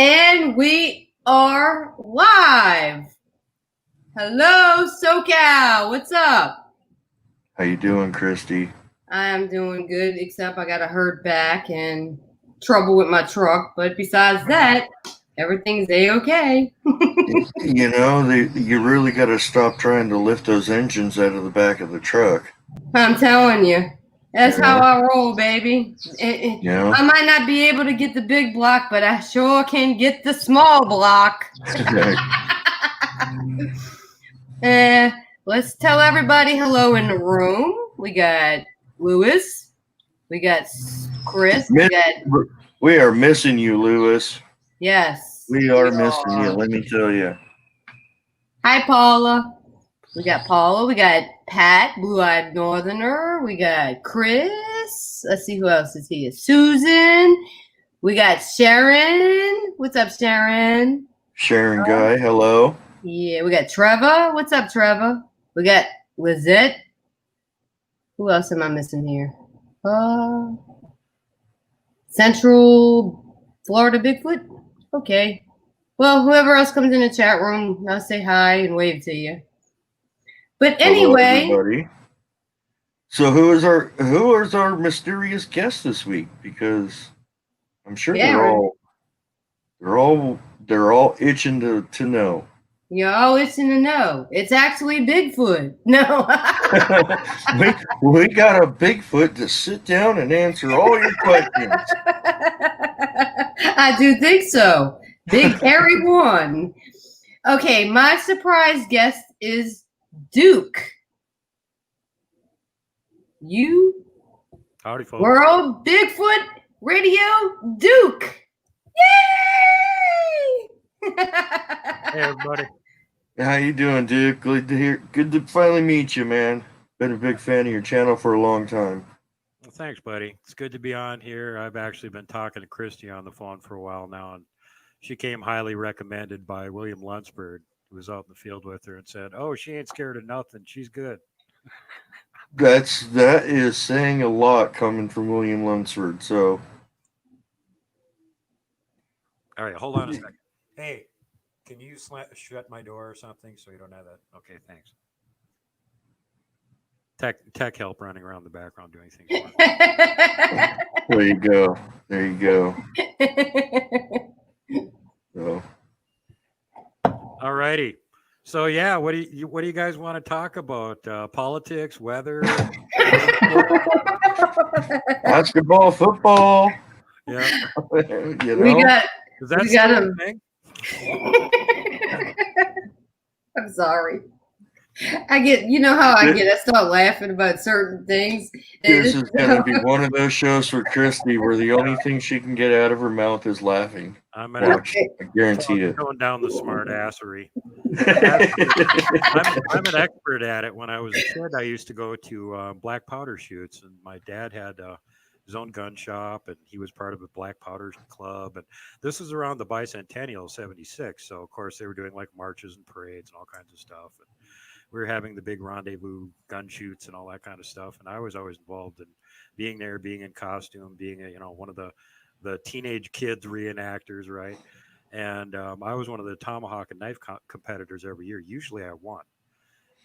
And we are live. Hello, SoCal. What's up? How you doing, Christy? I'm doing good, except I got a hurt back and trouble with my truck. But besides that, everything's A-okay. You really got to stop trying to lift those engines out of the back of the truck. I'm telling you. That's how I roll, baby. I might not be able to get the big block, but I sure can get the small block. Let's tell everybody hello in the room. We got Lewis. We got Chris. We are missing you, Lewis. Yes. We are missing you, let me tell you. Hi, Paula. We got Paula. We got Pat, Blue-Eyed Northerner. We got Chris. Let's see who else is here. Susan. We got Sharon. What's up, Sharon? Sharon Guy, hello. Yeah, we got Trevor. What's up, Trevor? We got Lizette. Who else am I missing here? Central Florida Bigfoot? Okay. Well, whoever else comes in the chat room, I'll say hi and wave to you. But anyway, hello, everybody. So who is our mysterious guest this week? Because I'm sure they're all itching to know. You're all itching to know. It's actually Bigfoot. No. we got a Bigfoot to sit down and answer all your questions. I do think so. Big hairy one. Okay, my surprise guest is Duke. You howdy, folks. World Bigfoot Radio Duke. Yay! Hey, everybody. How you doing, Duke? Good to finally meet you, man. Been a big fan of your channel for a long time. Well, thanks, buddy. It's good to be on here. I've actually been talking to Christy on the phone for a while now, and she came highly recommended by William Lunsford, who was out in the field with her, and said, "Oh, she ain't scared of nothing. She's good." That is saying a lot coming from William Lunsford. So, all right, hold on a second. Hey, can you shut my door or something so you don't have that? Okay, thanks. Tech help running around the background doing things. There you go. So. All righty. So yeah, what do you guys want to talk about? Politics, weather, basketball, football. Yeah. We got him. I'm sorry. I get how I start laughing about certain things. This is going to be one of those shows for Christy where the only thing she can get out of her mouth is laughing. I guarantee it. Going down the smart assery. I'm an expert at it. When I was a kid, I used to go to black powder shoots, and my dad had his own gun shop, and he was part of a black powder club. And this was around the bicentennial, 76. So of course they were doing like marches and parades and all kinds of stuff. And we were having the big rendezvous gun shoots and all that kind of stuff. And I was always involved in being there, being in costume, being one of the teenage kids reenactors, right? And I was one of the tomahawk and knife competitors every year. Usually I won.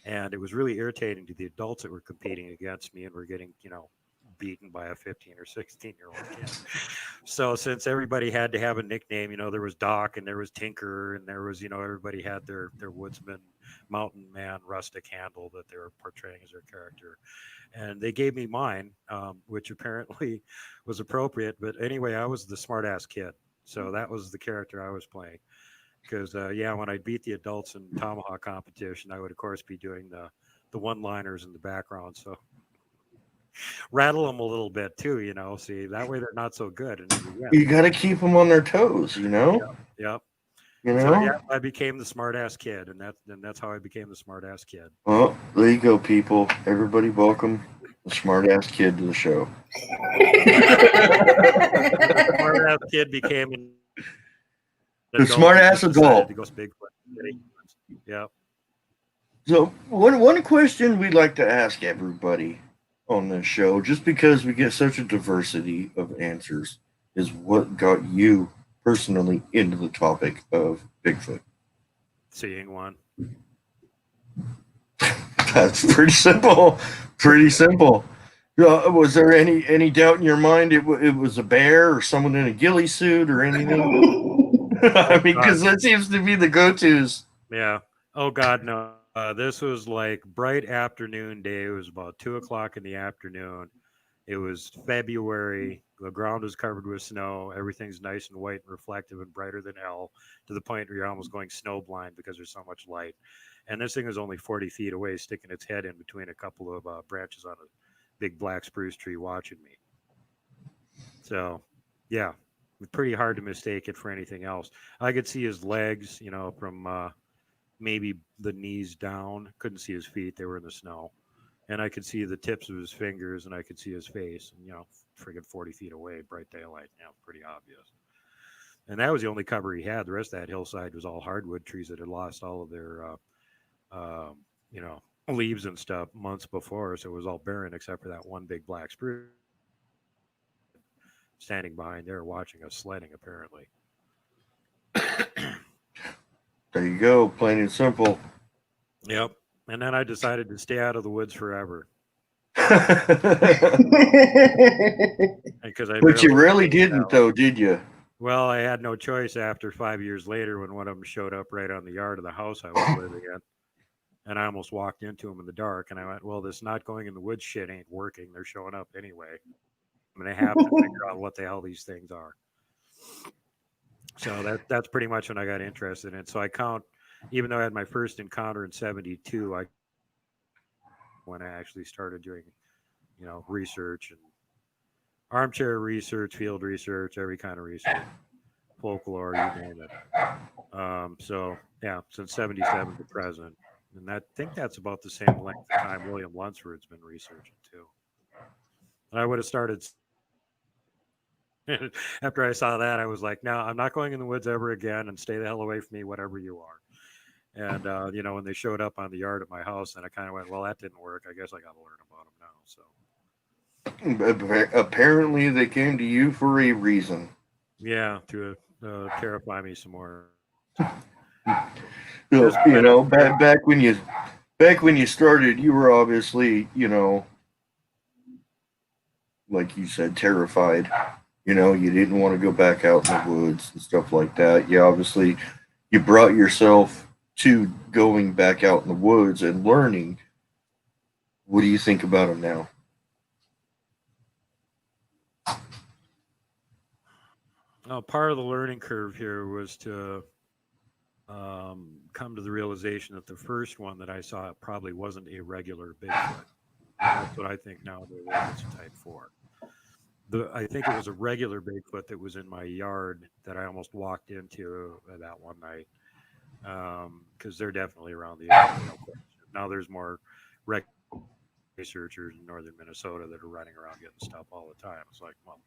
And it was really irritating to the adults that were competing against me and were getting, beaten by a 15 or 16-year-old kid. So since everybody had to have a nickname, there was Doc and there was Tinker and there was, everybody had their woodsman, mountain man, rustic handle that they were portraying as their character. And they gave me mine, which apparently was appropriate. But anyway, I was the smart ass kid. So that was the character I was playing. Because, when I beat the adults in tomahawk competition, I would, of course, be doing the one-liners in the background. So rattle them a little bit too, see, that way they're not so good. And you got to keep them on their toes, Yep. So, I became the smart ass kid, and that's how I became the smart ass kid. Well, there you go, people. Everybody welcome the smart ass kid to the show. The smart ass kid became the smart ass adult. To go Bigfoot. Yep. So one question we'd like to ask everybody on this show, just because we get such a diversity of answers, is what got you personally into the topic of Bigfoot? Seeing one. That's pretty simple. Pretty simple. Was there any doubt in your mind it was a bear or someone in a ghillie suit or anything? I mean, because that seems to be the go-tos. Yeah. Oh God, no. This was like bright afternoon day. It was about 2:00 in the afternoon. It was February. The ground was covered with snow. Everything's nice and white and reflective and brighter than hell, to the point where you're almost going snowblind because there's so much light. And this thing was only 40 feet away, sticking its head in between a couple of branches on a big black spruce tree, watching me. So, yeah, pretty hard to mistake it for anything else. I could see his legs, from maybe the knees down. Couldn't see his feet; they were in the snow. And I could see the tips of his fingers, and I could see his face. And friggin' 40 feet away, bright daylight. Pretty obvious. And that was the only cover he had. The rest of that hillside was all hardwood trees that had lost all of their, leaves and stuff months before. So it was all barren except for that one big black spruce standing behind there, watching us sledding. Apparently. There you go, plain and simple. Yep. And then I decided to stay out of the woods forever. But you really didn't, though, did you? Well, I had no choice after 5 years later when one of them showed up right on the yard of the house I was living in. And I almost walked into him in the dark. And I went, well, this not going in the woods shit ain't working. They're showing up anyway. I'm going to have to figure out what the hell these things are. So that's pretty much when I got interested in it. So I count, even though I had my first encounter in 1972, when I actually started doing, research and armchair research, field research, every kind of research, folklore, you name it. So yeah, since 1977 to present. And I think that's about the same length of time William Lunsford's been researching too. And I would have started after I saw that. I was like, no, I'm not going in the woods ever again, and stay the hell away from me, whatever you are. And when they showed up on the yard at my house, and I kind of went, well, that didn't work. I guess I got to learn about them now. So apparently they came to you for a reason. Yeah, to terrify me some more. So, back when you started, you were obviously, like you said, terrified. You didn't want to go back out in the woods and stuff like that. You brought yourself to going back out in the woods and learning. What do you think about them now? Part of the learning curve here was to come to the realization that the first one that I saw probably wasn't a regular Bigfoot. That's what I think now. It's a type 4. I think it was a regular Bigfoot that was in my yard that I almost walked into that one night, because they're definitely around the area. Now there's more researchers in northern Minnesota that are running around getting stuff all the time. It's like, well,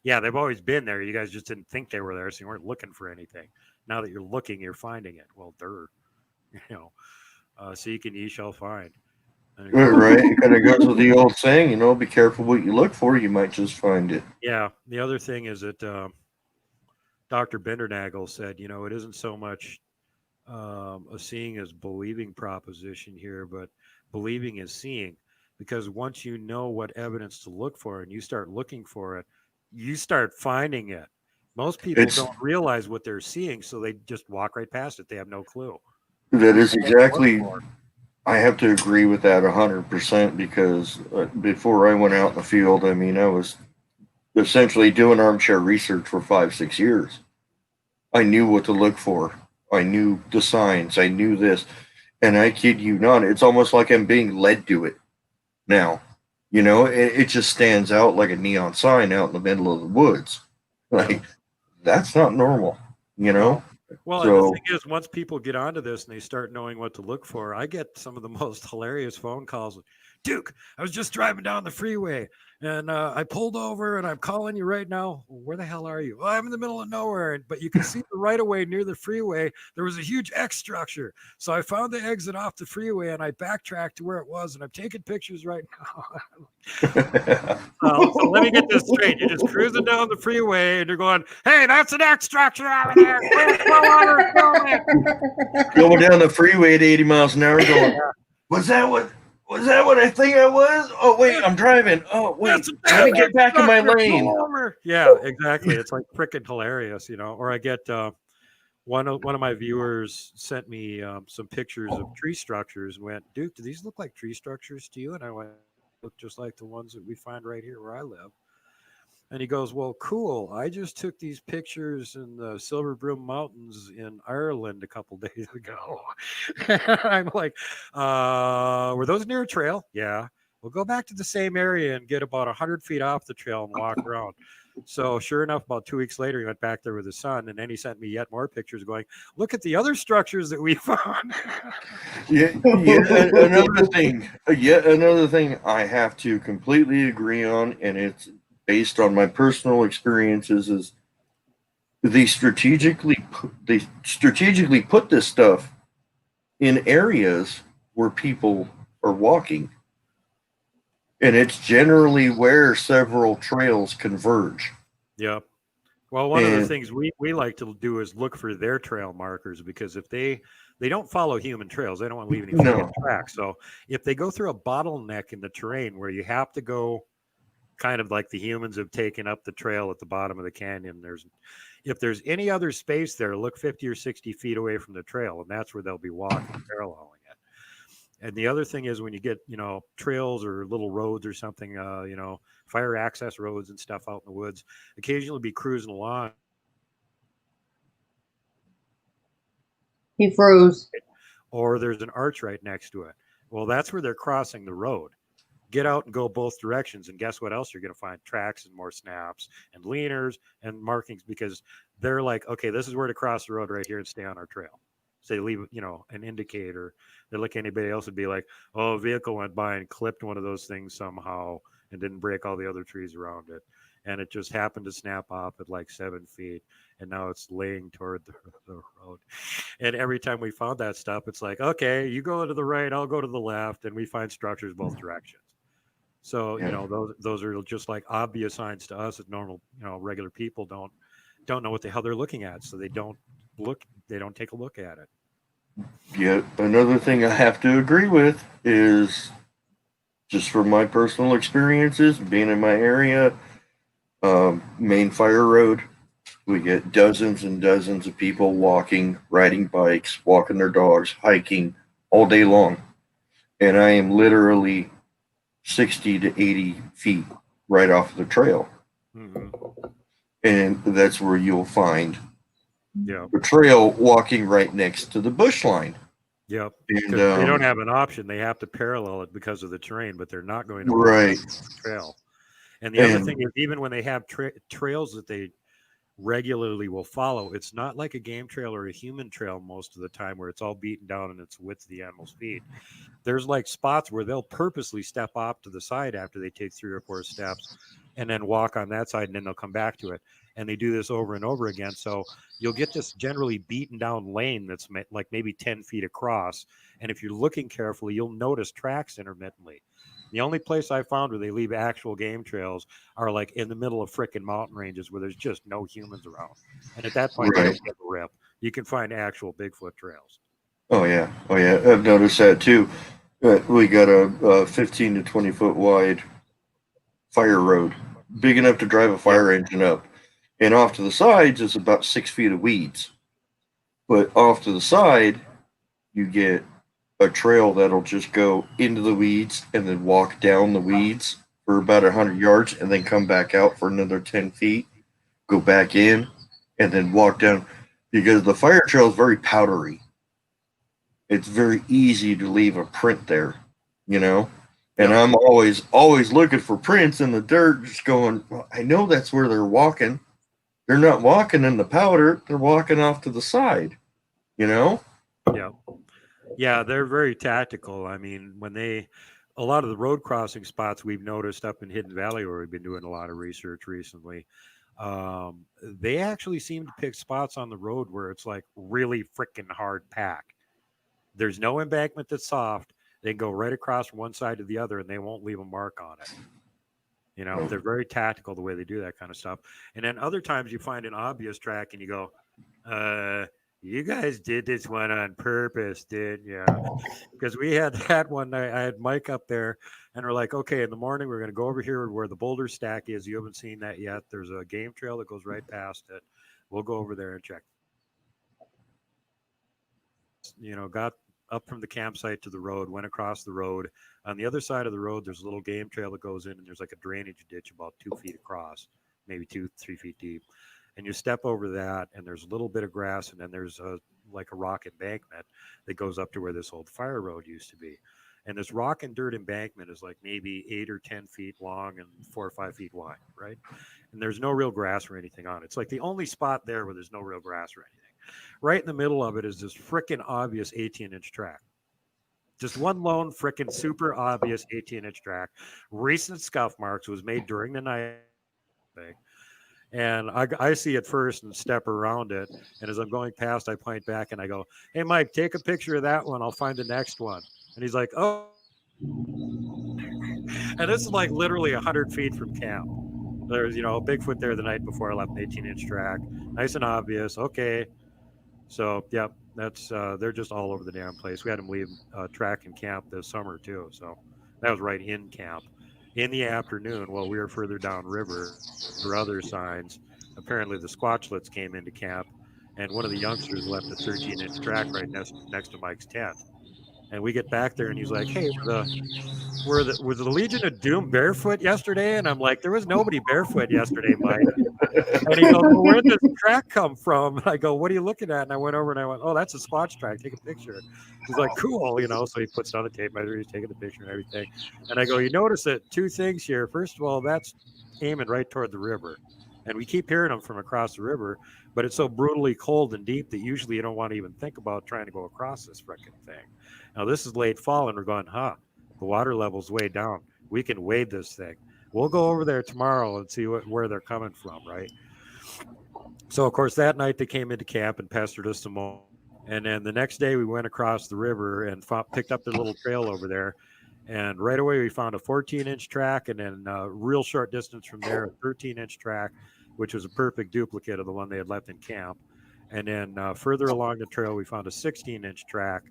yeah, they've always been there. You guys just didn't think they were there, so you weren't looking for anything. Now that you're looking, you're finding it. Well, seek and ye shall find. Right. It kind of goes with the old saying, be careful what you look for. You might just find it. Yeah. The other thing is that Dr. Bindernagel said, it isn't so much a seeing as believing proposition here, but believing is seeing. Because once you know what evidence to look for and you start looking for it, you start finding it. Most people don't realize what they're seeing, so they just walk right past it. They have no clue. That is exactly... I have to agree with that 100% because before I went out in the field, I was essentially doing armchair research for 5-6 years. I knew what to look for. I knew the signs. I knew this. And I kid you not, it's almost like I'm being led to it now. It just stands out like a neon sign out in the middle of the woods. Like, that's not normal, Well, so, and the thing is, once people get onto this and they start knowing what to look for, I get some of the most hilarious phone calls. Duke, I was just driving down the freeway and I pulled over and I'm calling you right now. Where the hell are you? Well, I'm in the middle of nowhere, but you can see the right of way near the freeway. There was a huge X structure. So I found the exit off the freeway and I backtracked to where it was and I'm taking pictures right now. So let me get this straight. You're just cruising down the freeway and you're going, hey, that's an X structure over there. Going down the freeway at 80 miles an hour going, was that what I think I was? Oh, wait, I'm driving. Oh, wait, let me get back in my lane. Yeah, exactly. It's like freaking hilarious, you know. Or I get one of my viewers sent me some pictures of tree structures and went, Duke, do these look like tree structures to you? And I went, look just like the ones that we find right here where I live. And he goes, well, cool. I just took these pictures in the Silver Broom Mountains in Ireland a couple days ago. I'm like, were those near a trail? Yeah. We'll go back to the same area and get about 100 feet off the trail and walk around. So sure enough, about 2 weeks later, he went back there with his son, and then he sent me yet more pictures going, look at the other structures that we found. Another thing I have to completely agree on, and it's based on my personal experiences, is they strategically put this stuff in areas where people are walking, and it's generally where several trails converge. Yep. Well, one of the things we like to do is look for their trail markers, because if they don't follow human trails, they don't want to leave any tracks. So if they go through a bottleneck in the terrain where you have to go kind of like the humans have taken up the trail at the bottom of the canyon, if there's any other space there, look 50 or 60 feet away from the trail, and that's where they'll be walking, paralleling it. And the other thing is when you get, you know, trails or little roads or something, you know, fire access roads and stuff out in the woods, occasionally be cruising along. He froze. Or there's an arch right next to it. Well, that's where they're crossing the road. Get out and go both directions, and guess what else you're going to find? Tracks and more snaps and leaners and markings, because they're like, okay, this is where to cross the road right here and stay on our trail. So they leave, you know, an indicator. They're like anybody else would be like, oh, a vehicle went by and clipped one of those things somehow and didn't break all the other trees around it. And it just happened to snap off at like 7 feet. And now it's laying toward the road. And every time we found that stuff, it's like, okay, you go to the right, I'll go to the left. And we find structures both directions. So, you know, those are just like obvious signs to us that normal, you know, regular people don't know what the hell they're looking at. So they don't take a look at it. Yeah, another thing I have to agree with is, just from my personal experiences, being in my area, main fire road, we get dozens and dozens of people walking, riding bikes, walking their dogs, hiking all day long. And I am literally 60 to 80 feet right off the trail. Mm-hmm. And that's where you'll find the trail walking right next to the bush line. Yep. And they don't have an option. They have to parallel it because of the terrain, but they're not going to right the trail. And the other thing is, even when they have trails that they regularly will follow, it's not like a game trail or a human trail most of the time where it's all beaten down and it's width of the animal's feet. There's like spots where they'll purposely step off to the side after they take 3 or 4 steps and then walk on that side, and then they'll come back to it. And they do this over and over again. So you'll get this generally beaten down lane that's like maybe 10 feet across. And if you're looking carefully, you'll notice tracks intermittently. The only place I found where they leave actual game trails are like in the middle of frickin' mountain ranges where there's just no humans around. And at that point, they don't give a rip. You can find actual Bigfoot trails. Oh, yeah. I've noticed that too. We got a 15 to 20 foot wide fire road, big enough to drive a fire engine up. And off to the sides is about 6 feet of weeds. But off to the side, you get a trail that'll just go into the weeds and then walk down the weeds for about 100 yards and then come back out for another 10 feet, go back in, and then walk down. Because the fire trail is very powdery. It's very easy to leave a print there, you know? And I'm always looking for prints in the dirt, just going, well, I know that's where they're walking. They're not walking in the powder. They're walking off to the side, you know? Yeah. Yeah, they're very tactical. I mean, when they a lot of the road crossing spots we've noticed up in Hidden Valley, where we've been doing a lot of research recently, they actually seem to pick spots on the road where it's like really freaking hard pack. There's no embankment that's soft. They go right across from one side to the other, and they won't leave a mark on it. They're very tactical the way they do that kind of stuff. And then other times you find an obvious track, and you go, you guys did this one on purpose, didn't you? Because we had that one night. I had Mike up there, and we're like, okay, in the morning, we're going to go over here where the boulder stack is. You haven't seen that yet. There's a game trail that goes right past it. We'll go over there and check. Got up from the campsite to the road, went across the road. On the other side of the road, there's a little game trail that goes in, and there's like a drainage ditch about 2 feet across, maybe 2-3 feet deep. And you step over that, and there's a little bit of grass, and then there's like a rock embankment that goes up to where this old fire road used to be. And this rock and dirt embankment is like maybe 8 or 10 feet long and 4 or 5 feet wide, right? And there's no real grass or anything on it. It's like the only spot there where there's no real grass or anything. Right in the middle of it is this freaking obvious 18-inch track. Just one lone freaking super obvious 18-inch track. Recent scuff marks. Was made during the night. And I see it first and step around it. And as I'm going past, I point back and I go, hey, Mike, take a picture of that one. I'll find the next one. And he's like, oh. And this is like literally 100 feet from camp. There's, a Bigfoot there the night before I left, an 18-inch track. Nice and obvious. Okay. So, yeah, that's they're just all over the damn place. We had them leave track and camp this summer, too. So that was right in camp. In the afternoon, while we were further downriver for other signs, apparently the Squatchlets came into camp, and one of the youngsters left a 13-inch track right next to Mike's tent. And we get back there, and he's like, hey, was the Legion of Doom barefoot yesterday? And I'm like, there was nobody barefoot yesterday, Mike. And he goes, well, where did this track come from? And I go, what are you looking at? And I went over and I went, oh, that's a Squatch track. Take a picture. He's like, cool, So he puts it on the tape measure. He's taking the picture and everything. And I go, you notice that 2 things here. First of all, that's aiming right toward the river. And we keep hearing them from across the river, but it's so brutally cold and deep that usually you don't want to even think about trying to go across this freaking thing. Now, this is late fall, and we're going, the water level's way down. We can wade this thing. We'll go over there tomorrow and see where they're coming from, right? So, of course, that night they came into camp and pestered us some more. And then the next day we went across the river and picked up the little trail over there. And right away we found a 14-inch track, and then a real short distance from there, a 13-inch track, which was a perfect duplicate of the one they had left in camp. And then further along the trail, we found a 16-inch track.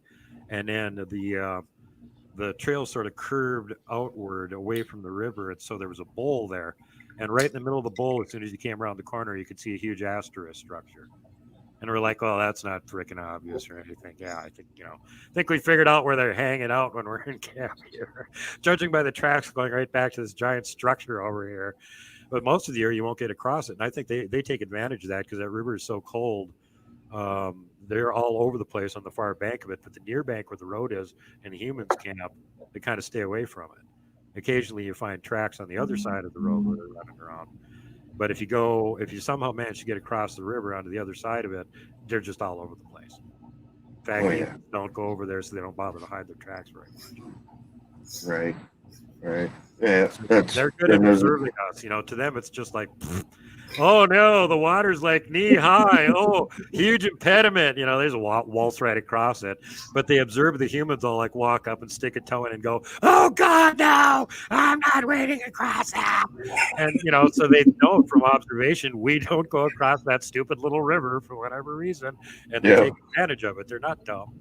And then the trail sort of curved outward away from the river. And so there was a bowl there. And right in the middle of the bowl, as soon as you came around the corner, you could see a huge asterisk structure. And we're like, oh, that's not freaking obvious or anything. Yeah, I think we figured out where they're hanging out when we're in camp here. Judging by the tracks going right back to this giant structure over here. But most of the year, you won't get across it. And I think they take advantage of that because that river is so cold. They're all over the place on the far bank of it. But the near bank where the road is and the humans camp, they kind of stay away from it. Occasionally, you find tracks on the other side of the road where they're running around. But if you somehow manage to get across the river onto the other side of it, they're just all over the place. In fact, don't go over there so they don't bother to hide their tracks very much. Right. Yeah, they're good at observing us. To them, it's just like, oh no, the water's like knee high. Oh, huge impediment. There's a waltz right across it. But they observe the humans all like walk up and stick a toe in and go, oh God, no, I'm not wading across that. And, so they know from observation, we don't go across that stupid little river for whatever reason. And they take advantage of it. They're not dumb.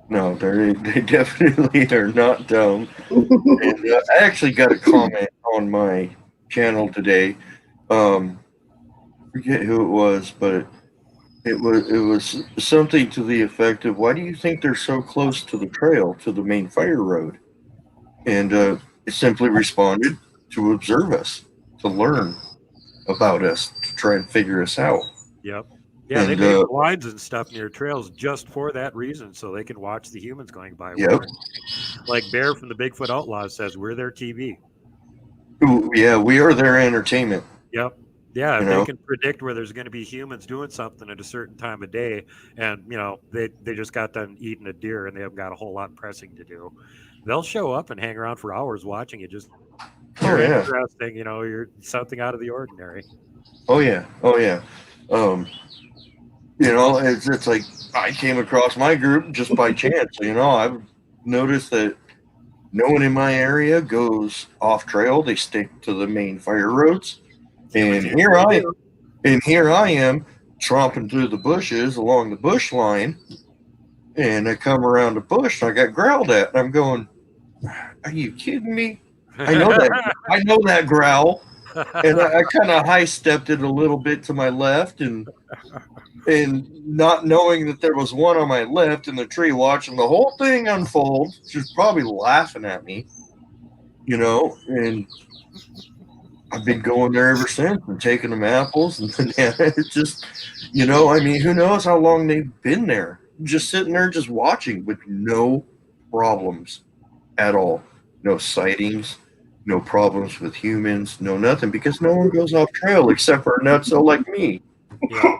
No, they definitely are not dumb. And, I actually got a comment on my channel today. Forget who it was, but it was something to the effect of, why do you think they're so close to the trail, to the main fire road? And it simply responded to observe us, to learn about us, to try and figure us out. Yep. Yeah, they make lines and stuff near trails just for that reason, so they can watch the humans going by. Yep. Like Bear from the Bigfoot Outlaws says, we're their TV. Yeah, we are their entertainment. Yep. Yeah, if they can predict where there's going to be humans doing something at a certain time of day, and they just got done eating a deer and they haven't got a whole lot pressing to do, they'll show up and hang around for hours watching it. Just Oh you're yeah. interesting, you're something out of the ordinary. Oh yeah. Oh yeah. It's like I came across my group just by chance. I've noticed that no one in my area goes off trail. They stick to the main fire roads. And here I am tromping through the bushes along the bush line, and I come around the bush and I got growled at. And I'm going, "Are you kidding me? I know that growl." And I kind of high stepped it a little bit to my left, and not knowing that there was one on my left in the tree watching the whole thing unfold. She's probably laughing at me, and I've been going there ever since and taking them apples and bananas. It's just, who knows how long they've been there, just sitting there, just watching with no problems at all. No sightings, no problems with humans, no nothing, because no one goes off trail except for a nutso like me. Yeah.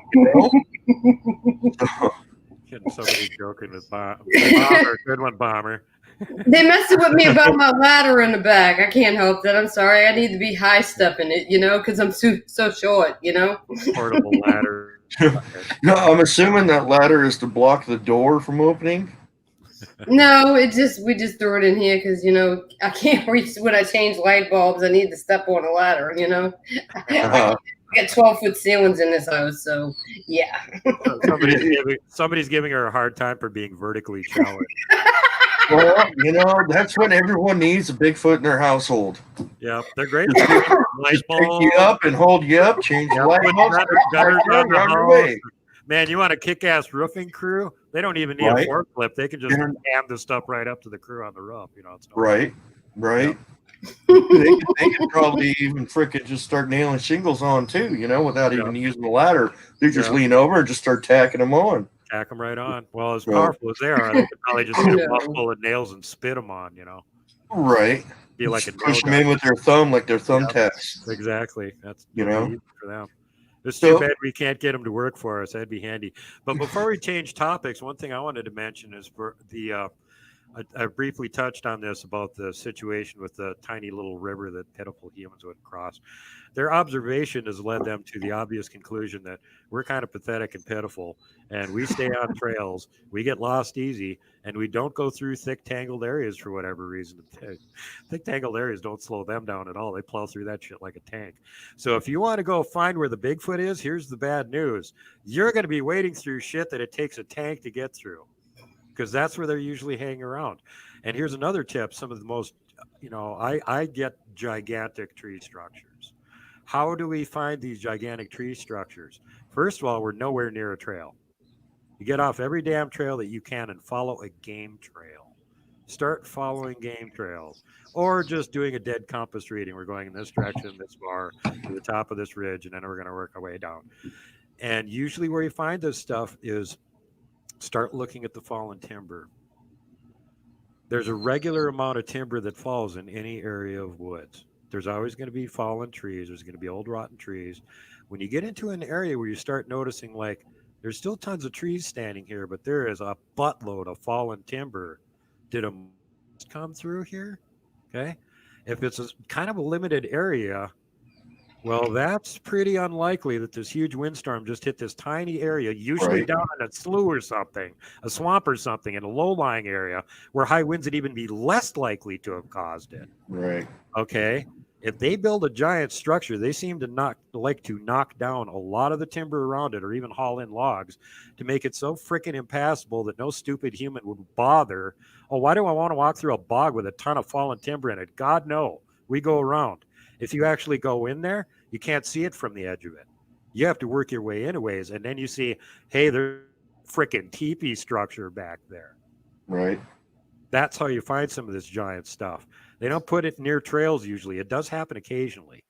Somebody's joking with Bomber. Good one, Bomber. They messed with me about my ladder in the back. I can't help that. I'm sorry. I need to be high stepping it, because I'm so short, Portable ladder. No, I'm assuming that ladder is to block the door from opening. No, we just threw it in here because I can't reach when I change light bulbs. I need to step on a ladder. We got 12-foot ceilings in this house, so yeah. Somebody's giving her a hard time for being vertically challenged. Well, that's when everyone needs a Bigfoot in their household. Yeah, they're great. Pick you up and hold you up, change the light bulbs, on your way. Man, you want a kick-ass roofing crew? They don't even need a forklift. They can just hand the stuff right up to the crew on the roof. It's right. Yeah. they could probably even frickin' just start nailing shingles on too, without even using the ladder. They just lean over and just start tacking them on. Tack them right on. Well, as powerful as they are, they could probably just get a mouthful of nails and spit them on, Right. Be like a push them in with their thumb, like their thumbtacks. Exactly. That's easy for them. It's too bad we can't get them to work for us. That'd be handy. But before we change topics, one thing I wanted to mention is for the I briefly touched on this about the situation with the tiny little river that pitiful humans would cross. Their observation has led them to the obvious conclusion that we're kind of pathetic and pitiful, and we stay on trails, we get lost easy, and we don't go through thick, tangled areas for whatever reason. Thick, tangled areas don't slow them down at all. They plow through that shit like a tank. So if you want to go find where the Bigfoot is, here's the bad news. You're going to be wading through shit that it takes a tank to get through, because that's where they're usually hanging around. And here's another tip. Some of the most, I get gigantic tree structures. How do we find these gigantic tree structures? First of all, we're nowhere near a trail. You get off every damn trail that you can and follow a game trail. Start following game trails, or just doing a dead compass reading. We're going in this direction, this far, to the top of this ridge, and then we're going to work our way down. And usually where you find this stuff is start looking at the fallen timber. There's a regular amount of timber that falls in any area of woods. There's always going to be fallen trees. There's going to be old rotten trees. When you get into an area where you start noticing, like, there's still tons of trees standing here, but there is a buttload of fallen timber. Did a come through here? Okay. If it's kind of a limited area, well, that's pretty unlikely that this huge windstorm just hit this tiny area, usually down in a slough or something, a swamp or something, in a low-lying area where high winds would even be less likely to have caused it. Right. Okay. If they build a giant structure, they seem to like to knock down a lot of the timber around it, or even haul in logs to make it so freaking impassable that no stupid human would bother. Oh, why do I want to walk through a bog with a ton of fallen timber in it? God, no. We go around. If you actually go in there, you can't see it from the edge of it. You have to work your way in a ways, and then you see, hey, there's a freaking teepee structure back there. Right. That's how you find some of this giant stuff. They don't put it near trails usually. It does happen occasionally,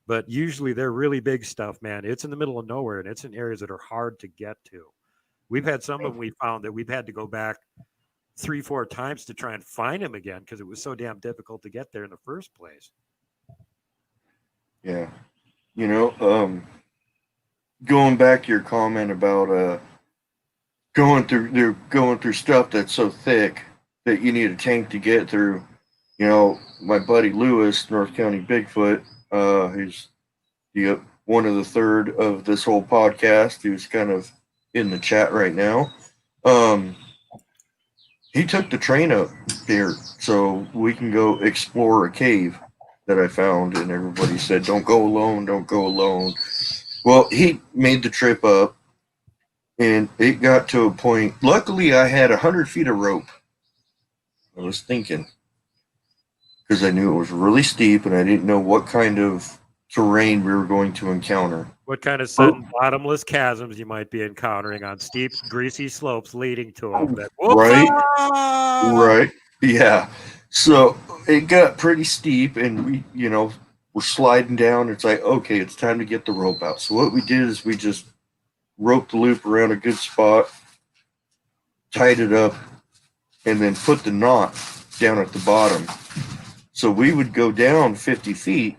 but usually they're really big stuff, man. It's in the middle of nowhere, and it's in areas that are hard to get to. We've had some of them we found that we've had to go back 3-4 times to try and find them again because it was so damn difficult to get there in the first place. Yeah. Going back to your comment about going through stuff that's so thick that you need a tank to get through. You know, my buddy Lewis, North County Bigfoot, who's one of the third of this whole podcast, who's kind of in the chat right now. He took the train up there so we can go explore a cave that I found, and everybody said, "Don't go alone, don't go alone." Well, he made the trip up, and it got to a point. Luckily, I had 100 feet of rope. I was thinking, because I knew it was really steep, and I didn't know what kind of terrain we were going to encounter. What kind of sudden bottomless chasms you might be encountering on steep, greasy slopes leading to them. Right. Yeah. So it got pretty steep, and we're sliding down. It's like, okay, it's time to get the rope out. So what we did is we just roped the loop around a good spot, tied it up, and then put the knot down at the bottom. So we would go down 50 feet,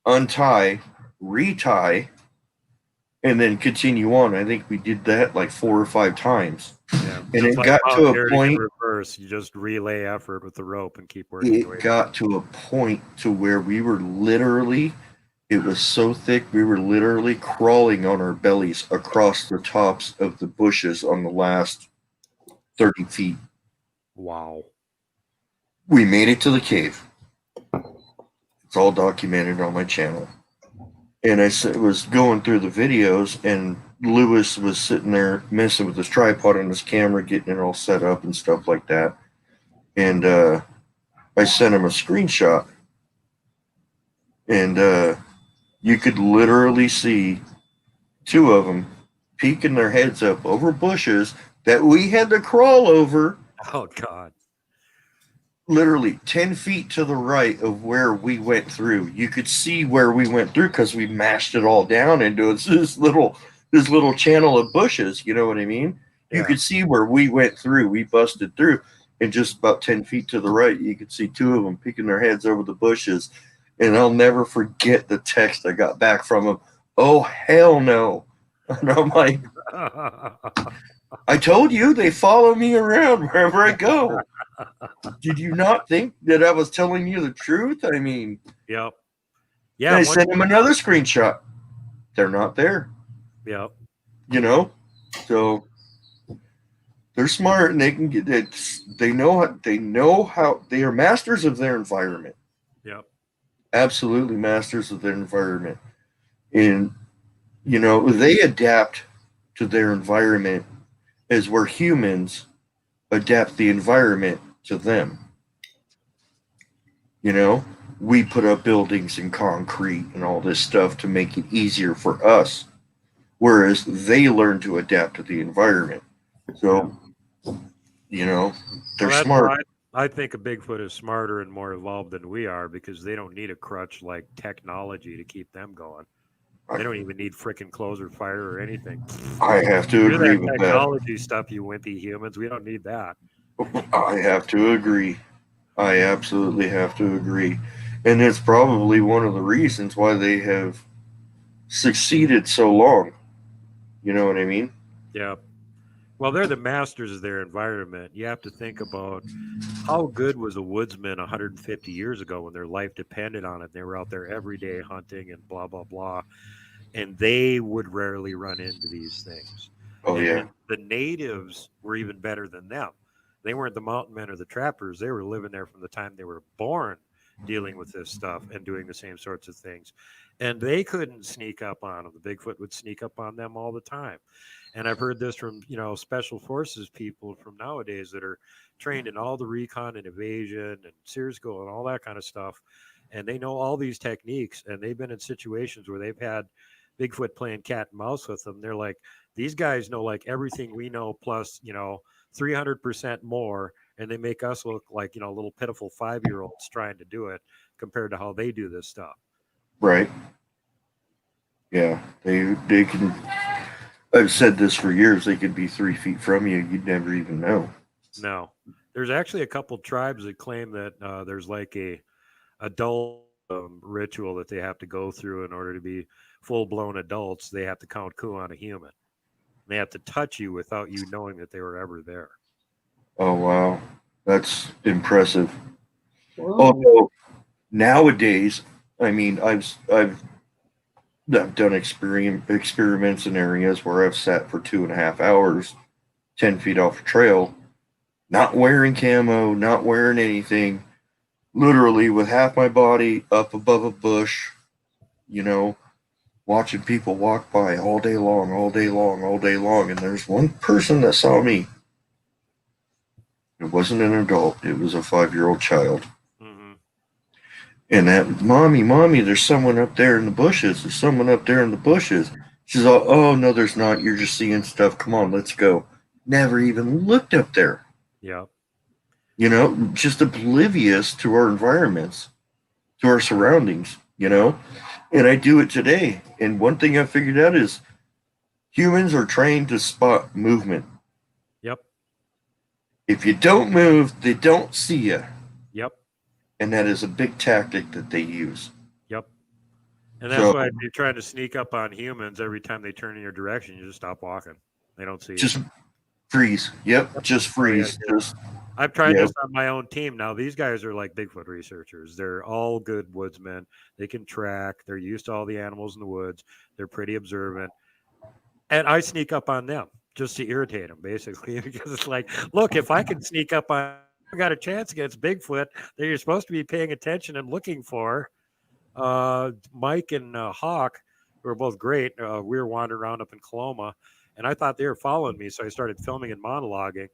untie, retie, and then continue on. I think we did that like 4 or 5 times. Yeah, and it got to a point. Reverse, you just relay effort with the rope and keep working. It got to a point to where we were literally, it was so thick, we were literally crawling on our bellies across the tops of the bushes on the last 30 feet. Wow. We made it to the cave. It's all documented on my channel. And I was going through the videos, and Lewis was sitting there messing with his tripod and his camera, getting it all set up and stuff like that. And I sent him a screenshot. And you could literally see 2 of them peeking their heads up over bushes that we had to crawl over. Oh, God. Literally 10 feet to the right of where we went through. You could see where we went through because we mashed it all down into this little channel of bushes. You know what I mean? Yeah. You could see where we went through. We busted through. And just about 10 feet to the right, you could see 2 of them peeking their heads over the bushes. And I'll never forget the text I got back from them. "Oh, hell no." And I'm like, "I told you they follow me around wherever I go. Did you not think that I was telling you the truth?" I mean, yep. Yeah. And I sent him another screenshot. They're not there. Yep. So they're smart, and they can get it. They know how they are masters of their environment. Yep. Absolutely masters of their environment. And they adapt to their environment as where humans adapt the environment to them. We put up buildings in concrete and all this stuff to make it easier for us, whereas they learn to adapt to the environment. So, they're smart. I think a Bigfoot is smarter and more evolved than we are, because they don't need a crutch like technology to keep them going. They don't even need freaking clothes or fire or anything. I have to agree with that. Technology stuff, you wimpy humans. We don't need that. I have to agree. I absolutely have to agree. And it's probably one of the reasons why they have succeeded so long. You know what I mean? Yeah. Well, they're the masters of their environment. You have to think about how good was a woodsman 150 years ago when their life depended on it. They were out there every day hunting and blah, blah, blah. And they would rarely run into these things. Oh, and yeah. The natives were even better than them. They weren't the mountain men or the trappers. They were living there from the time they were born, dealing with this stuff and doing the same sorts of things. And they couldn't sneak up on them. The Bigfoot would sneak up on them all the time. And I've heard this from, special forces people from nowadays that are trained in all the recon and evasion and Sears Goal and all that kind of stuff. And they know all these techniques, and they've been in situations where they've had Bigfoot playing cat and mouse with them. They're like, these guys know like everything we know plus, 300% more. And they make us look like, little pitiful 5-year-olds trying to do it compared to how they do this stuff. Right. Yeah. They can. I've said this for years. They could be 3 feet from you. You'd never even know. No. There's actually a couple tribes that claim that there's like a adult ritual that they have to go through in order to be full-blown adults. They have to count coup on a human. They have to touch you without you knowing that they were ever there. Oh, wow. That's impressive. Whoa. Although nowadays, I mean, I've done experiments in areas where I've sat for 2.5 hours, 10 feet off a trail, not wearing camo, not wearing anything, literally with half my body up above a bush, you know, watching people walk by all day long, all day long, all day long. And there's one person that saw me. It wasn't an adult, it was a 5-year-old child. Mm-hmm. And that, mommy, there's someone up there in the bushes. There's someone up there in the bushes. She's all, oh, no, there's not. You're just seeing stuff. Come on, let's go. Never even looked up there. Yeah. You know, just oblivious to our environments, to our surroundings, you know? And I do it today. And one thing I figured out is humans are trained to spot movement. Yep. If you don't move, they don't see you. Yep. And that is a big tactic that they use. Yep. And that's why if you're trying to sneak up on humans, every time they turn in your direction, you just stop walking. They don't see you. Just freeze. Yep. Just freeze. I've tried this on my own team. Now, these guys are like Bigfoot researchers. They're all good woodsmen. They can track. They're used to all the animals in the woods. They're pretty observant. And I sneak up on them just to irritate them, basically, because it's like, look, if I can sneak up on, I got a chance against Bigfoot that you're supposed to be paying attention and looking for. Mike and Hawk were both great. We were wandering around up in Coloma, and I thought they were following me, so I started filming and monologuing,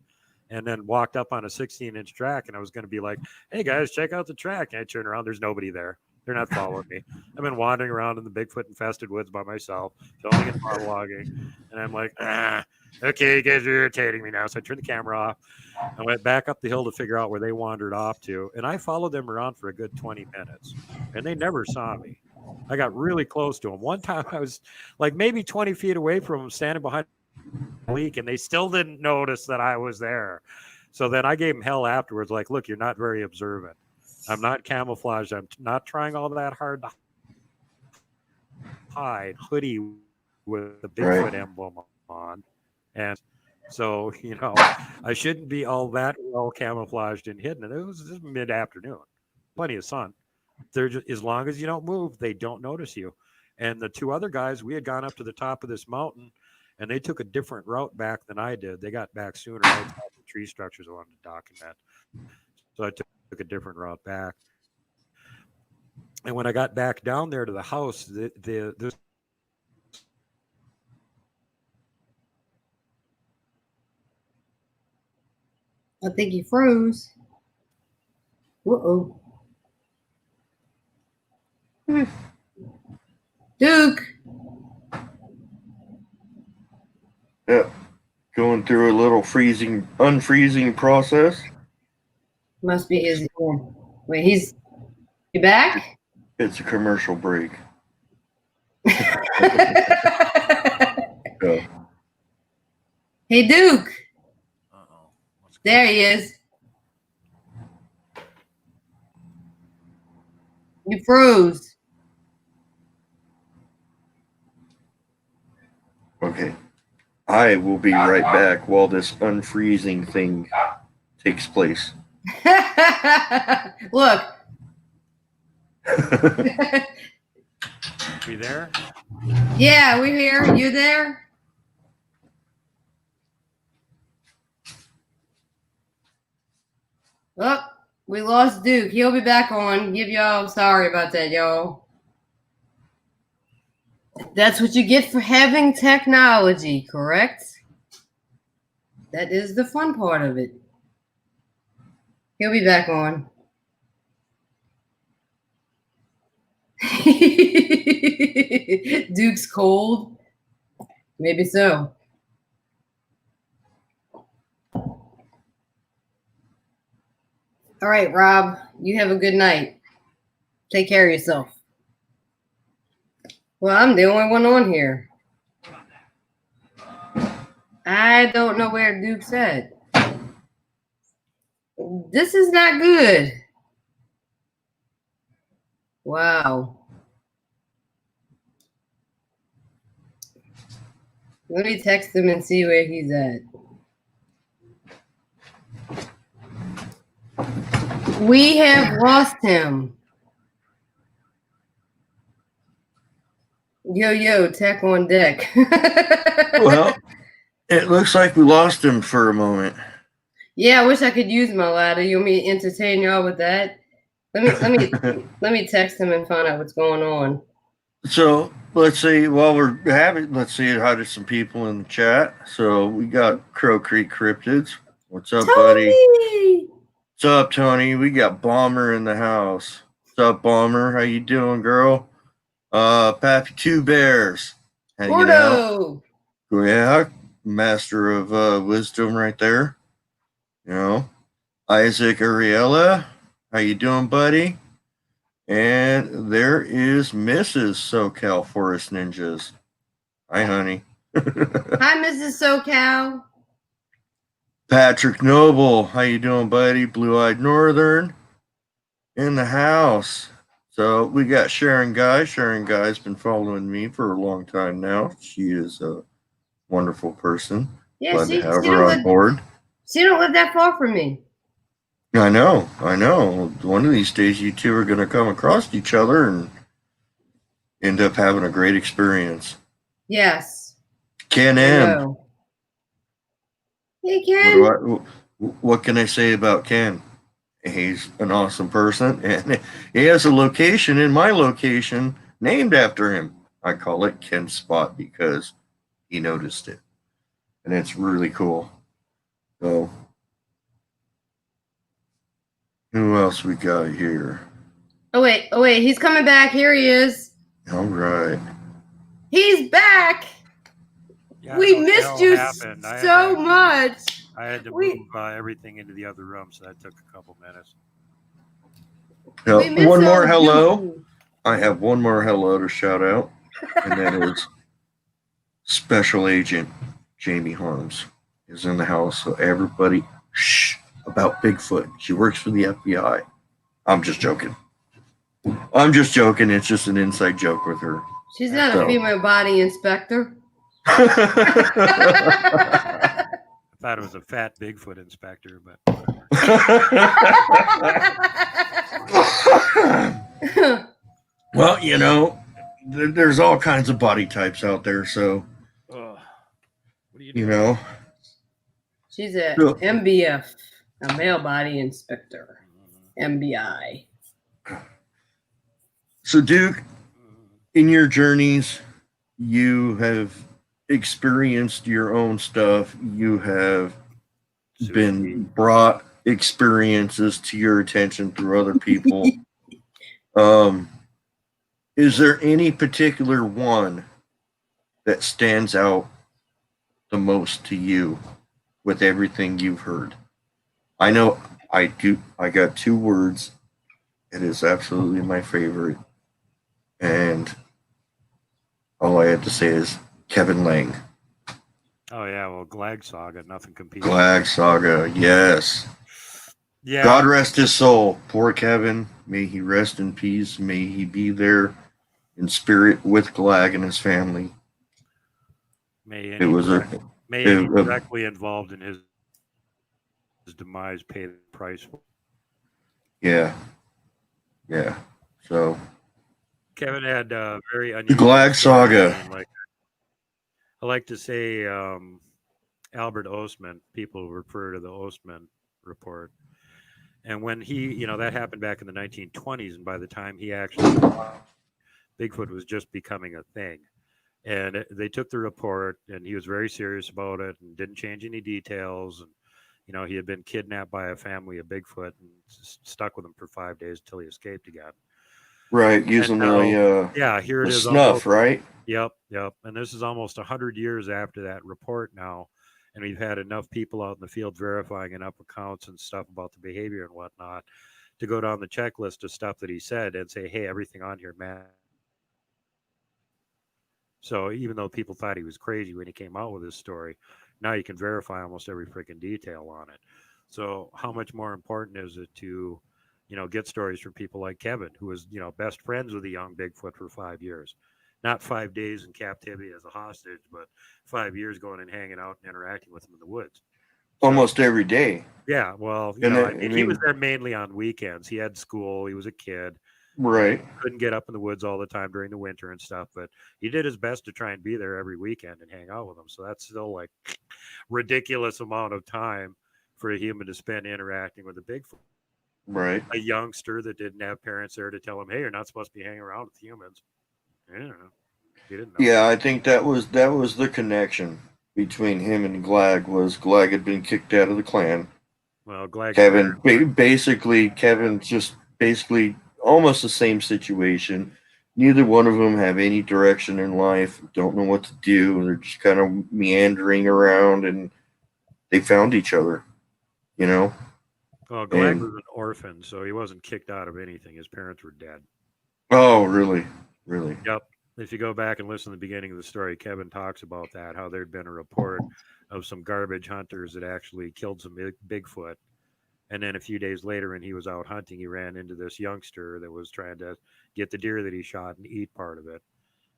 and then walked up on a 16-inch track, and I was going to be like, hey, guys, check out the track. And I turn around. There's nobody there. They're not following me. I've been wandering around in the Bigfoot-infested woods by myself, filming and monologuing, and I'm like, okay, you guys are irritating me now. So I turned the camera off. I went back up the hill to figure out where they wandered off to, and I followed them around for a good 20 minutes, and they never saw me. I got really close to them. One time I was like maybe 20 feet away from them, standing behind a leak, and they still didn't notice that I was there. So then I gave them hell afterwards, like, look, you're not very observant. I'm not camouflaged. I'm not trying all that hard to hide. Hoodie with the Bigfoot emblem on. And so, you know, I shouldn't be all that well camouflaged and hidden. And it was just mid-afternoon. Plenty of sun. They're just, as long as you don't move, they don't notice you. And the two other guys, we had gone up to the top of this mountain, and they took a different route back than I did. They got back sooner. I had the tree structures I wanted to document. So I took a different route back. And when I got back down there to the house, this I think he froze. Uh-oh. Duke. Yep. Going through a little unfreezing process. Must be his. Wait, he's back? It's a commercial break. Hey, Duke. There he is. You froze. Okay. I will be right back while this unfreezing thing takes place. Look. We there? Yeah, we're here. You there? Oh, we lost Duke. He'll be back on. Give y'all sorry about that, y'all. That's what you get for having technology, correct? That is the fun part of it. He'll be back on. Duke's cold. Maybe so. All right, Rob, you have a good night. Take care of yourself. Well, I'm the only one on here. I don't know where Duke's at. This is not good. Wow. Let me text him and see where he's at. We have lost him. Yo, tech on deck. Well, it looks like we lost him for a moment. Yeah, I wish I could use my ladder. You want me to entertain y'all with that? Let me text him and find out what's going on. So let's see. While we're having, let's see how did some people in the chat. So we got Crow Creek Cryptids. What's up, buddy? What's up, Tony? We got Bomber in the house. What's up, Bomber? How you doing, girl? Pappy Two Bears. Hanging out. Yeah, master of wisdom right there. You know, Isaac Ariella. How you doing, buddy? And there is Mrs. SoCal Forest Ninjas. Hi, honey. Hi, Mrs. SoCal. Patrick Noble. How you doing, buddy? Blue-Eyed Northern in the house. So we got Sharon Guy. Sharon Guy's been following me for a long time now. She is a wonderful person. Yeah, glad to have her on board. She don't live that far from me. I know. One of these days, you two are going to come across each other and end up having a great experience. Yes. Ken M. Hey, Ken. What can I say about Ken? He's an awesome person, and he has a location in my location named after him. I call it Ken's Spot because he noticed it, and it's really cool. So, who else we got here? Oh wait, he's coming back. Here he is. All right. He's back. Yeah, we missed you so much. I had to move everything into the other room, so that took a couple minutes. One more hello. I have one more hello to shout out, and that is Special Agent Jamie Harms is in the house. So everybody, shh, about Bigfoot. She works for the FBI. I'm just joking. It's just an inside joke with her. She's not a female body inspector. I thought it was a fat Bigfoot inspector, but well, you know, there's all kinds of body types out there, so what do you know. She's a MBF, a male body inspector, MBI. So, Duke, in your journeys, you have experienced your own stuff. You have been brought experiences to your attention through other people. Is there any particular one that stands out the most to you with everything you've heard? I know I do. I got two words. It is absolutely my favorite. And all I have to say is Kevin Lang. Oh, yeah. Well, Glag Saga, nothing competes. Glag Saga, yes. Yeah. God rest his soul. Poor Kevin. May he rest in peace. May he be there in spirit with Glag and his family. May any directly involved in his demise pay the price. Yeah. So Kevin had a very unusual Glag Saga. I like to say Albert Ostman. People refer to the Ostman report. And when he, that happened back in the 1920s, and by the time he actually, Bigfoot was just becoming a thing. And they took the report, and he was very serious about it and didn't change any details. And, he had been kidnapped by a family of Bigfoot and stuck with him for 5 days until he escaped again. Right, using here it is. Snuff, right? Yep. And this is almost 100 years after that report now. And we've had enough people out in the field verifying enough accounts and stuff about the behavior and whatnot to go down the checklist of stuff that he said and say, hey, everything on here, man. So even though people thought he was crazy when he came out with his story, now you can verify almost every freaking detail on it. So how much more important is it to, get stories from people like Kevin, who was, best friends with a young Bigfoot for 5 years? Not 5 days in captivity as a hostage, but 5 years going and hanging out and interacting with him in the woods. almost every day. Yeah, well, he was there mainly on weekends. He had school. He was a kid. Right. Couldn't get up in the woods all the time during the winter and stuff, but he did his best to try and be there every weekend and hang out with them. So that's still like ridiculous amount of time for a human to spend interacting with a Bigfoot. Right. A youngster that didn't have parents there to tell him, "Hey, you're not supposed to be hanging around with humans." I don't know. He didn't know. Yeah, I think that was the connection between him and Glag. Was Glag had been kicked out of the clan. Well, Glag. Kevin's just basically almost the same situation. Neither one of them have any direction in life. Don't know what to do. They're just kind of meandering around, and they found each other. You know. Well, Glag was an orphan, so he wasn't kicked out of anything. His parents were dead. Oh, really? Really? Yep. If you go back and listen to the beginning of the story, Kevin talks about that, how there'd been a report of some garbage hunters that actually killed some Bigfoot. And then a few days later, when he was out hunting, he ran into this youngster that was trying to get the deer that he shot and eat part of it,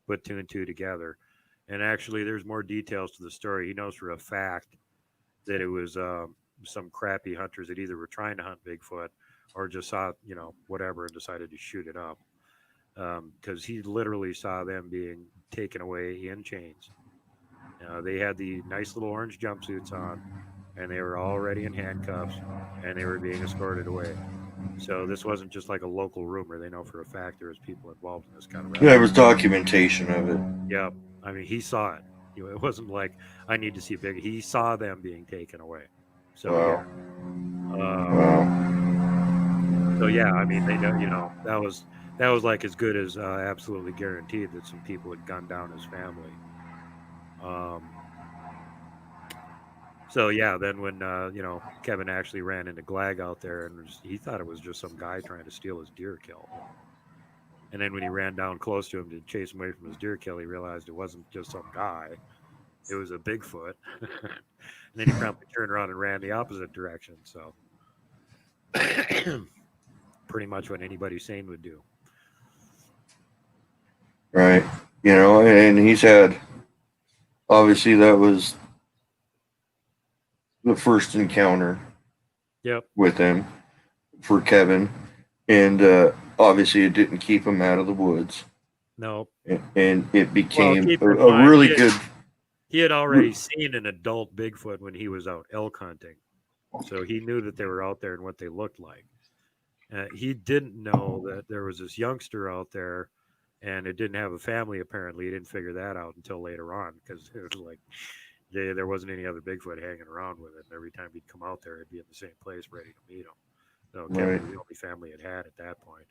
put two and two together. And actually, there's more details to the story. He knows for a fact that it was some crappy hunters that either were trying to hunt Bigfoot or just saw, whatever and decided to shoot it up. Because he literally saw them being taken away in chains. They had the nice little orange jumpsuits on, and they were already in handcuffs, and they were being escorted away. So this wasn't just like a local rumor. They know for a fact there was people involved in this kind of. Yeah, there was documentation of it. Yeah, I mean, he saw it. It wasn't like I need to see big. He saw them being taken away. So wow. Yeah. Wow. So yeah, I mean, they know, that was like as good as absolutely guaranteed that some people had gunned down his family. So yeah, then when Kevin actually ran into Glag out there, and he thought it was just some guy trying to steal his deer kill. And then when he ran down close to him to chase him away from his deer kill, he realized it wasn't just some guy; it was a Bigfoot. And then he promptly turned around and ran the opposite direction. So pretty much what anybody sane would do. Right. And he's had, obviously that was the first encounter. Yep. With him for Kevin. And obviously it didn't keep him out of the woods. No. And it became a really good. He had already seen an adult Bigfoot when he was out elk hunting. So he knew that they were out there and what they looked like. He didn't know that there was this youngster out there and it didn't have a family, apparently. He didn't figure that out until later on because it was like there wasn't any other Bigfoot hanging around with it. And every time he'd come out there, he'd be in the same place ready to meet him. So Kevin was the only family it had at that point.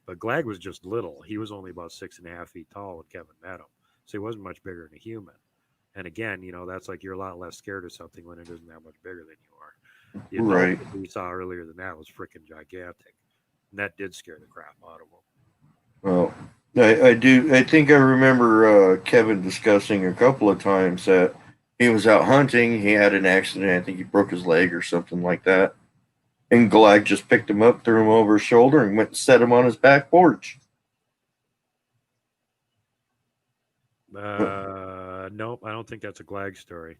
But Glag was just little. He was only about 6.5 feet tall when Kevin met him. So he wasn't much bigger than a human. And again, that's like you're a lot less scared of something when it isn't that much bigger than you are. The adult that we saw earlier than that was freaking gigantic. And that did scare the crap out of him. Well, I do. I think I remember Kevin discussing a couple of times that he was out hunting. He had an accident. I think he broke his leg or something like that. And Glag just picked him up, threw him over his shoulder, and went and set him on his back porch. Nope, I don't think that's a Glag story.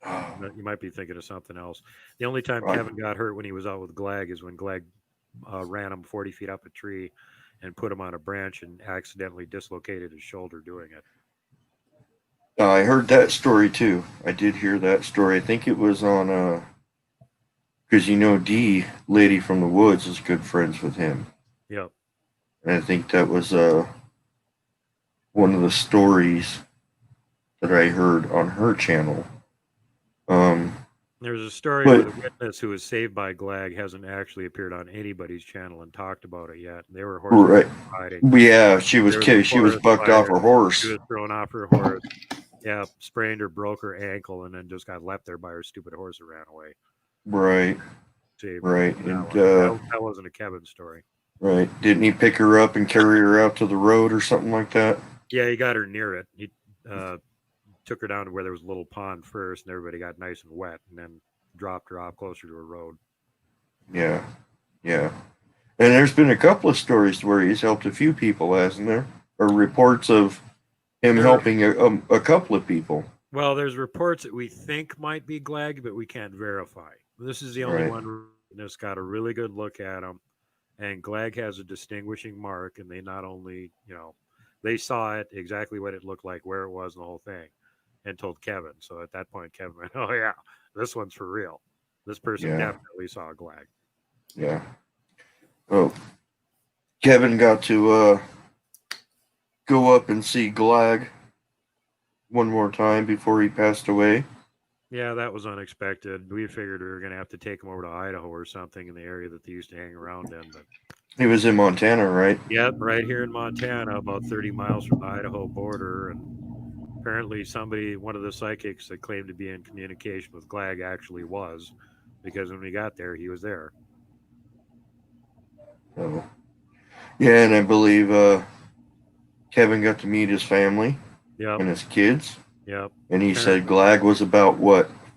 You might be thinking of something else. The only time Kevin got hurt when he was out with Glag is when Glag ran him 40 feet up a tree and put him on a branch and accidentally dislocated his shoulder doing it. I heard that story too. I did hear that story. I think it was on because Dee, Lady from the Woods, is good friends with him. Yep. And I think that was one of the stories that I heard on her channel. There's a story where the witness who was saved by Glag hasn't actually appeared on anybody's channel and talked about it yet. They were horse riding. Yeah, she was bucked off her horse. She was thrown off her horse. Yeah, sprained or broke her ankle and then just got left there by her stupid horse and ran away. Right. Right. And that wasn't a Kevin story. Right. Didn't he pick her up and carry her out to the road or something like that? Yeah, he got her near it. He took her down to where there was a little pond first, and everybody got nice and wet, and then dropped her off closer to a road. Yeah. Yeah. And there's been a couple of stories where he's helped a few people, hasn't there? Or reports of him helping a couple of people. Well, there's reports that we think might be Glag, but we can't verify. This is the only one that's got a really good look at him. And Glag has a distinguishing mark, and they not only, they saw it exactly what it looked like, where it was, and the whole thing, and told Kevin. So at that point, Kevin went, "Oh yeah, this one's for real. This person definitely saw a Glag." Yeah. Oh, Kevin got to go up and see Glag one more time before he passed away. Yeah, that was unexpected. We figured we were going to have to take him over to Idaho or something in the area that they used to hang around in. But he was in Montana, right? Yep, right here in Montana, about 30 miles from the Idaho border. And apparently one of the psychics that claimed to be in communication with Glag actually was, because when we got there, he was there. Oh. Yeah, and I believe Kevin got to meet his family and his kids. Yep. And he said Glag was about,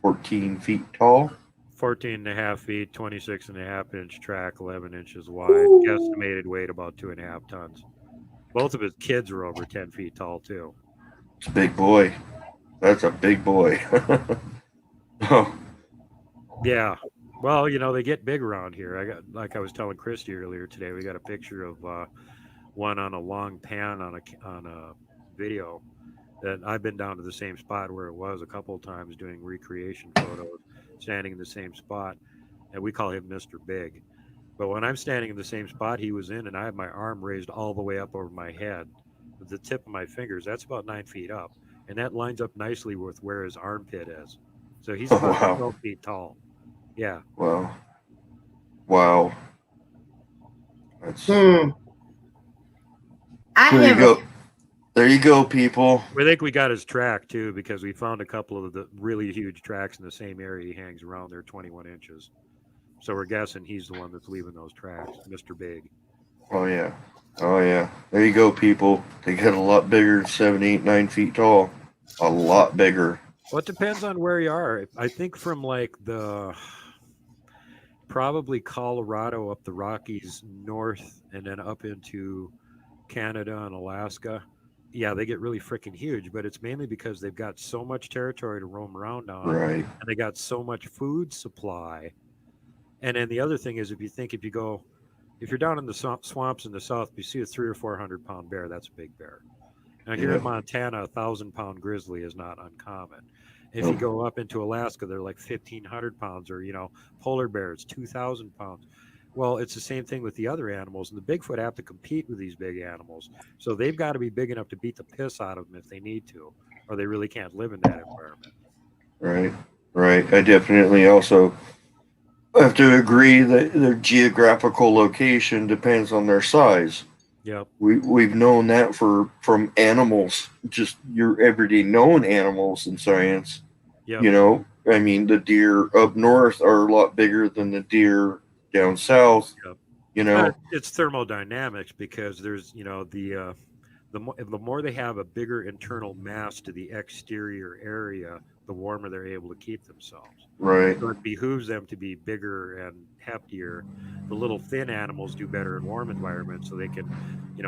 14 feet tall? 14 and a half feet, 26 and a half inch track, 11 inches wide. Estimated weight about 2.5 tons. Both of his kids were over 10 feet tall, too. It's a big boy. That's a big boy. Oh. Yeah. Well, they get big around here. Like I was telling Christy earlier today, we got a picture of one on a long pan on a video that I've been down to the same spot where it was a couple of times doing recreation photos, standing in the same spot, and we call him Mr. Big. But when I'm standing in the same spot he was in, and I have my arm raised all the way up over my head with the tip of my fingers, that's about 9 feet up, and that lines up nicely with where his armpit is. So he's about 12 feet tall. Yeah. Wow. That's... There you go. There you go, people. We think we got his track, too, because we found a couple of the really huge tracks in the same area. He hangs around there 21 inches. So we're guessing he's the one that's leaving those tracks, Mr. Big. Oh, yeah. There you go, people. They get a lot bigger than 7, 8, 9 feet tall. A lot bigger. Well, it depends on where you are. I think from probably Colorado up the Rockies north and then up into Canada and Alaska. Yeah, they get really freaking huge, but it's mainly because they've got so much territory to roam around on. Right. And they got so much food supply. And then the other thing is, if you're down in the swamps in the south, you see a 300 or 400 pound bear, that's a big bear. Now here in Montana, 1,000-pound grizzly is not uncommon. If you go up into Alaska, they're like 1,500 pounds, or polar bears, 2,000 pounds. Well, it's the same thing with the other animals, and the Bigfoot have to compete with these big animals. So they've got to be big enough to beat the piss out of them if they need to, or they really can't live in that environment. Right. I definitely also have to agree that their geographical location depends on their size. Yep. We've known that from animals, just your everyday known animals in science. Yep. I mean, the deer up north are a lot bigger than the deer down south. Yep. It's thermodynamics, because there's the more they have a bigger internal mass to the exterior area, the warmer they're able to keep themselves. Right. So it behooves them to be bigger and heftier. The little thin animals do better in warm environments, so they can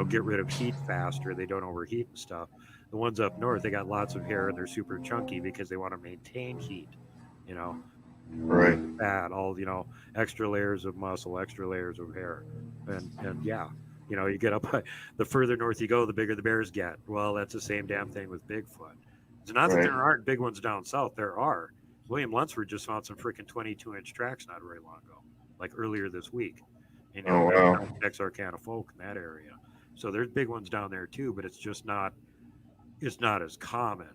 get rid of heat faster. They don't overheat and stuff. The ones up north, they got lots of hair and they're super chunky because they want to maintain heat. Right. Fat, all extra layers of muscle, extra layers of hair, and you get up. The further north you go, the bigger the bears get. Well, that's the same damn thing with Bigfoot. It's not that there aren't big ones down south. There are. William Lunsford just found some freaking 22-inch tracks not very long ago, like earlier this week. Texarkana folk in that area. So there's big ones down there too, but it's just not. It's not as common.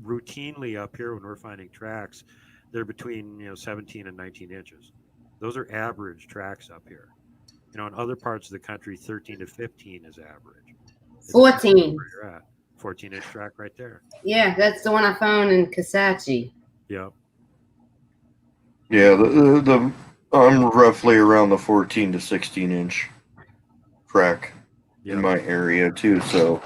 Routinely up here when we're finding tracks, they're between 17 and 19 inches. Those are average tracks up here. In other parts of the country, 13 to 15 is average. 14. 14-inch track right there. Yeah, that's the one I found in Kisatchie. Yep. Yeah, the I'm roughly around the 14 to 16 inch track in my area too. So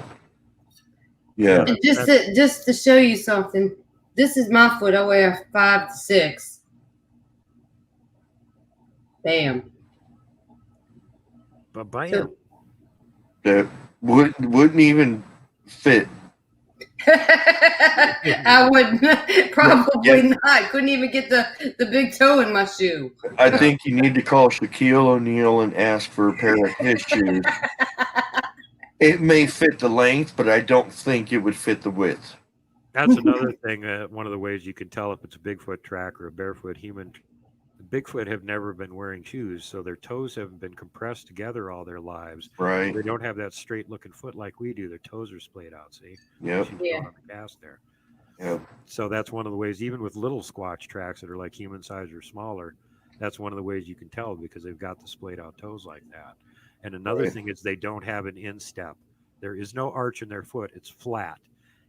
yeah. And just to show you something, this is my foot. I wear 5 to 6. Bam. But bam. That wouldn't even fit I would probably not. Couldn't even get the big toe in my shoe. I think you need to call Shaquille O'Neal and ask for a pair of his shoes. It may fit the length, but I don't think it would fit the width. That's another thing. One of the ways you can tell if it's a Bigfoot track or a barefoot human. Bigfoot have never been wearing shoes, so their toes haven't been compressed together all their lives. Right. They don't have that straight looking foot like we do. Their toes are splayed out, see? Yep. Yeah. On the cast there. Yep. So that's one of the ways, even with little squatch tracks that are like human size or smaller, that's one of the ways you can tell because they've got the splayed out toes like that. And another thing is they don't have an instep. There is no arch in their foot. It's flat.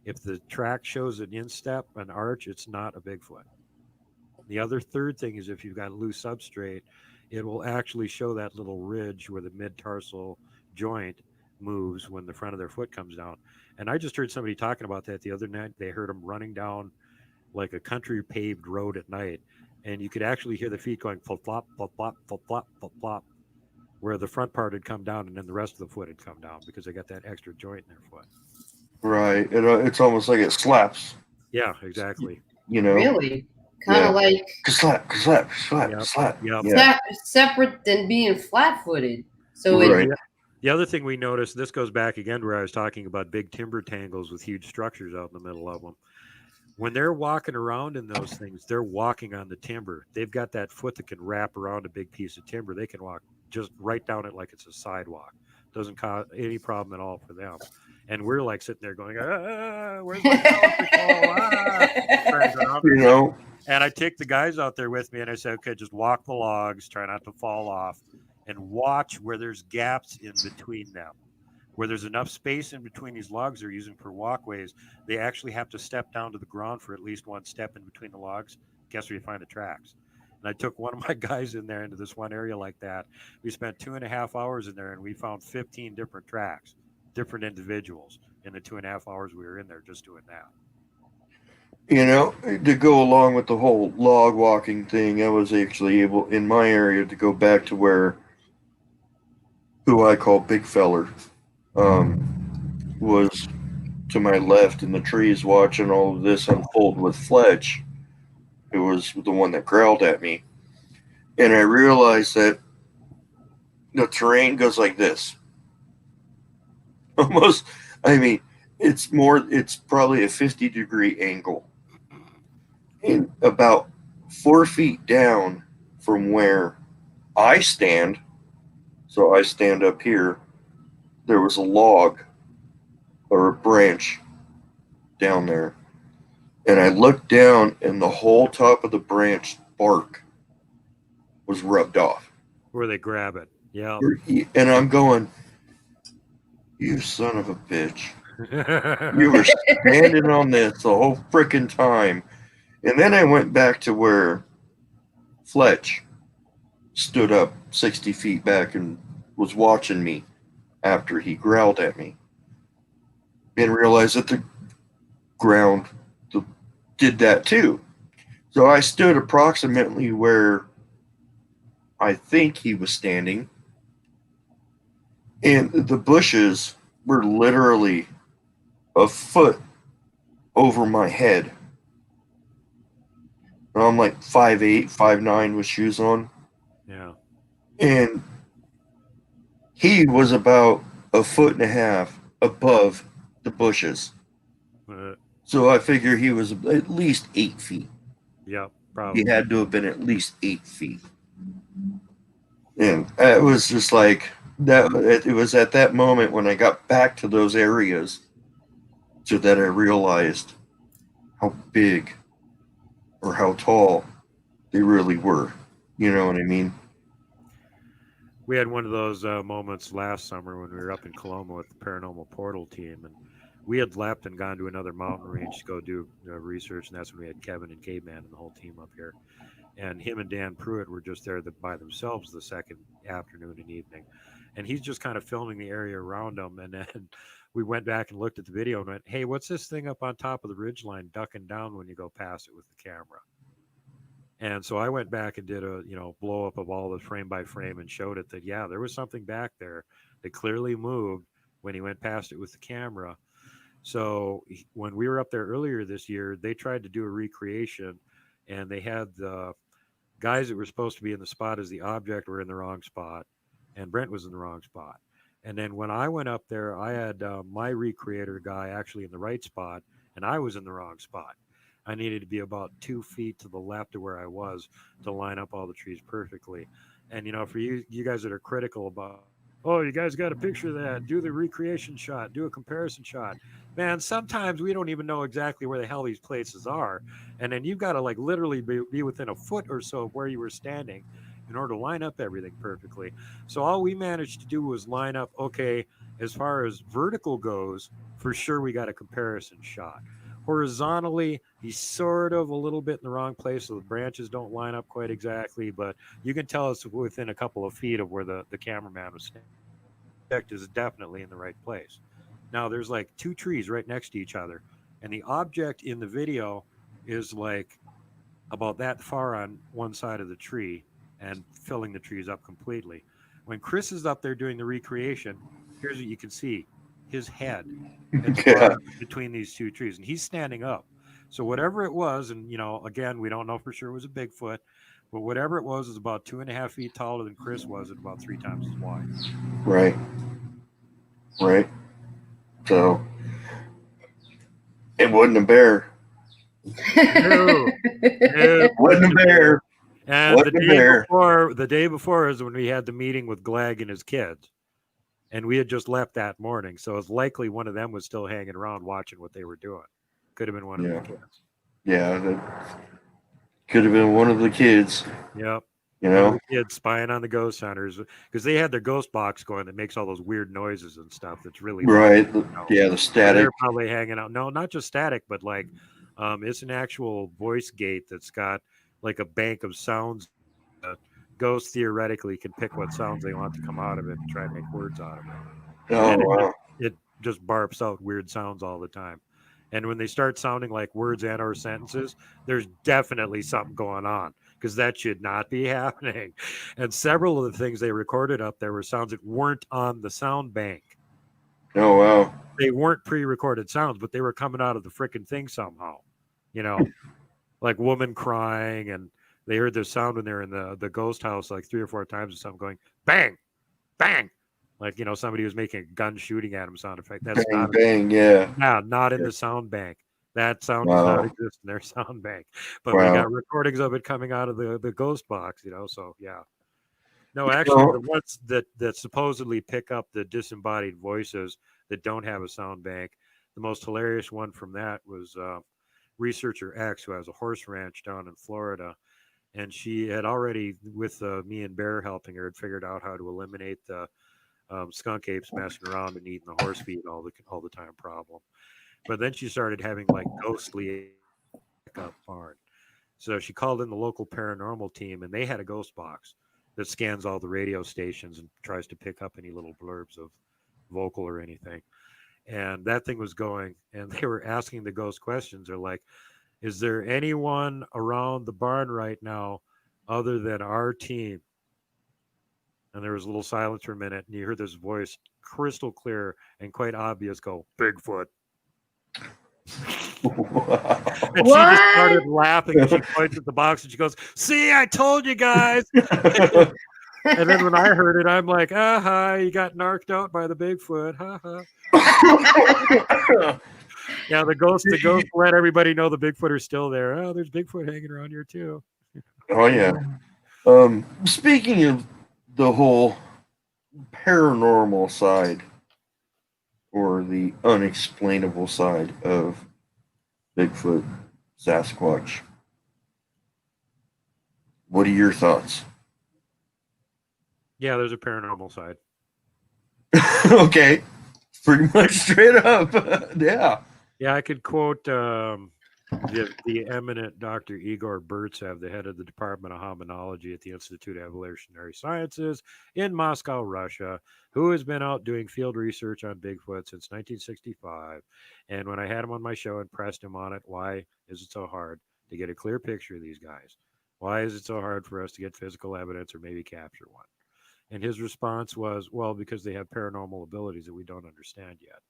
If the track shows an instep, an arch, it's not a Bigfoot. The other third thing is if you've got loose substrate, it will actually show that little ridge where the mid-tarsal joint moves when the front of their foot comes down. And I just heard somebody talking about that the other night. They heard them running down like a country paved road at night, and you could actually hear the feet going flop, flop, flop, flop, flop, flop, flop, flop, where the front part had come down and then the rest of the foot had come down because they got that extra joint in their foot. Right. It's almost like it slaps. Yeah, exactly. You know? Really? Kind of like slap, slap, slap, Yep. slap. Yep. Yeah. separate than being flat-footed. So Right. The other thing we noticed, this goes back again to where I was talking about big timber tangles with huge structures out in the middle of them. When they're walking around in those things, they're walking on the timber. They've got that foot that can wrap around a big piece of timber. They can walk just right down it like it's a sidewalk. Doesn't cause any problem at all for them. And we're like sitting there going, where's my telephone? You know? And I take the guys out there with me and I say, okay, just walk the logs, try not to fall off, and watch where there's gaps in between them. Where there's enough space in between these logs they're using for walkways, they actually have to step down to the ground for at least one step in between the logs. Guess where you find the tracks? And I took one of my guys in there into this one area like that. We spent 2.5 hours in there and we found 15 different tracks, different individuals in the 2.5 hours we were in there just doing that. You know, to go along with the whole log walking thing, I was actually able in my area to go back to where who I call Big Feller was to my left in the trees watching all of this unfold with Fletch, who was the one that growled at me. And I realized that the terrain goes like this. Almost, I mean, it's probably a 50-degree angle. And about 4 feet down from where I stand, so I stand up here, there was a log or a branch down there. And I looked down and the whole top of the branch bark was rubbed off. Where they grab it. Yeah. And I'm going, you son of a bitch. You were standing on this the whole freaking time. And then I went back to where Fletch stood up 60 feet back and was watching me after he growled at me. And realized that the ground did that too. So I stood approximately where I think he was standing. And the bushes were literally a foot over my head. And I'm like 5'8", 5'9" with shoes on. Yeah. And he was about 1.5 feet above the bushes. So I figure he was at least 8 feet. Yeah, probably. He had to have been at least 8 feet. And it was just like that. It was at that moment when I got back to those areas so that I realized how big or how tall they really were. You know what I mean? We had one of those moments last summer when we were up in Coloma with the Paranormal Portal team, and we had left and gone to another mountain range to go do research, and that's when we had Kevin and Caveman and the whole team up here. And him and Dan Pruitt were just there by themselves the second afternoon and evening. And he's just kind of filming the area around them. And then we went back and looked at the video and went, hey, what's this thing up on top of the ridgeline ducking down when you go past it with the camera? And so I went back and did a, blow up of all the frame by frame and showed it that, yeah, there was something back there that clearly moved when he went past it with the camera. So when we were up there earlier this year, they tried to do a recreation, and they had the guys that were supposed to be in the spot as the object were in the wrong spot, and Brent was in the wrong spot. And then when I went up there, I had my recreator guy actually in the right spot, and I was in the wrong spot. I needed to be about 2 feet to the left of where I was to line up all the trees perfectly. And for you guys that are critical about, oh, you guys got a picture of that, do the recreation shot, do a comparison shot. Man, sometimes we don't even know exactly where the hell these places are, and then you've got to like literally be within a foot or so of where you were standing in order to line up everything perfectly. So all we managed to do was line up, okay, as far as vertical goes, for sure we got a comparison shot. Horizontally, he's sort of a little bit in the wrong place, so the branches don't line up quite exactly, but you can tell it's within a couple of feet of where the cameraman was standing. Object is definitely in the right place. Now there's like two trees right next to each other, and the object in the video is like about that far on one side of the tree and filling the trees up completely. When Chris is up there doing the recreation, here's what you can see: his head at the Yeah. bottom between these two trees, and he's standing up. So whatever it was, and again, we don't know for sure it was a Bigfoot, but whatever it was about 2.5 feet taller than Chris was, and about 3 times as wide. Right. Right. So it wasn't a bear. No, it Wasn't a bear. And Wasn't a bear. the day before is when we had the meeting with Glag and his kids, and we had just left that morning. So it's likely one of them was still hanging around watching what they were doing. Could have been one of Yeah. the kids. Yeah. That could have been one of the kids. Yep. You One of know. the kids spying on the ghost hunters because they had their ghost box going that makes all those weird noises and stuff. That's really Right. loud, Yeah. The So static. they're probably hanging out. No, not just static, but like it's an actual voice gate that's got like a bank of sounds. Ghosts theoretically can pick what sounds they want to come out of it and try and make words out of it. Oh And wow. it just barps out weird sounds all the time. And when they start sounding like words and or sentences, there's definitely something going on because that should not be happening. And several of the things they recorded up there were sounds that weren't on the sound bank. Oh wow. They weren't pre-recorded sounds, but they were coming out of the freaking thing somehow. Like woman crying, and they heard the sound when they're in the ghost house like 3 or 4 times or something going bang, bang, like somebody was making a gun shooting at him sound effect. That's Bang bang. Yeah. not in Yeah. the sound bank. That sound does not Wow. exist in their sound bank. But we Wow. got recordings of it coming out of the ghost box. So yeah. No, actually, No. the ones that supposedly pick up the disembodied voices that don't have a sound bank, the most hilarious one from that was researcher X, who has a horse ranch down in Florida, and she had already, with me and Bear helping her, had figured out how to eliminate the skunk apes messing around and eating the horse feed all the time problem. But then she started having like ghostly up barn. So she called in the local paranormal team, and they had a ghost box that scans all the radio stations and tries to pick up any little blurbs of vocal or anything. And that thing was going, and they were asking the ghost questions. They're like, is there anyone around the barn right now other than our team? And there was a little silence for a minute, and you heard this voice, crystal clear and quite obvious, go, Bigfoot. Wow. And she just started laughing, and she points at the box and she goes, see, I told you guys. And then when I heard it, I'm like, you got narked out by the Bigfoot. Yeah, the ghost let everybody know the Bigfoot are still there. Oh, there's Bigfoot hanging around here too. Oh yeah. Speaking of the whole paranormal side or the unexplainable side of Bigfoot, Sasquatch, what are your thoughts? Yeah, there's a paranormal side. Okay, pretty much straight up. Yeah. Yeah, I could quote the eminent Dr. Igor Burtsev, the head of the Department of Hominology at the Institute of Evolutionary Sciences in Moscow, Russia, who has been out doing field research on Bigfoot since 1965. And when I had him on my show and pressed him on it, why is it so hard to get a clear picture of these guys? Why is it so hard for us to get physical evidence or maybe capture one? And his response was, well, because they have paranormal abilities that we don't understand yet.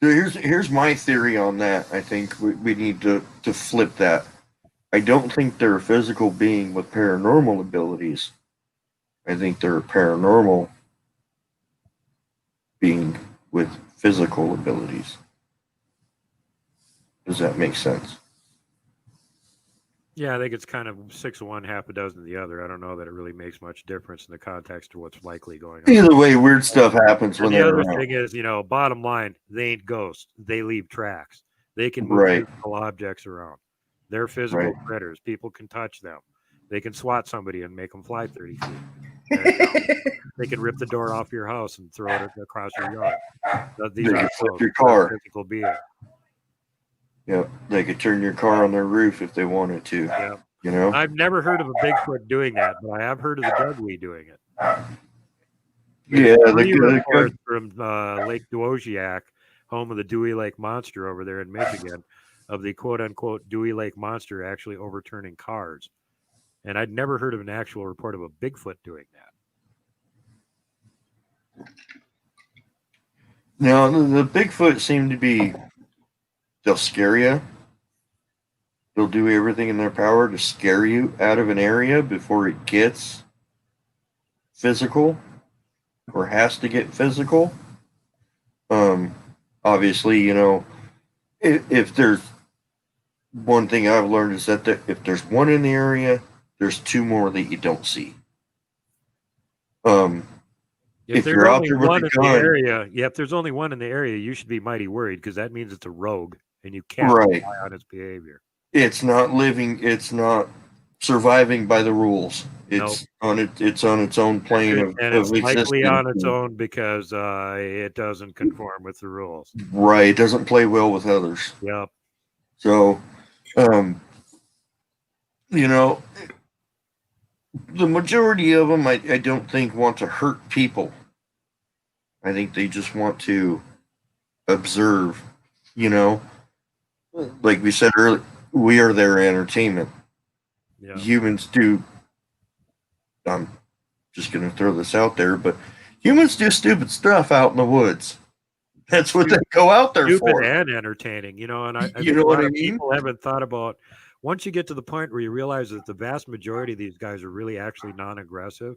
So here's my theory on that. I think we need to flip that. I don't think they're a physical being with paranormal abilities. I think they're a paranormal being with physical abilities. Does that make sense? Yeah, I think it's kind of 6 of one, half a dozen of the other. I don't know that it really makes much difference in the context of what's likely going on. Either way, weird stuff happens when And the they're other around. thing is, bottom line, they ain't ghosts. They leave tracks. They can move Right. physical objects around. They're physical critters. People can touch them. They can swat somebody and make them fly 30 feet. And, they can rip the door off your house and throw it across your yard. These They are can flip ghosts. your They're car. physical beings. Yep. They could turn your car on their roof if they wanted to. Yeah. You know? I've never heard of a Bigfoot doing that, but I have heard of the Dudley doing it. Yeah, Three reports from Lake Dowagiac, home of the Dewey Lake Monster over there in Michigan, of the quote-unquote Dewey Lake Monster actually overturning cars. And I'd never heard of an actual report of a Bigfoot doing that. Now, the Bigfoot seem to be, they'll scare you. They'll do everything in their power to scare you out of an area before it gets physical or has to get physical. Obviously, if there's one thing I've learned is that if there's one in the area, there's two more that you don't see. If there's you're out only there with one the in the gun, area, if there's only one in the area, you should be mighty worried because that means it's a rogue and you can't right, rely on its behavior. it's not living. It's not surviving by the rules. Nope. It's on its own plane of it's likely existence. on its own because it doesn't conform with the rules. Right, it doesn't play well with others. Yep. So, the majority of them, I don't think want to hurt people. I think they just want to observe. Like we said earlier, we are their entertainment. Yeah. Humans do. I'm just going to throw this out there, but humans do stupid stuff out in the woods. That's what they go out there stupid for. And entertaining, and I think know a what lot I of mean? people haven't thought about. Once you get to the point where you realize that the vast majority of these guys are really actually non-aggressive,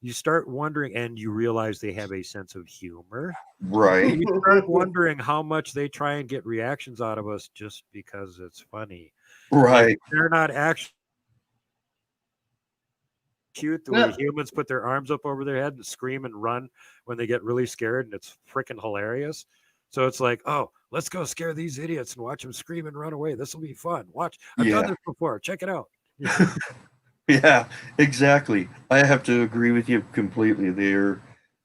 you start wondering, and you realize they have a sense of humor. Right. You start wondering how much they try and get reactions out of us just because it's funny. Right. Like, they're not actually cute the way humans put their arms up over their head and scream and run when they get really scared, and it's freaking hilarious. So it's like, oh, let's go scare these idiots and watch them scream and run away. This will be fun. Watch. I've done this before. Check it out. Yeah, exactly. I have to agree with you completely.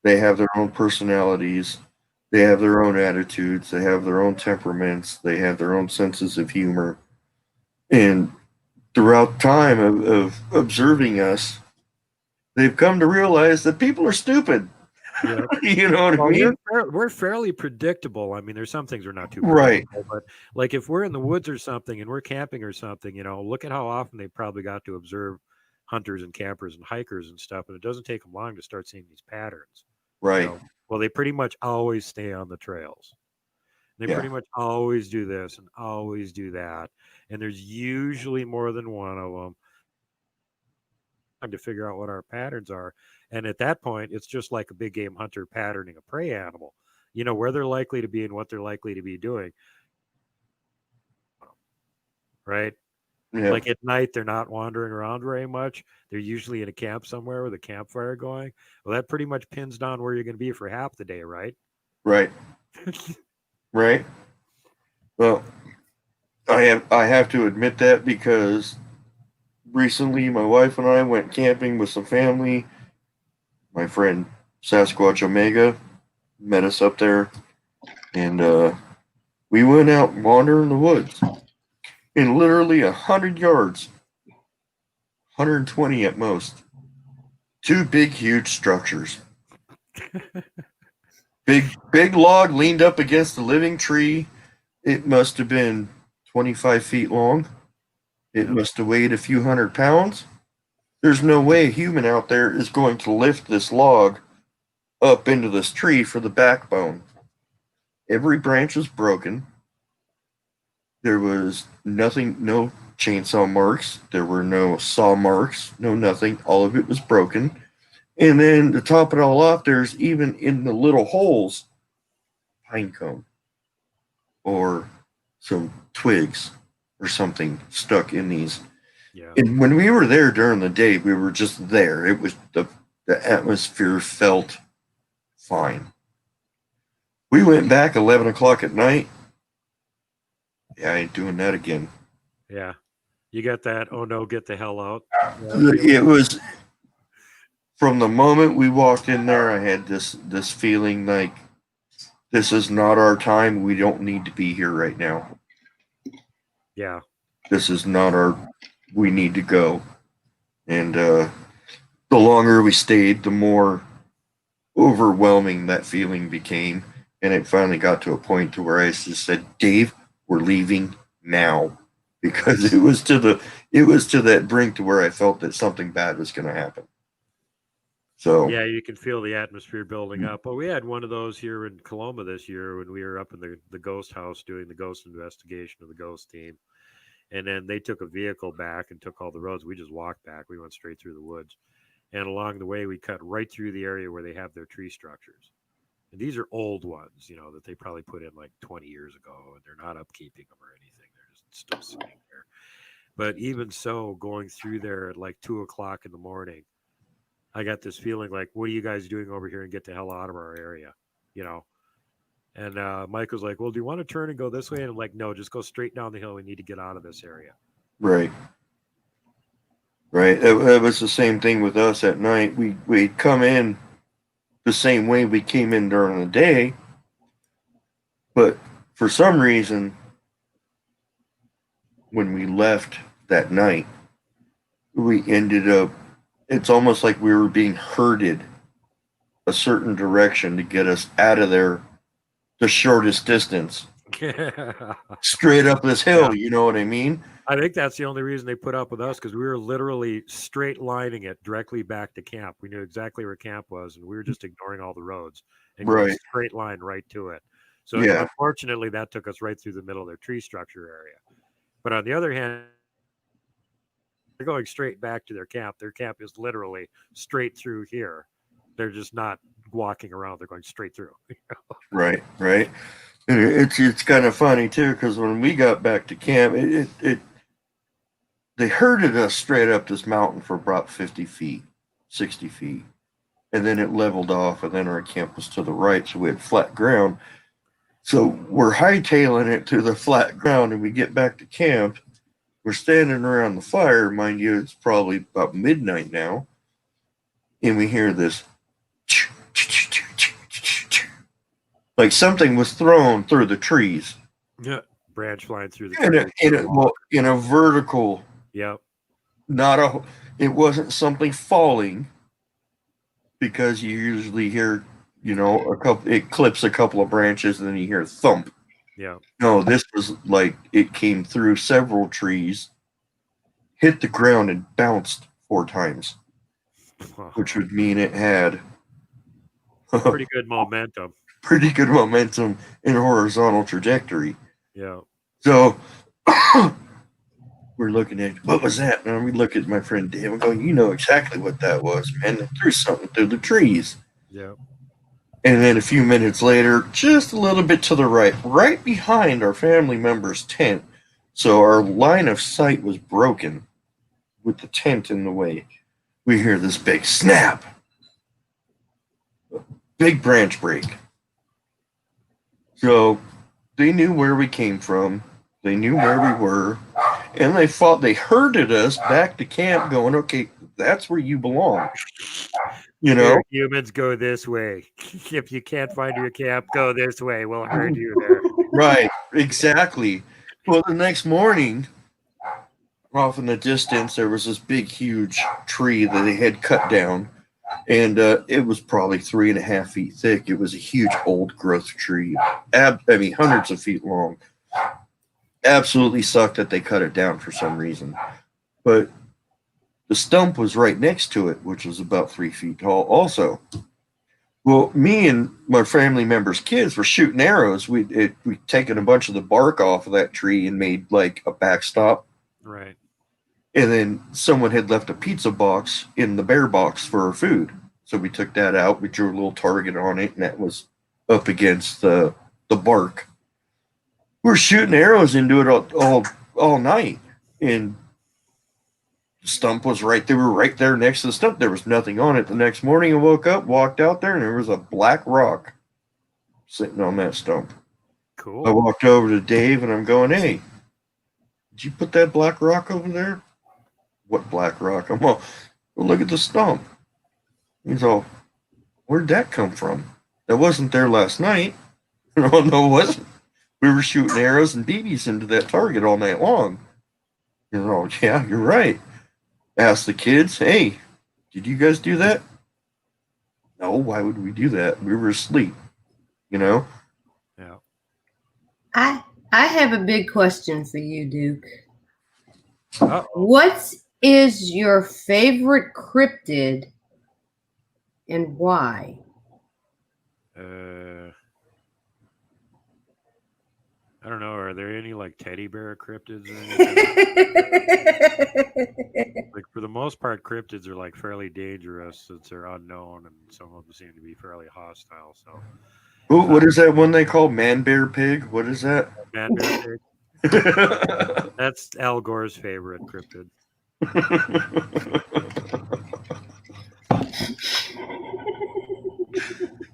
They have their own personalities. They have their own attitudes. They have their own temperaments. They have their own senses of humor. And throughout time of observing us, they've come to realize that people are stupid. Yep. You know what I mean? We're fairly predictable. I mean, there's some things we're not too right. But like if we're in the woods or something and we're camping or something, look at how often they probably got to observe hunters and campers and hikers and stuff. And it doesn't take them long to start seeing these patterns. Right. Well, they pretty much always stay on the trails. They pretty much always do this and always do that. And there's usually more than one of them to figure out what our patterns are. And at that point, it's just like a big game hunter patterning a prey animal, where they're likely to be and what they're likely to be doing. Right. Yeah. Like at night, they're not wandering around very much. They're usually in a camp somewhere with a campfire going. Well, that pretty much pins down where you're going to be for half the day. Right. Right. Right. Well, I have to admit that because recently my wife and I went camping with some family. My friend Sasquatch Omega met us up there, and we went out wandering the woods. In literally 100 yards, 120 at most, two big, huge structures. Big log leaned up against the living tree. It must have been 25 feet long. It must have weighed a few 100 pounds. There's no way a human out there is going to lift this log up into this tree for the backbone. every branch was broken. There was nothing, no chainsaw marks. There were no saw marks, no nothing. All of it was broken. And then to top it all off, there's even in the little holes, pine cone or some twigs or something stuck in these. Yeah. And when we were there during the day, we were just there. It was the atmosphere felt fine. We went back 11 o'clock at night. Yeah, I ain't doing that again. Yeah. You got that, oh no, get the hell out. It was from the moment we walked in there, I had this feeling like this is not our time. We don't need to be here right now. Yeah. This is not we need to go. And the longer we stayed, the more overwhelming that feeling became. And it finally got to a point to where I just said, Dave, we're leaving now. Because it was to that brink to where I felt that something bad was going to happen. So yeah, you can feel the atmosphere building up. Well, we had one of those here in Coloma this year when we were up in the ghost house doing the ghost investigation of the ghost team. And then they took a vehicle back and took all the roads. We just walked back. We went straight through the woods. And along the way, we cut right through the area where they have their tree structures. And these are old ones, that they probably put in like 20 years ago, and they're not upkeeping them or anything. They're just still sitting there. But even so, going through there at like 2 o'clock in the morning, I got this feeling like, what are you guys doing over here and get the hell out of our area? And Mike was like, well, do you want to turn and go this way? And I'm like, no, just go straight down the hill. We need to get out of this area. Right. It was the same thing with us at night. We'd come in the same way we came in during the day, but for some reason, when we left that night, we ended up, it's almost like we were being herded a certain direction to get us out of there the shortest distance. Straight up this hill, you know what I mean? I think that's the only reason they put up with us, because we were literally straight lining it directly back to camp. We knew exactly where camp was, and we were just ignoring all the roads and going straight line right to it. So unfortunately, that took us right through the middle of their tree structure area. But on the other hand, they're going straight back to their camp. Their camp is literally straight through here. They're just not walking around. They're going straight through. Right. It's kind of funny too, because when we got back to camp, they herded us straight up this mountain for about 50 feet, 60 feet. And then it leveled off, and then our camp was to the right, so we had flat ground. So we're hightailing it to the flat ground, and we get back to camp. We're standing around the fire. Mind you, it's probably about midnight now. And we hear this, like something was thrown through the trees. Yeah, branch flying through the trees. In a vertical. Yep. It wasn't something falling, because you usually hear, it clips a couple of branches and then you hear a thump. Yeah. No, this was like it came through several trees, hit the ground and bounced 4 times, which would mean it had pretty good momentum. Pretty good momentum in a horizontal trajectory. Yeah. So we're looking at, what was that? And we look at my friend Dave and go, you know exactly what that was, man. They threw something through the trees. Yeah. And then a few minutes later, just a little bit to the right behind our family member's tent. So our line of sight was broken with the tent in the way. We hear this big snap. Big branch break. So they knew where we came from. They knew where we were. And they herded us back to camp going, okay, that's where you belong. Here, humans, go this way. If you can't find your camp, go this way. We'll herd you there. Right, exactly. Well, the next morning, off in the distance, there was this big, huge tree that they had cut down. And it was probably 3.5 feet thick. It was a huge old growth tree. Hundreds of feet long. Absolutely sucked that they cut it down for some reason. But the stump was right next to it, which was about 3 feet tall also. Well, me and my family members' kids were shooting arrows. We'd taken a bunch of the bark off of that tree and made like a backstop. Right. And then someone had left a pizza box in the bear box for our food. So we took that out. We drew a little target on it, and that was up against the bark. We were shooting arrows into it all night. And the stump was right there. We were right there next to the stump. There was nothing on it. The next morning, I woke up, walked out there, and there was a black rock sitting on that stump. Cool. I walked over to Dave, and I'm going, hey, did you put that black rock over there? What black rock? I'm all, well, look at the stump. He's all, where'd that come from? That wasn't there last night. No, it wasn't. We were shooting arrows and BBs into that target all night long. You're all, yeah, you're right. Asked the kids, hey, did you guys do that? No, why would we do that? We were asleep, Yeah. I have a big question for you, Duke. Uh-oh. What is your favorite cryptid and why? I don't know. Are there any like teddy bear cryptids or anything? Like for the most part, cryptids are like fairly dangerous since they're unknown, and some of them seem to be fairly hostile. So, what is that one they call man bear pig? What is that? man bear pig. That's Al Gore's favorite cryptid.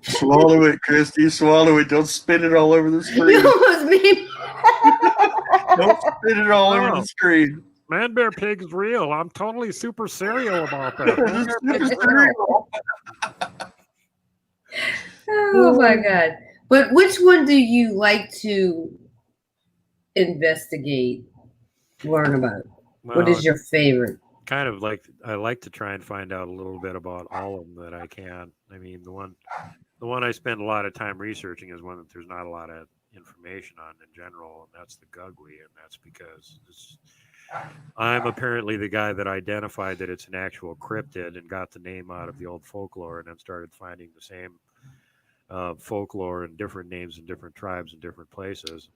Swallow it, Christy. Swallow it. Don't spit it all over the screen. You almost made Don't spit it all over the screen. Man bear pig is real. I'm totally super serial about that. Man bear pig is Super real. Oh my God. But which one do you like to investigate, learn about? Well, What is your favorite? kind of like I like to try and find out a little bit about all of them that I can. I mean, the one I spend a lot of time researching is one that there's not a lot of information on in general, and that's the gugwe, and that's because I'm apparently the guy that identified that it's an actual cryptid and got the name out of the old folklore, and then started finding the same folklore and different names in different tribes in different places.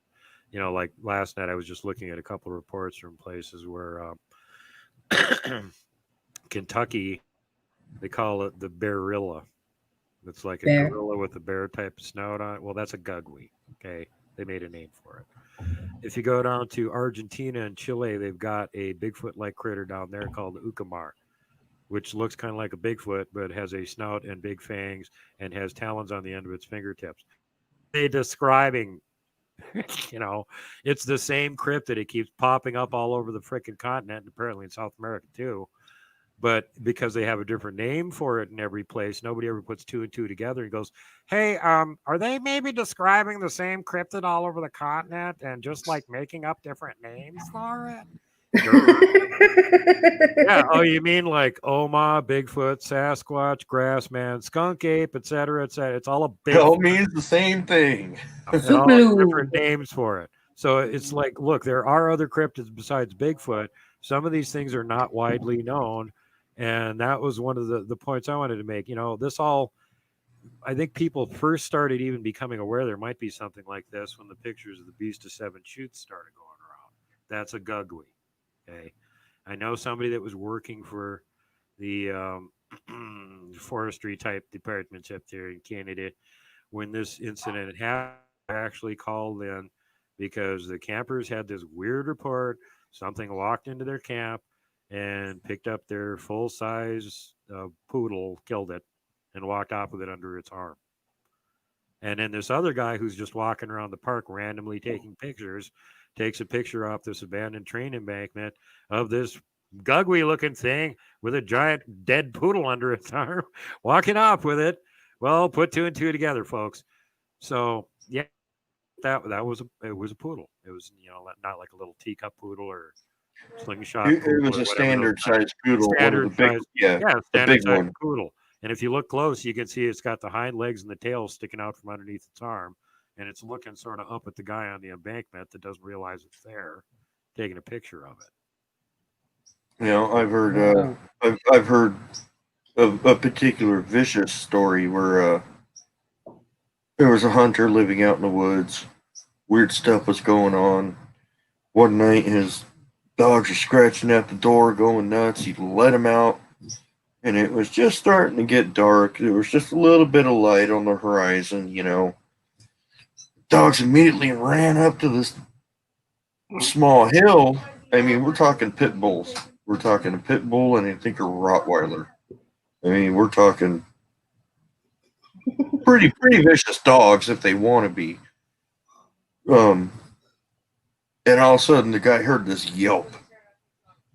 You know, like last night I was just looking at a couple of reports from places where Kentucky, they call it the bearilla. It's like a Bear. gorilla with a bear type of snout on it. Well, that's a gugwe. Okay, they made a name for it. If you go down to Argentina and Chile, they've got a Bigfoot-like critter down there called the ucamar, which looks kind of like a Bigfoot, but has a snout and big fangs and has talons on the end of its fingertips. They describing, you know, it's the same cryptid. It keeps popping up all over the freaking continent, and apparently in South America too. But because they have a different name for it in every place, nobody ever puts two and two together and goes, hey, are they maybe describing the same cryptid all over the continent and just like making up different names for it? Yeah. Oh, you mean like Oma, Bigfoot, Sasquatch, Grassman, Skunk Ape, etc., etc. It's all a big. It all means the same thing. And all have different names for it. So it's like, look, there are other cryptids besides Bigfoot. Some of these things are not widely known. And that was one of the points I wanted to make. You know, this all, I think people first started even becoming aware there might be something like this when the pictures of the Beast of Seven Shoots started going around. That's a gugwe. Okay. I know somebody that was working for the forestry type departments up there in Canada when this incident happened, actually called in because the campers had this weird report. Something walked into their camp and picked up their full-size poodle, killed it, and walked off with it under its arm. And then this other guy who's just walking around the park randomly taking pictures takes a picture off this abandoned train embankment of this gugwe-looking thing with a giant dead poodle under its arm, walking off with it. Well, put two and two together, folks. So, yeah, it was a poodle. It was, you know, not like a little teacup poodle or slingshot. It was a standard size poodle. Standard size, the standard big size one. poodle. And if you look close, you can see it's got the hind legs and the tail sticking out from underneath its arm, and it's looking sort of up at the guy on the embankment that doesn't realize it's there, taking a picture of it. You know, I've heard of a particular vicious story where there was a hunter living out in the woods. Weird stuff was going on. One night, his dogs are scratching at the door, going nuts. He let them out, and it was just starting to get dark. There was just a little bit of light on the horizon, you know. Dogs immediately ran up to this small hill. I mean, we're talking pit bulls. We're talking a pit bull and I think a Rottweiler. I mean, we're talking pretty vicious dogs if they want to be. And all of a sudden, the guy heard this yelp,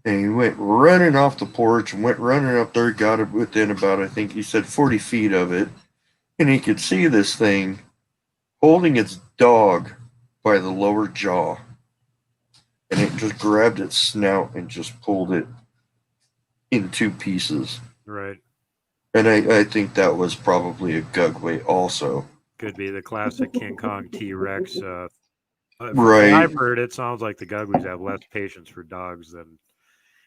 and he went running off the porch and went running up there. Got it within about, I think he said, 40 feet of it, and he could see this thing holding its dog by the lower jaw, and it just grabbed its snout and just pulled it in two pieces. Right. And I think that was probably a Gugway also. Could be the classic King Kong T-Rex. Right. I've heard it sounds like the Gugways have less patience for dogs than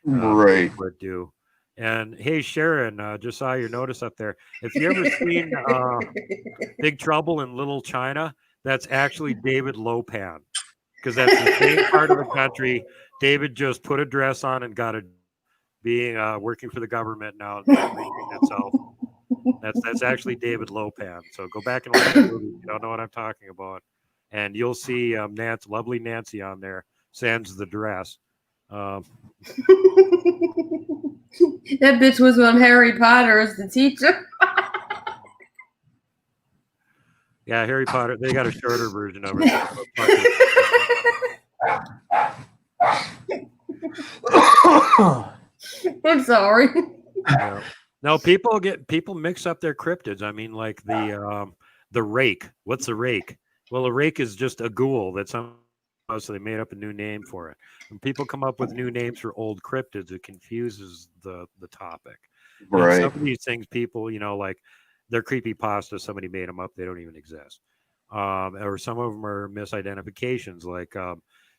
right. Bigfoot do. And hey, Sharon, just saw your notice up there. If you ever seen Big Trouble in Little China, that's actually David Lopan, because that's the same part of the country. David just put a dress on and got a being working for the government now. Itself. That's actually David Lopan. So go back and watch the movie if you don't know what I'm talking about, and you'll see lovely Nancy on there. Sans the dress. That bitch was on Harry Potter as the teacher. Yeah, Harry Potter. They got a shorter version of it. I'm sorry. Yeah. No, people mix up their cryptids. I mean, like the rake. What's a rake? Well, a rake is just a ghoul that so they made up a new name for it. When people come up with new names for old cryptids, it confuses the topic. Right. And some of these things, people, like they're creepypasta. Somebody made them up. They don't even exist. Or some of them are misidentifications, like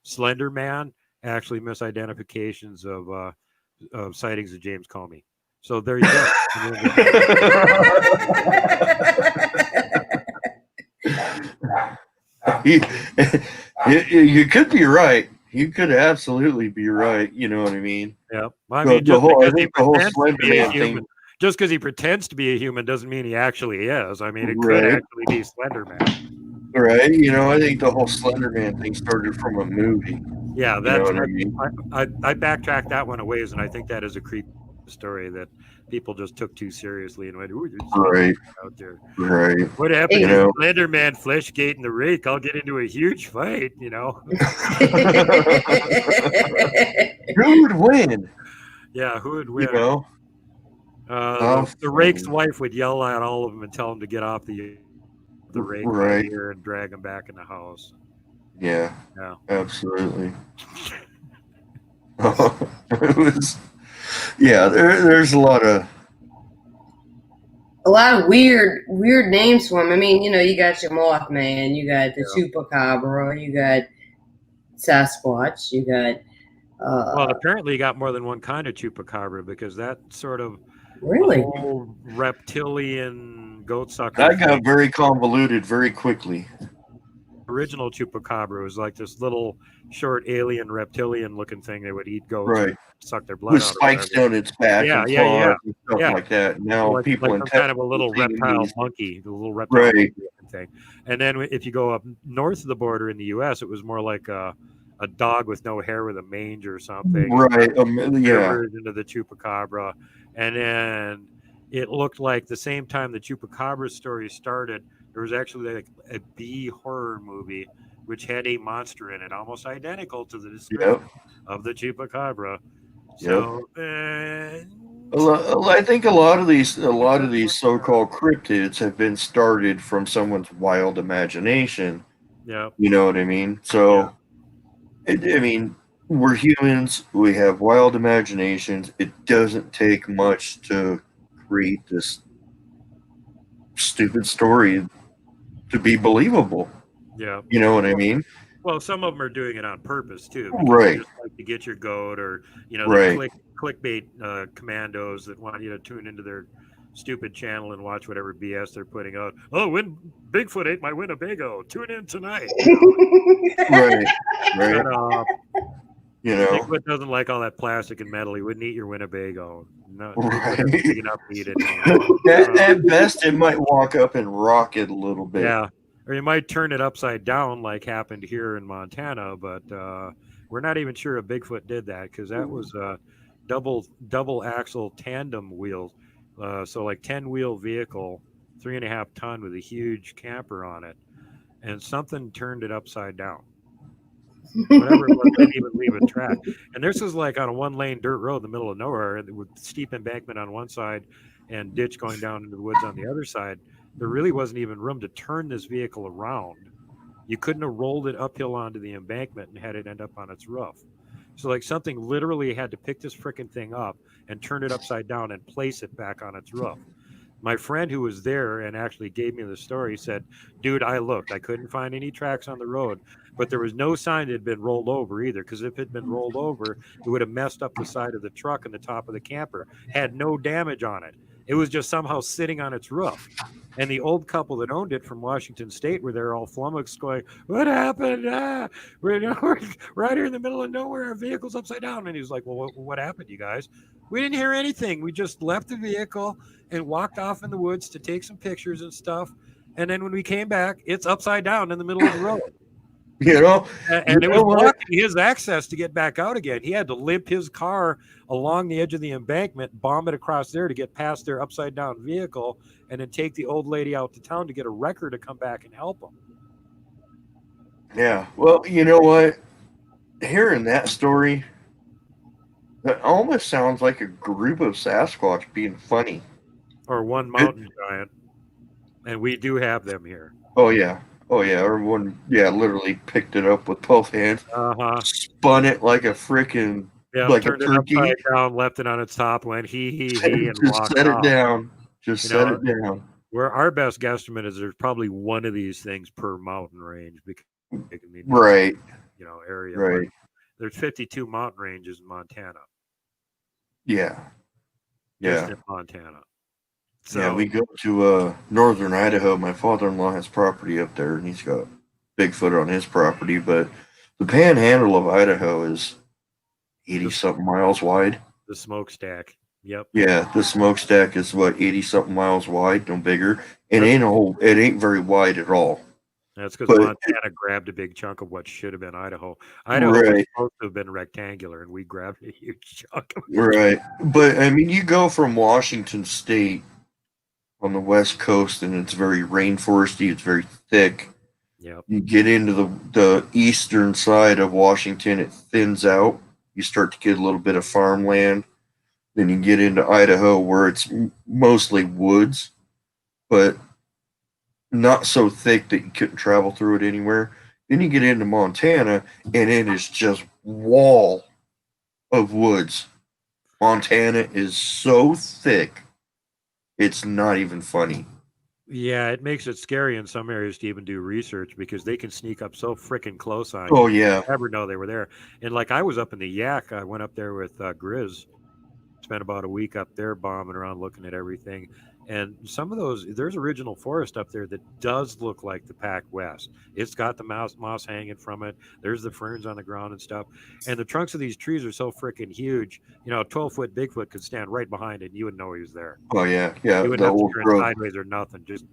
Slender Man. Actually, misidentifications of sightings of James Comey. So there you go. You could be right. You could absolutely be right. You know what I mean? Yeah. I mean, just because he pretends to be a human doesn't mean he actually is. I mean, it could actually be Slender Man. Right. I think the whole Slender Man thing started from a movie. Yeah, that's what I mean? I backtracked that one a ways, and I think that is a creepy story that people just took too seriously and went, "Ooh, there's out there." Right. What happened to Slender Man, Fleshgate, and the Rake? I'll get into a huge fight, Who would win? Yeah, who would win? The Rake's wife would yell at all of them and tell them to get off the Rake right here and drag them back in the house. Yeah. Absolutely. It was. Yeah, there's a lot of weird names for him. I mean, you got your Mothman, you got the Chupacabra, you got Sasquatch, you got. Well, apparently you got more than one kind of Chupacabra, because that sort of whole reptilian goat sucker. That got very convoluted very quickly. Original Chupacabra was like this little short alien reptilian looking thing that would eat goats and suck their blood with out. Spikes down its back and claws and stuff like that. Now like people kind of a little reptile monkey, the little reptile monkey thing. And then if you go up north of the border in the U.S., it was more like a dog with no hair with a mange or something. Right. Version of the Chupacabra. And then it looked like the same time the Chupacabra story started, there was actually like a B horror movie which had a monster in it, almost identical to the description of the Chupacabra. So, I think a lot of these so-called cryptids have been started from someone's wild imagination. Yeah. You know what I mean? So, I mean, we're humans. We have wild imaginations. It doesn't take much to create this stupid story to be believable. Yeah. You know what I mean? Well, some of them are doing it on purpose too. Right. Just like to get your goat, or the clickbait commandos that want you to tune into their stupid channel and watch whatever BS they're putting out. Oh, Bigfoot ate my Winnebago. Tune in tonight. Right. Shut up. You know, Bigfoot doesn't like all that plastic and metal. He wouldn't eat your Winnebago. No, right. Bigfoot isn't big enough to eat it anymore. At best, it might walk up and rock it a little bit. Yeah, or you might turn it upside down like happened here in Montana, but we're not even sure if Bigfoot did that because that was a double axle tandem wheel, so like 10-wheel vehicle, 3.5 ton with a huge camper on it, and something turned it upside down. Whatever it was, didn't even leave a track. And this is like on a 1-lane dirt road in the middle of nowhere with steep embankment on one side and ditch going down into the woods on the other side. There really wasn't even room to turn this vehicle around. You couldn't have rolled it uphill onto the embankment and had it end up on its roof. So like something literally had to pick this freaking thing up and turn it upside down and place it back on its roof. My friend who was there and actually gave me the story said, dude, I looked. I couldn't find any tracks on the road, but there was no sign it had been rolled over either, because if it had been rolled over, it would have messed up the side of the truck and the top of the camper. Had no damage on it. It was just somehow sitting on its roof. And the old couple that owned it from Washington State were there all flummoxed going, what happened? We're right here in the middle of nowhere. Our vehicle's upside down. And he was like, well, what happened, you guys? We didn't hear anything. We just left the vehicle and walked off in the woods to take some pictures and stuff. And then when we came back, it's upside down in the middle of the road. You know, and it was blocking his access to get back out again. He had to limp his car along the edge of the embankment, bomb it across there to get past their upside down vehicle, and then take the old lady out to town to get a wrecker to come back and help him. Yeah. Well, you know what? Hearing that story, that almost sounds like a group of Sasquatch being funny. Or one mountain giant. And we do have them here. Oh, yeah. Oh, yeah. Everyone, literally picked it up with both hands, spun it like a freaking, like turned a turkey. It upside down, left it on its top, went he, and just set it down. Just set it down. Where our best guesstimate is there's probably one of these things per mountain range. Because, right. Area. Right. There's 52 mountain ranges in Montana. Yeah. Just in Montana. So, yeah, we go to northern Idaho. My father-in-law has property up there, and he's got Bigfoot on his property. But the panhandle of Idaho is 80-something miles wide. The smokestack. Yep. Yeah, the smokestack is 80-something miles wide, no bigger. It ain't very wide at all. That's because Montana grabbed a big chunk of what should have been Idaho. Idaho was supposed to have been rectangular, and we grabbed a huge chunk of it. Right. But, I mean, you go from Washington State on the west coast, and it's very rainforesty. It's very thick. Yep. You get into the eastern side of Washington, it thins out. You start to get a little bit of farmland. Then you get into Idaho, where it's mostly woods, but not so thick that you couldn't travel through it anywhere. Then you get into Montana, and it is just wall of woods. Montana is so thick, it's not even funny. Yeah, it makes it scary in some areas to even do research because they can sneak up so freaking close on you. Oh, yeah. You never know they were there. And like I was up in the Yak. I went up there with Grizz. Spent about a week up there bombing around looking at everything. And some of those, there's original forest up there that does look like the Pac West. It's got the moss hanging from it. There's the ferns on the ground and stuff. And the trunks of these trees are so freaking huge. A 12-foot Bigfoot could stand right behind it and you would know he was there. Oh, yeah. Yeah. You wouldn't have to turn sideways or nothing. Just,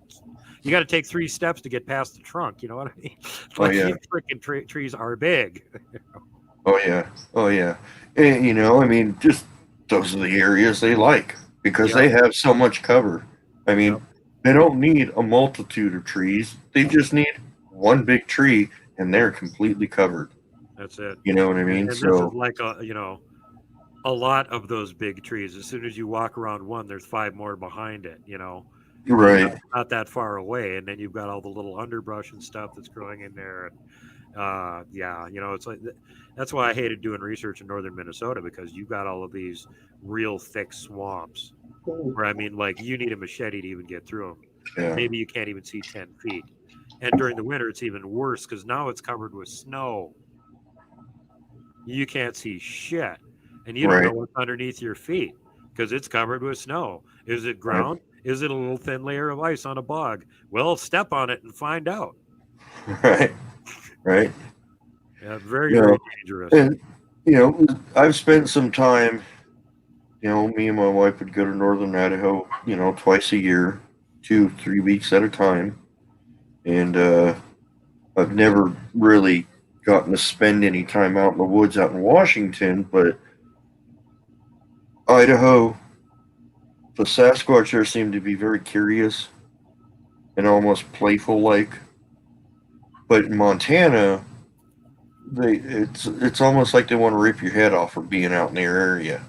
you got to take 3 steps to get past the trunk. You know what I mean? These freaking trees are big. Oh, yeah. Oh, yeah. And, I mean, just those are the areas they like. Because they have so much cover. I mean, they don't need a multitude of trees. They just need one big tree, and they're completely covered. That's it. You know what I mean? And this is like a lot of those big trees. As soon as you walk around one, there's 5 more behind it. Right. Not that far away, and then you've got all the little underbrush and stuff that's growing in there. And it's like that's why I hated doing research in northern Minnesota, because you've got all of these real thick swamps where, I mean, like, you need a machete to even get through them. Yeah. Maybe you can't even see 10 feet. And during the winter, it's even worse because now it's covered with snow. You can't see shit, and you don't know what's underneath your feet. because it's covered with snow. Is it ground? Is it a little thin layer of ice on a bog? Well, step on it and find out. Right. Yeah, very, very dangerous. And, I've spent some time, me and my wife would go to northern Idaho, twice a year, 2-3 weeks at a time. And I've never really gotten to spend any time out in the woods out in Washington, but Idaho, the Sasquatch there seem to be very curious and almost playful like. But in Montana, it's almost like they want to rip your head off for being out in their area.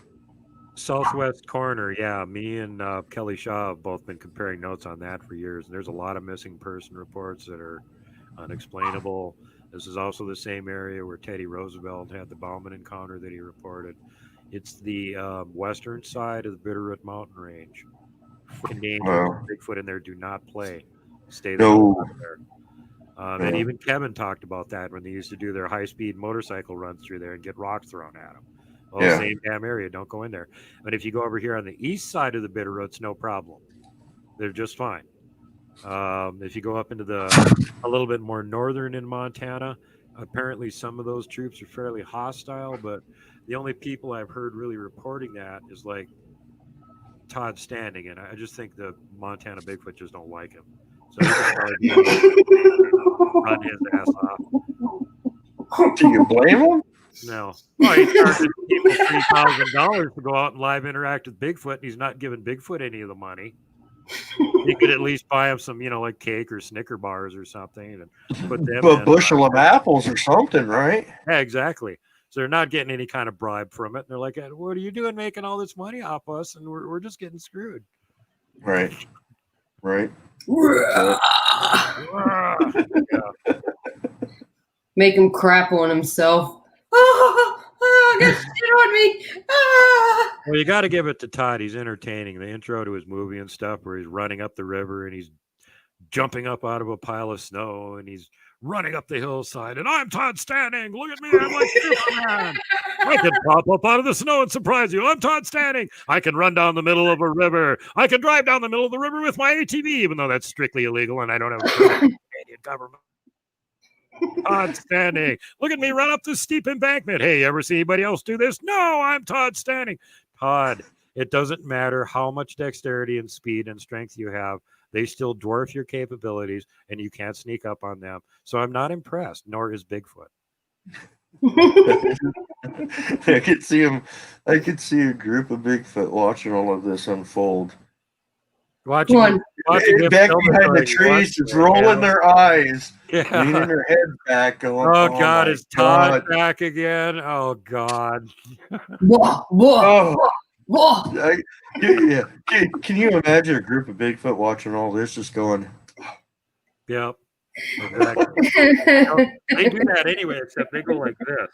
Southwest corner, yeah. Me and Kelly Shaw have both been comparing notes on that for years. And there's a lot of missing person reports that are unexplainable. This is also the same area where Teddy Roosevelt had the Bauman encounter that he reported. It's the western side of the Bitterroot Mountain Range. Freaking dangerous. Bigfoot in there. Do not play. Stay there. And even Kevin talked about that when they used to do their high-speed motorcycle runs through there and get rocks thrown at them. Well, same damn area. Don't go in there. But if you go over here on the east side of the Bitterroots, no problem. They're just fine. If you go up into a little bit more northern in Montana, apparently some of those troops are fairly hostile, but the only people I've heard really reporting that is like Todd Standing, and I just think the Montana Bigfoot just don't like him. So he can probably run his ass off. Do you blame him? No. Well, he charges people $3,000 to go out and live interact with Bigfoot, and he's not giving Bigfoot any of the money. He could at least buy him some, like cake or Snicker bars or something, and put them a bushel of apples or something, right? Yeah, exactly. So they're not getting any kind of bribe from it. And they're like, "What are you doing, making all this money off us? And we're just getting screwed." Right. Make him crap on himself. Oh, get shit on me. Well, you got to give it to Todd. He's entertaining. The intro to his movie and stuff where he's running up the river and he's jumping up out of a pile of snow and he's running up the hillside. And I'm Todd Standing. Look at me. I'm like Superman. I can pop up out of the snow and surprise you. I'm Todd Standing. I can run down the middle of a river. I can drive down the middle of the river with my ATV, even though that's strictly illegal and I don't have a Canadian government. Todd Standing. Look at me run up this steep embankment. Hey, you ever see anybody else do this? No, I'm Todd Standing. Todd, it doesn't matter how much dexterity and speed and strength you have. They still dwarf your capabilities, and you can't sneak up on them. So I'm not impressed, nor is Bigfoot. I could see him. I could see a group of Bigfoot watching all of this unfold. Watching back behind the trees, just rolling their eyes, leaning their head back, going, "Oh God, is Todd back again? Oh God!" Can you imagine a group of Bigfoot watching all this, just going? Yep. Exactly. They do that anyway, except they go like this.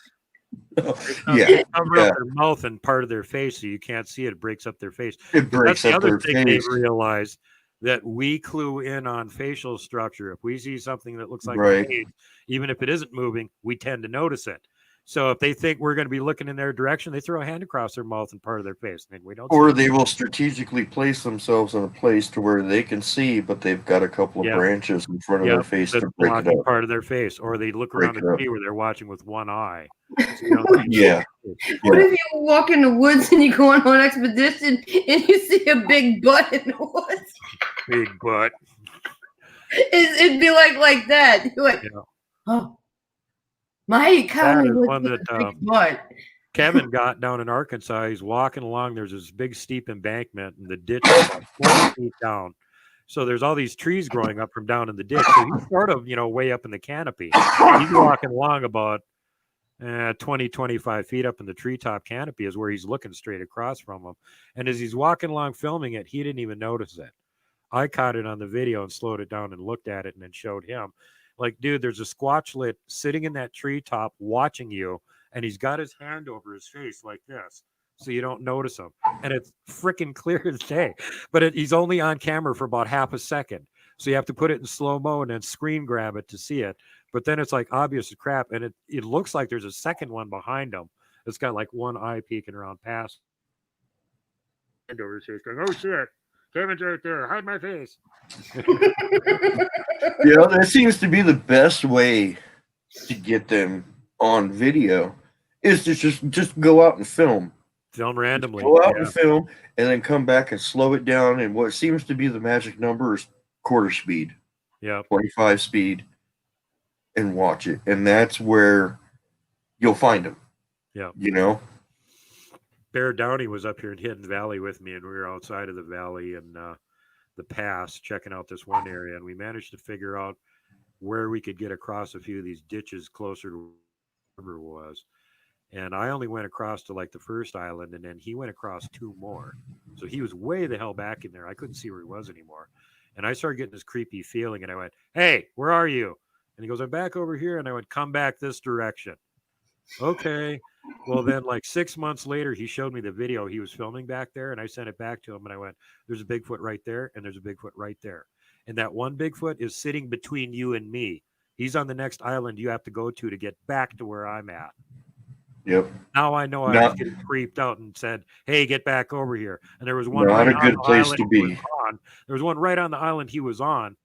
They cover up their mouth and part of their face so you can't see it. It breaks up their face. That's the other thing they've realized, that we clue in on facial structure. If we see something that looks like a face, even if it isn't moving, we tend to notice it. So if they think we're going to be looking in their direction, they throw a hand across their mouth and part of their face. And we don't. Or they will strategically place themselves in a place to where they can see, but they've got a couple of branches in front of their face to break it up. Part of their face, or they look around a tree where they're watching with one eye. What if you walk in the woods and you go on an expedition and you see a big butt in the woods? Big butt. It'd be like that. You're like, oh. My county was one that Kevin got down in Arkansas. He's walking along. There's this big steep embankment, and the ditch is about 20 feet down. So there's all these trees growing up from down in the ditch. So he's sort of, way up in the canopy. He's walking along about 20, 25 feet up in the treetop canopy is where he's looking straight across from him. And as he's walking along filming it, he didn't even notice it. I caught it on the video and slowed it down and looked at it and then showed him. Like, dude, there's a squatchlet sitting in that treetop watching you, and he's got his hand over his face like this, so you don't notice him. And it's freaking clear as day. But he's only on camera for about half a second. So you have to put it in slow-mo and then screen grab it to see it. But then it's like obvious as crap, and it looks like there's a second one behind him. It's got like one eye peeking around past. over his face going, "Oh shit, Kevin's right there. Hide my face." That seems to be the best way to get them on video is to just go out and film. Film randomly. Go out and film, and then come back and slow it down. And what seems to be the magic number is quarter speed. Yeah. 25 speed, and watch it. And that's where you'll find them. Yeah. Bear Downey was up here in Hidden Valley with me, and we were outside of the valley and the pass checking out this one area, and we managed to figure out where we could get across a few of these ditches closer to where the river was. And I only went across to like the first island, and then he went across 2 more. So he was way the hell back in there. I couldn't see where he was anymore. And I started getting this creepy feeling, and I went, "Hey, where are you?" And he goes, "I'm back over here." And I went, "Come back this direction." Okay. Well, then like 6 months later, he showed me the video he was filming back there, and I sent it back to him, and I went, "There's a Bigfoot right there, and there's a Bigfoot right there. And that one Bigfoot is sitting between you and me. He's on the next island you have to go to get back to where I'm at." Yep. Now I know I was getting creeped out and said, "Hey, get back over here." And there was one not right a good on the place island to be. There was one right on the island he was on,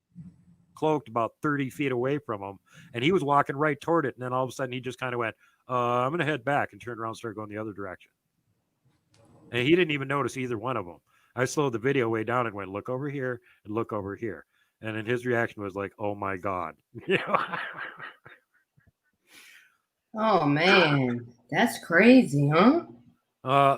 cloaked about 30 feet away from him, and he was walking right toward it. And then all of a sudden he just kind of went, "I'm going to head back," and turned around and started going the other direction. And he didn't even notice either one of them. I slowed the video way down and went, "Look over here and look over here." And then his reaction was like, "Oh my God." Oh man, that's crazy, huh?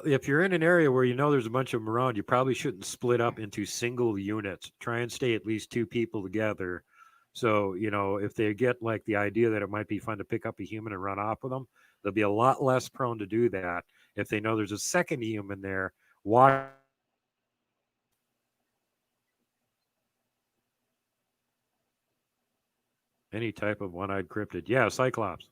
If you're in an area where you know there's a bunch of them around, you probably shouldn't split up into single units. Try and stay at least 2 people together. So, if they get like the idea that it might be fun to pick up a human and run off with them, they'll be a lot less prone to do that. If they know there's a second human there, why? Any type of one-eyed cryptid. Yeah, Cyclops.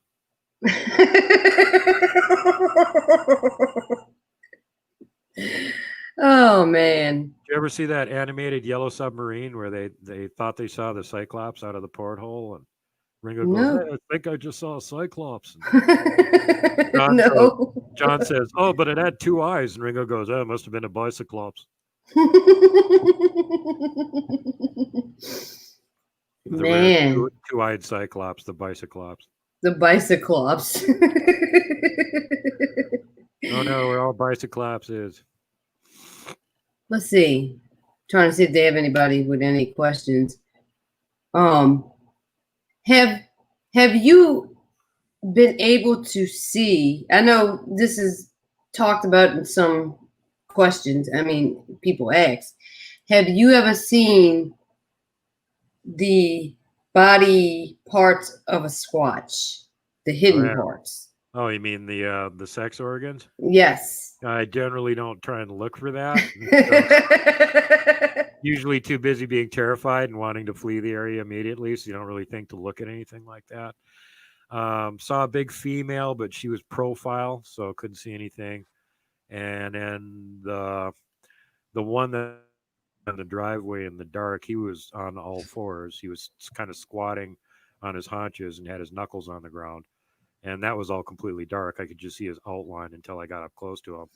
Oh man! Did you ever see that animated Yellow Submarine where they thought they saw the Cyclops out of the porthole, and Ringo goes, No. "Hey, I think I just saw a Cyclops." No. John says, "Oh, but it had 2 eyes," and Ringo goes, "Oh, it must have been a bicyclops." Man, two-eyed Cyclops, the bicyclops. the bicyclops. Oh no, we're all bicyclopses. Let's see. Trying to see if they have anybody with any questions. Have you been able to see? I know this is talked about in some questions. I mean, people ask. Have you ever seen the body parts of a Squatch, the hidden parts? Oh, you mean the sex organs? Yes. I generally don't try and look for that. Usually too busy being terrified and wanting to flee the area immediately, so you don't really think to look at anything like that. Saw a big female, but she was profile, so couldn't see anything. And then the one that in the driveway in the dark, he was on all fours. He was kind of squatting on his haunches and had his knuckles on the ground. And that was all completely dark. I could just see his outline until I got up close to him.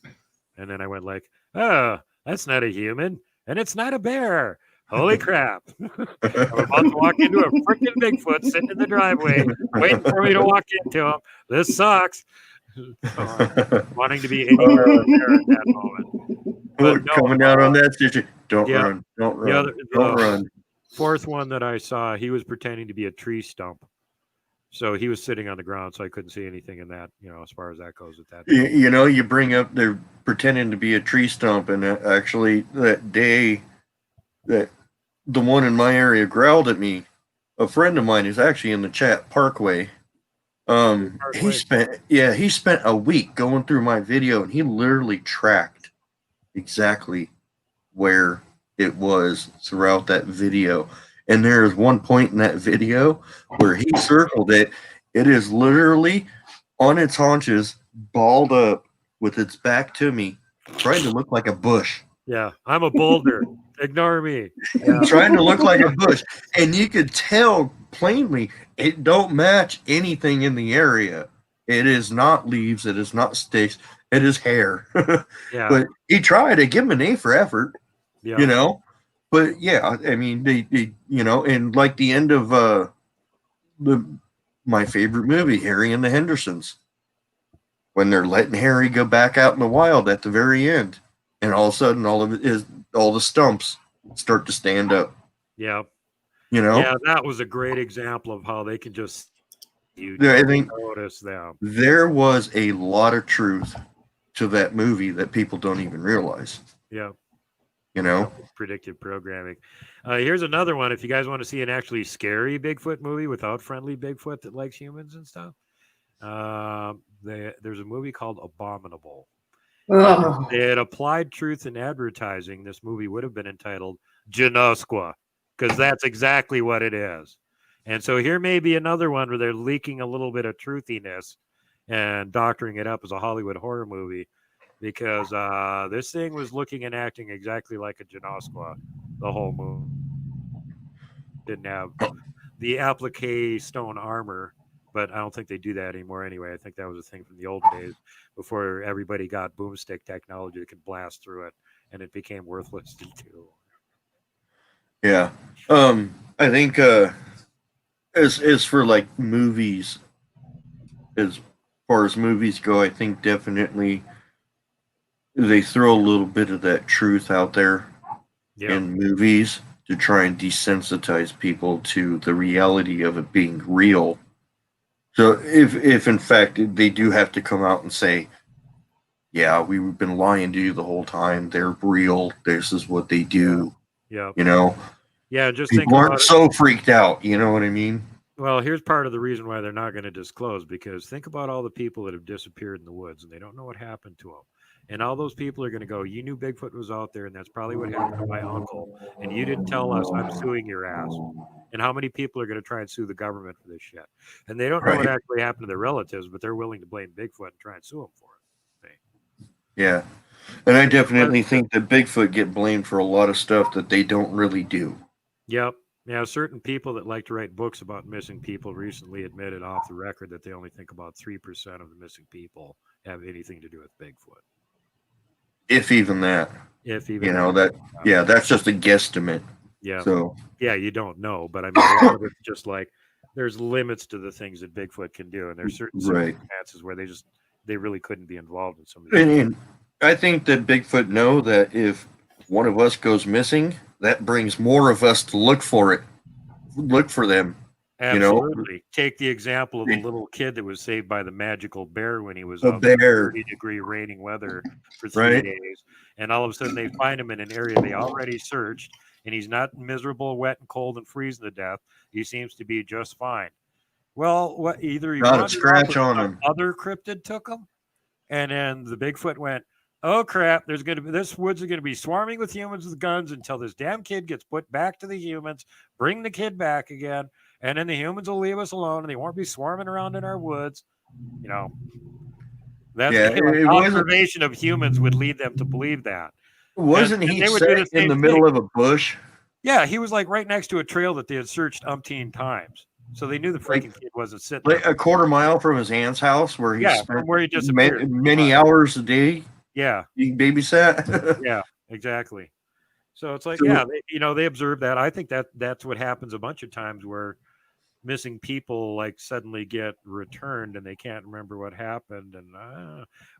And then I went like, "Oh, that's not a human. And it's not a bear. Holy crap." I'm about to walk into a freaking Bigfoot sitting in the driveway, waiting for me to walk into him. This sucks. Wanting to be anywhere but there at that moment. But no, coming down on that situation. Don't run. Don't run. Don't run. Fourth one that I saw, he was pretending to be a tree stump. So he was sitting on the ground, so I couldn't see anything in that, as far as that goes with that. You bring up they're pretending to be a tree stump, and actually that day that the one in my area growled at me, a friend of mine is actually in the chat, Parkway. He spent a week going through my video, and he literally tracked exactly where it was throughout that video. And there is one point in that video where he circled it. It is literally on its haunches, balled up with its back to me, trying to look like a bush. Yeah, I'm a boulder. Ignore me. Yeah. Trying to look like a bush. And you could tell plainly it don't match anything in the area. It is not leaves. It is not sticks. at his hair. Yeah. But he tried to give him an A for effort, Yeah. you know. But yeah, I mean, they you know, and like the end of my favorite movie, Harry and the Hendersons, when they're letting Harry go back out in the wild at the very end, and all of a sudden, all the stumps start to stand up. Yeah. You know. Yeah, that was a great example of how they can just you I don't think notice them. there was a lot of truth to that movie that people don't even realize. Yeah. You know, predictive programming. Here's another one. If you guys want to see an actually scary Bigfoot movie without friendly Bigfoot that likes humans and stuff, there's a movie called Abominable. Oh. If they had applied truth in advertising, this movie would have been entitled Genosqua, because that's exactly what it is. And so here may be another one where they're leaking a little bit of truthiness and doctoring it up as a Hollywood horror movie, because this thing was looking and acting exactly like a Genosqua the whole movie. Didn't have the applique stone armor, but I don't think they do that anymore anyway. I think that was a thing from the old days before everybody got boomstick technology that could blast through it, and it became worthless to do. Yeah. I think as for like movies, as far as movies go, I think definitely they throw a little bit of that truth out there in movies to try and desensitize people to the reality of it being real. So if in fact they do have to come out and say, yeah, we've been lying to you the whole time, they're real, this is what they do. Yeah. You know? Yeah, just people think aren't about so freaked out, you know what I mean? Well, here's part of the reason why they're not going to disclose, because think about all the people that have disappeared in the woods and they don't know what happened to them. And all those people are going to go, you knew Bigfoot was out there, and that's probably what happened to my uncle. And you didn't tell us, I'm suing your ass. And how many people are going to try and sue the government for this shit? And they don't know what actually happened to their relatives, but they're willing to blame Bigfoot and try and sue them for it. Yeah. And I definitely think that Bigfoot get blamed for a lot of stuff that they don't really do. Yep. Yeah, certain people that like to write books about missing people recently admitted off the record that they only think about 3% of the missing people have anything to do with Bigfoot. If even that. If even you know that. Yeah, that's just a guesstimate. Yeah. So yeah, you don't know, but I mean, a lot of it's just like there's limits to the things that Bigfoot can do, and there's certain circumstances where they really couldn't be involved in some of these. And I think that Bigfoot know that if one of us goes missing, that brings more of us to look for them. Absolutely. Take the example of the little kid that was saved by the magical bear when he was a bear. 30-degree raining weather for 3 days, and all of a sudden they find him in an area they already searched, and he's not miserable, wet, and cold, and freezing to death. He seems to be just fine. Well, what either he got a scratch on him, other cryptid took him, and then the Bigfoot went, oh crap, this woods is going to be swarming with humans with guns until this damn kid gets put back to the humans. Bring the kid back again, and then the humans will leave us alone and they won't be swarming around in our woods. You know, that's observation of humans would lead them to believe that. Wasn't he set in the middle of a bush? Yeah, he was like right next to a trail that they had searched umpteen times. So they knew the freaking kid wasn't sitting like a quarter mile from his aunt's house where he spent from where he disappeared many hours a day. Yeah. Being babysat. Yeah, exactly. So it's like, they observe that. I think that's what happens a bunch of times where missing people like suddenly get returned and they can't remember what happened, and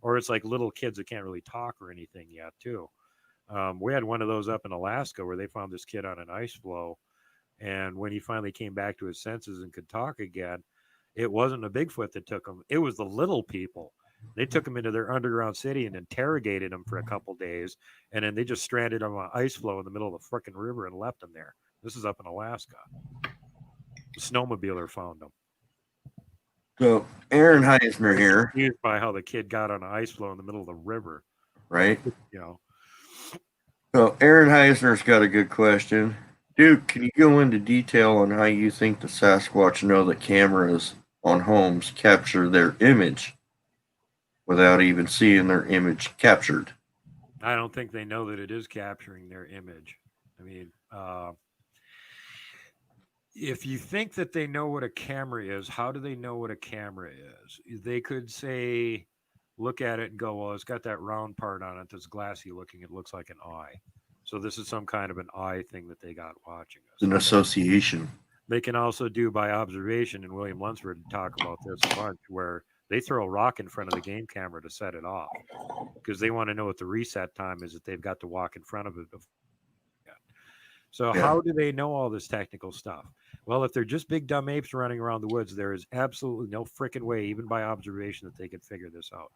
or it's like little kids that can't really talk or anything yet too. We had one of those up in Alaska where they found this kid on an ice floe, and when he finally came back to his senses and could talk again, it wasn't a Bigfoot that took him. It was the little people. They took him into their underground city and interrogated him for a couple days, and then they just stranded him on an ice floe in the middle of the frickin' river and left him there. This is up in Alaska. The snowmobiler found him. So Aaron Heisner here. Confused by how the kid got on an ice floe in the middle of the river. Right. So Aaron Heisner's got a good question. Duke, can you go into detail on how you think the Sasquatch know that cameras on homes capture their image without even seeing their image captured? I don't think they know that it is capturing their image. I mean, if you think that they know what a camera is, how do they know what a camera is? They could say, look at it and go, well, it's got that round part on it that's glassy looking. It looks like an eye. So this is some kind of an eye thing that they got watching us. An association. They can also do by observation, and William Lunsford talk about this a bunch, where they throw a rock in front of the game camera to set it off because they want to know what the reset time is that they've got to walk in front of it. So how do they know all this technical stuff? Well, if they're just big dumb apes running around the woods, there is absolutely no freaking way, even by observation, that they can figure this out.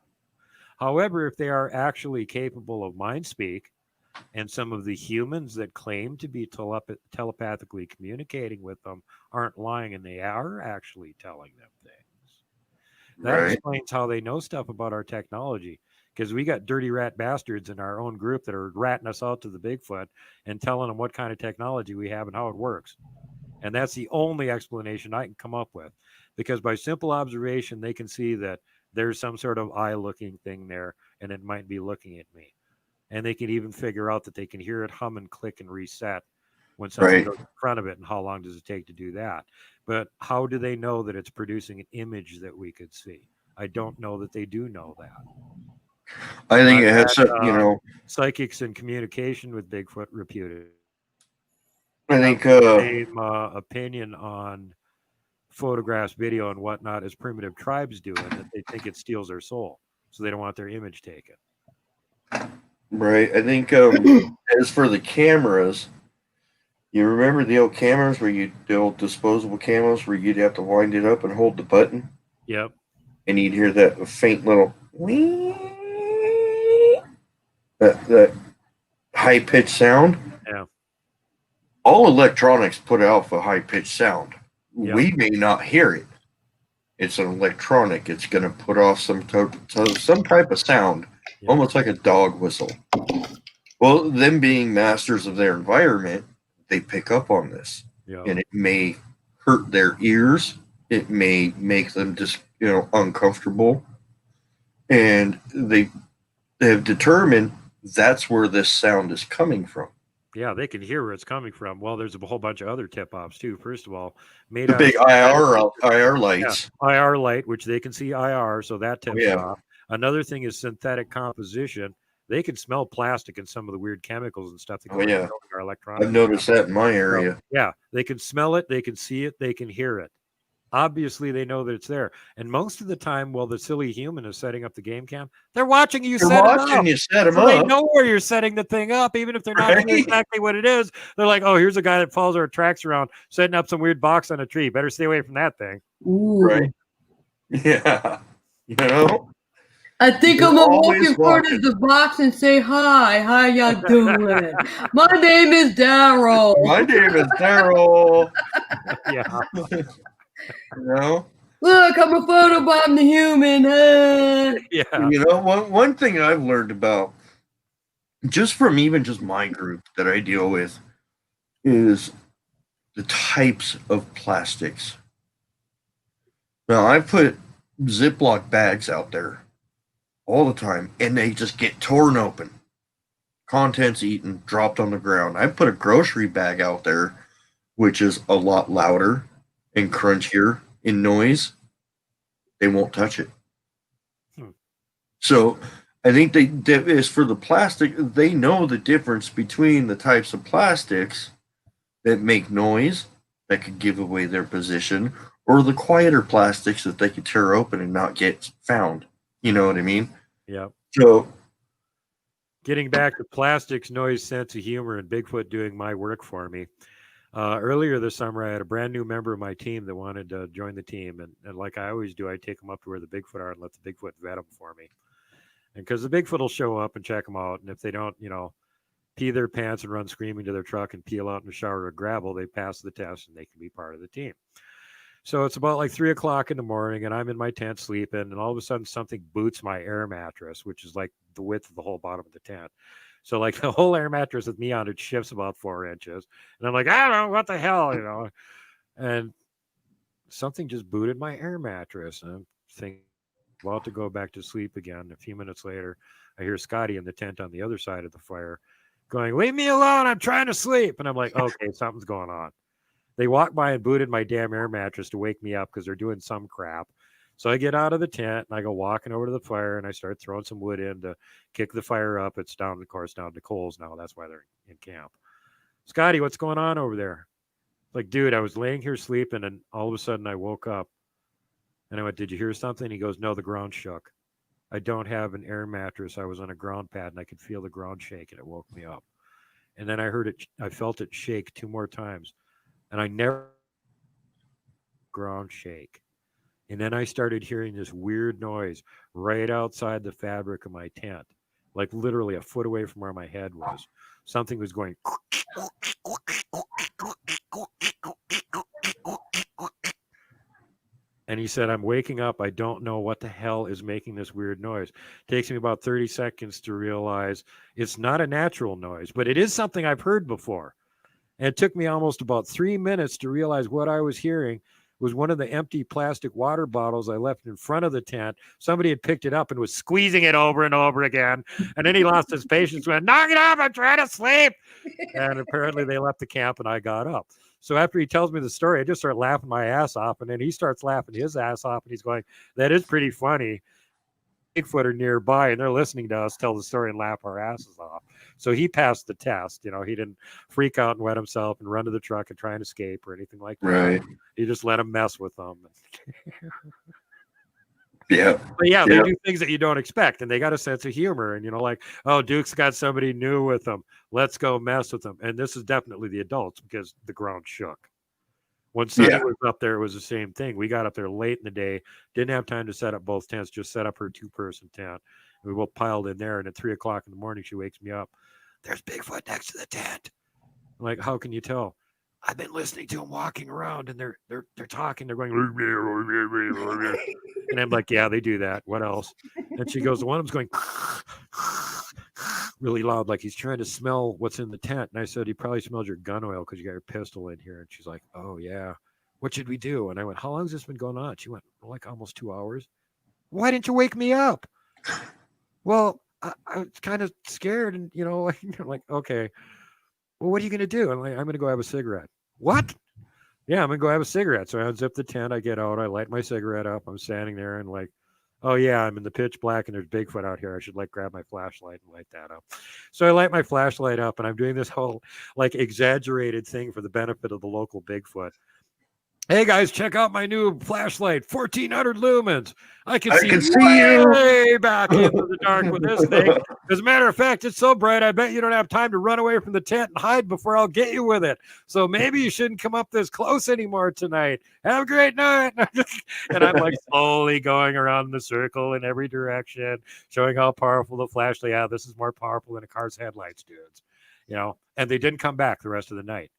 However, if they are actually capable of mind speak, and some of the humans that claim to be telepathically communicating with them aren't lying, and they are actually telling them things, that explains how they know stuff about our technology. Because we got dirty rat bastards in our own group that are ratting us out to the Bigfoot and telling them what kind of technology we have and how it works. And that's the only explanation I can come up with. Because by simple observation, they can see that there's some sort of eye-looking thing there, and it might be looking at me. And they can even figure out that they can hear it hum and click and reset when something goes in front of it, and how long does it take to do that? But how do they know that it's producing an image that we could see? I don't know that they do know that. I think it has, psychics and communication with Bigfoot reputed. I think same opinion on photographs, video, and whatnot as primitive tribes do, and that they think it steals their soul, so they don't want their image taken. Right. I think as for the cameras, you remember the old cameras the old disposable cameras where you'd have to wind it up and hold the button? Yep. And you'd hear that faint little that high-pitched sound. Yeah. All electronics put out a high-pitched sound. Yep. We may not hear it. It's an electronic. It's going to put off some type of sound. Yep. Almost like a dog whistle. Well, them being masters of their environment, they pick up on this. Yep. And it may hurt their ears. It may make them just, uncomfortable. And they have determined that's where this sound is coming from. Yeah, they can hear where it's coming from. Well, there's a whole bunch of other tip-offs too. First of all, the big IR lights. Yeah, IR light, which they can see IR, so that tips off. Another thing is synthetic composition. They can smell plastic and some of the weird chemicals and stuff that go in our electronics. I've noticed that in my area. So, yeah, they can smell it, they can see it, they can hear it. Obviously, they know that it's there. And most of the time, while the silly human is setting up the game cam, they're watching you set it up. They know where you're setting the thing up, even if they're not doing exactly what it is. They're like, oh, here's a guy that follows our tracks around, setting up some weird box on a tree. Better stay away from that thing. Ooh. Right. Yeah. I think I'm gonna walk in front of the box and say hi. How y'all doing? My name is Daryl. My name is Daryl. Yeah. Look, I'm a photobomb the human. Yeah. One thing I've learned about just from my group that I deal with is the types of plastics. Now, I put Ziploc bags out there all the time, and they just get torn open. Contents eaten, dropped on the ground. I put a grocery bag out there, which is a lot louder and crunchier in noise. They won't touch it. So I think as for the plastic, they know the difference between the types of plastics that make noise, that could give away their position, or the quieter plastics that they could tear open and not get found. You know what I mean? Yeah. So, getting back to plastics, noise, sense of humor, and Bigfoot doing my work for me. Earlier this summer, I had a brand new member of my team that wanted to join the team. And like I always do, I take them up to where the Bigfoot are and let the Bigfoot vet them for me. And because the Bigfoot will show up and check them out. And if they don't, pee their pants and run screaming to their truck and peel out in the shower of gravel, they pass the test and they can be part of the team. So it's about like 3 o'clock in the morning, and I'm in my tent sleeping, and all of a sudden something boots my air mattress, which is like the width of the whole bottom of the tent. So like the whole air mattress with me on it shifts about 4 inches, and I'm like, I don't know what the hell, And something just booted my air mattress, and I'm thinking, about to go back to sleep again. A few minutes later, I hear Scotty in the tent on the other side of the fire going, leave me alone, I'm trying to sleep. And I'm like, okay, something's going on. They walked by and booted my damn air mattress to wake me up because they're doing some crap. So I get out of the tent and I go walking over to the fire and I start throwing some wood in to kick the fire up. It's down, of course, down to coals now. That's why they're in camp. Scotty, what's going on over there? Like, dude, I was laying here sleeping and all of a sudden I woke up and I went, did you hear something? He goes, no, the ground shook. I don't have an air mattress. I was on a ground pad and I could feel the ground shake and it woke me up. And then I felt it shake 2 more times and I never ground shake. And then I started hearing this weird noise right outside the fabric of my tent, like literally a foot away from where my head was. Something was going. And he said, I'm waking up. I don't know what the hell is making this weird noise. It takes me about 30 seconds to realize it's not a natural noise, but it is something I've heard before. And it took me almost about 3 minutes to realize what I was hearing was one of the empty plastic water bottles I left in front of the tent. Somebody had picked it up and was squeezing it over and over again. And then he lost his patience, went, knock it off, I'm trying to sleep. And apparently they left the camp and I got up. So after he tells me the story, I just start laughing my ass off. And then he starts laughing his ass off and he's going, that is pretty funny. Bigfoot are nearby and they're listening to us tell the story and laugh our asses off. So he passed the test. You know, he didn't freak out and wet himself and run to the truck and try and escape or anything like that. Right. He just let him mess with them. Yeah. But yeah, they do things that you don't expect and they got a sense of humor. And, you know, like, oh, Duke's got somebody new with them. Let's go mess with them. And this is definitely the adults because the ground shook. When Sunny was up there, it was the same thing. We got up there late in the day, didn't have time to set up both tents, just set up her 2-person tent. We both piled in there, and at 3 o'clock in the morning, she wakes me up. There's Bigfoot next to the tent. I'm like, how can you tell? I've been listening to them walking around, and they're talking. They're going, and I'm like, yeah, they do that. What else? And she goes, one of them's going really loud, like he's trying to smell what's in the tent. And I said, he probably smells your gun oil because you got your pistol in here. And she's like, oh, yeah. What should we do? And I went, how long has this been going on? She went, like almost 2 hours. Why didn't you wake me up? Well, I was kind of scared. And, you know, like, okay, well, what are you going to do? I'm like, I'm going to go have a cigarette. What? Yeah, I'm going to go have a cigarette. So I unzip the tent. I get out. I light my cigarette up. I'm standing there and like, oh, yeah, I'm in the pitch black and there's Bigfoot out here. I should like grab my flashlight and light that up. So I light my flashlight up and I'm doing this whole like exaggerated thing for the benefit of the local Bigfoot. Hey, guys, check out my new flashlight, 1,400 lumens. I can see way back into the dark with this thing. As a matter of fact, it's so bright, I bet you don't have time to run away from the tent and hide before I'll get you with it. So maybe you shouldn't come up this close anymore tonight. Have a great night. And I'm like slowly going around the circle in every direction, showing how powerful the flashlight. Yeah, this is more powerful than a car's headlights, dudes. You know, and they didn't come back the rest of the night.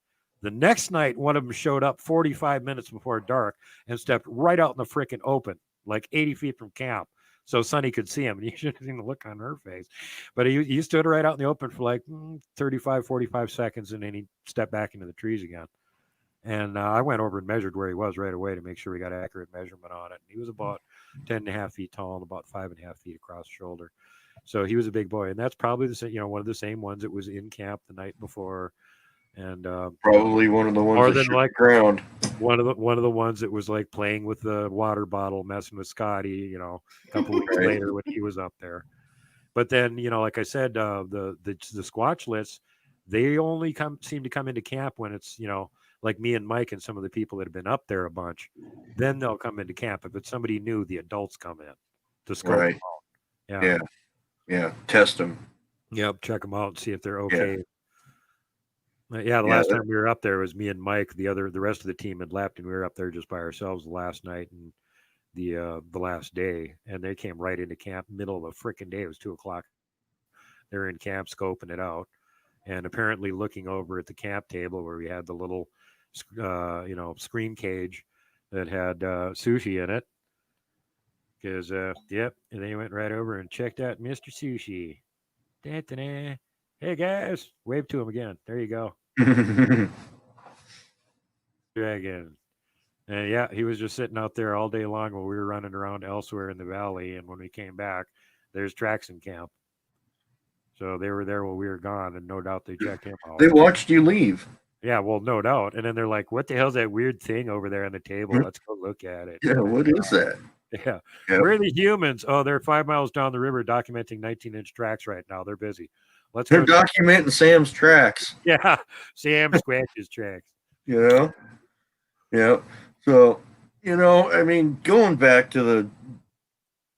The next night, one of them showed up 45 minutes before dark and stepped right out in the frickin' open, like 80 feet from camp. So Sonny could see him, and you should have seen the look on her face. But he stood right out in the open for like 35, 45 seconds, and then he stepped back into the trees again. And I went over and measured where he was right away to make sure we got accurate measurement on it. He was about 10.5 feet tall and about 5.5 feet across the shoulder. So he was a big boy. And that's probably the same, you know, one of the same ones that was in camp the night before. And probably one of the ones that shook the ground. One of the ones that was like playing with the water bottle, messing with Scotty, you know, a couple weeks later when he was up there. But then, you know, like I said, the Squatchlets, they only seem to come into camp when it's, you know, like me and Mike and some of the people that have been up there a bunch. Then they'll come into camp. If it's somebody new, the adults come in to scope them out. Yeah. Test them. Yep, check them out and see if they're okay. Yeah, the last time we were up there was me and Mike. The rest of the team had left, and we were up there just by ourselves the last night and the last day. And they came right into camp, middle of a freaking day. It was 2 o'clock. They were in camp scoping it out, and apparently looking over at the camp table where we had the little, screen cage that had sushi in it. Because and they went right over and checked out Mr. Sushi. Da-da-da. Hey, guys, wave to him again. There you go. Dragon. And yeah, he was just sitting out there all day long while we were running around elsewhere in the valley. And when we came back, there's tracks in camp. So they were there while we were gone, and no doubt they checked him out. They watched you leave. Yeah, well, no doubt. And then they're like, what the hell's that weird thing over there on the table? Let's go look at it. Yeah, what is that? Yeah. Yep. Where are the humans? Oh, they're 5 miles down the river documenting 19-inch tracks right now. They're busy. Let's They're go. documenting Sam's tracks. Yeah. Sam scratches tracks. You know? Yeah. So, I mean, going back to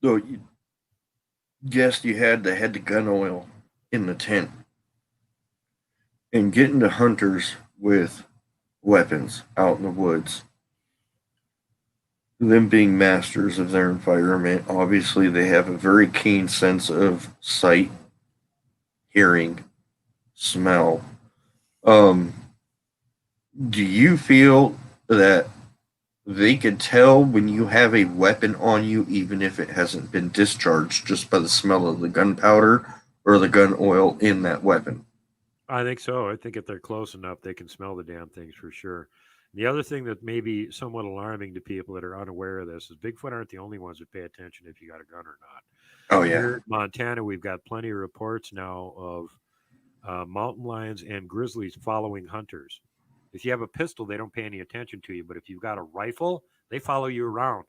the guest you had that had the gun oil in the tent and getting to hunters with weapons out in the woods. Them being masters of their environment, obviously they have a very keen sense of sight, hearing, smell. Do you feel that they can tell when you have a weapon on you, even if it hasn't been discharged, just by the smell of the gunpowder or the gun oil in that weapon? I think so. I think if they're close enough, they can smell the damn things for sure. The other thing that may be somewhat alarming to people that are unaware of this is Bigfoot aren't the only ones that pay attention if you got a gun or not. Oh, yeah. Here in Montana, we've got plenty of reports now of mountain lions and grizzlies following hunters. If you have a pistol, they don't pay any attention to you. But if you've got a rifle, they follow you around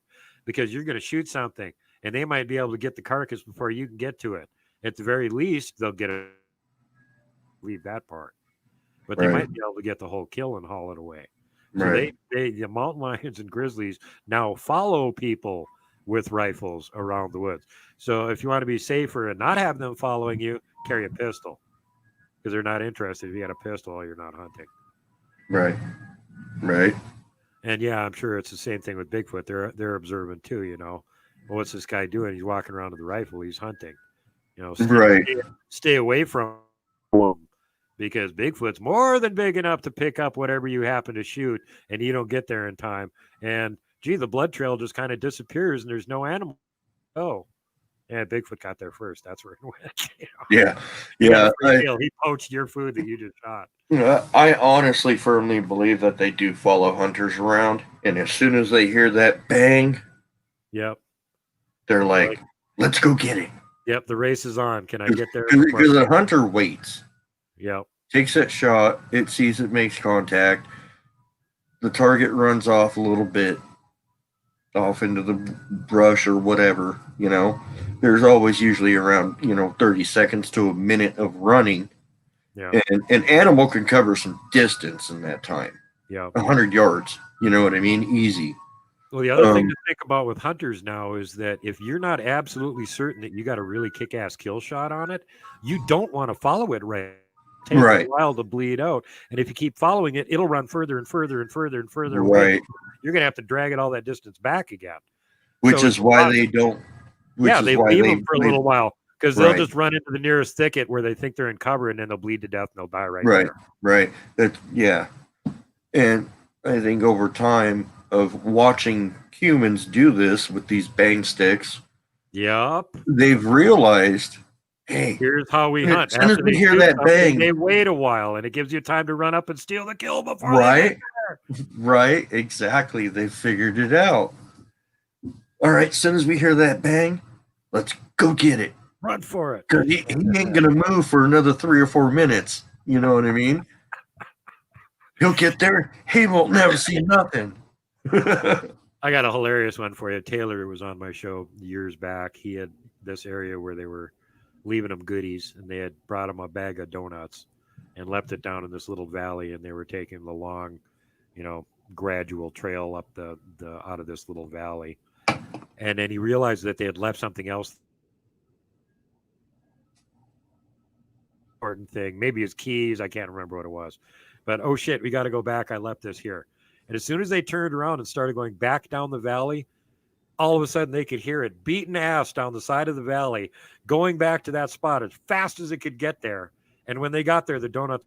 because you're going to shoot something and they might be able to get the carcass before you can get to it. At the very least, they'll get it. Leave that part. But they might be able to get the whole kill and haul it away. So the mountain lions and grizzlies now follow people with rifles around the woods. So if you want to be safer and not have them following you, carry a pistol because they're not interested. If you got a pistol, you're not hunting. Right. And yeah, I'm sure it's the same thing with Bigfoot. They're observant too. Well, what's this guy doing? He's walking around with a rifle. He's hunting. Stay away from him. Because Bigfoot's more than big enough to pick up whatever you happen to shoot, and you don't get there in time. And, the blood trail just kind of disappears, and there's no animal. Oh, yeah, Bigfoot got there first. That's where it went. Yeah. He poached your food that you just shot. I honestly firmly believe that they do follow hunters around, and as soon as they hear that bang, yep, they're like, let's go get it. Yep, the race is on. Can I get there? Because the hunter waits. Yep. Takes that shot. It sees it makes contact. The target runs off a little bit, off into the brush or whatever. There's always usually around 30 seconds to a minute of running. Yeah. And an animal can cover some distance in that time. Yeah. 100 yards. You know what I mean? Easy. Well, the other thing to think about with hunters now is that if you're not absolutely certain that you got a really kick-ass kill shot on it, you don't want to follow it right. It takes a while to bleed out, and if you keep following it, it'll run further and further and further and further away. You're going to have to drag it all that distance back again. Which is why they don't. They leave them for a little while because they'll just run into the nearest thicket where they think they're in cover, and then they'll bleed to death and they'll die there. Right. And I think over time of watching humans do this with these bang sticks, they've realized, hey, here's how we hunt. As soon as we hear that bang, they wait a while, and it gives you time to run up and steal the kill before Right, exactly. They figured it out. All right, as soon as we hear that bang, let's go get it. Run for it. Because he ain't going to move for another 3 or 4 minutes. You know what I mean? He'll get there. He won't never see nothing. I got a hilarious one for you. Taylor was on my show years back. He had this area where they were leaving him goodies, and they had brought him a bag of donuts and left it down in this little valley, and they were taking the long, gradual trail up the out of this little valley. And then he realized that they had left something else. Important thing, maybe his keys. I can't remember what it was, but oh shit, we got to go back. I left this here. And as soon as they turned around and started going back down the valley, all of a sudden they could hear it beating ass down the side of the valley, going back to that spot as fast as it could get there. And when they got there, the donut.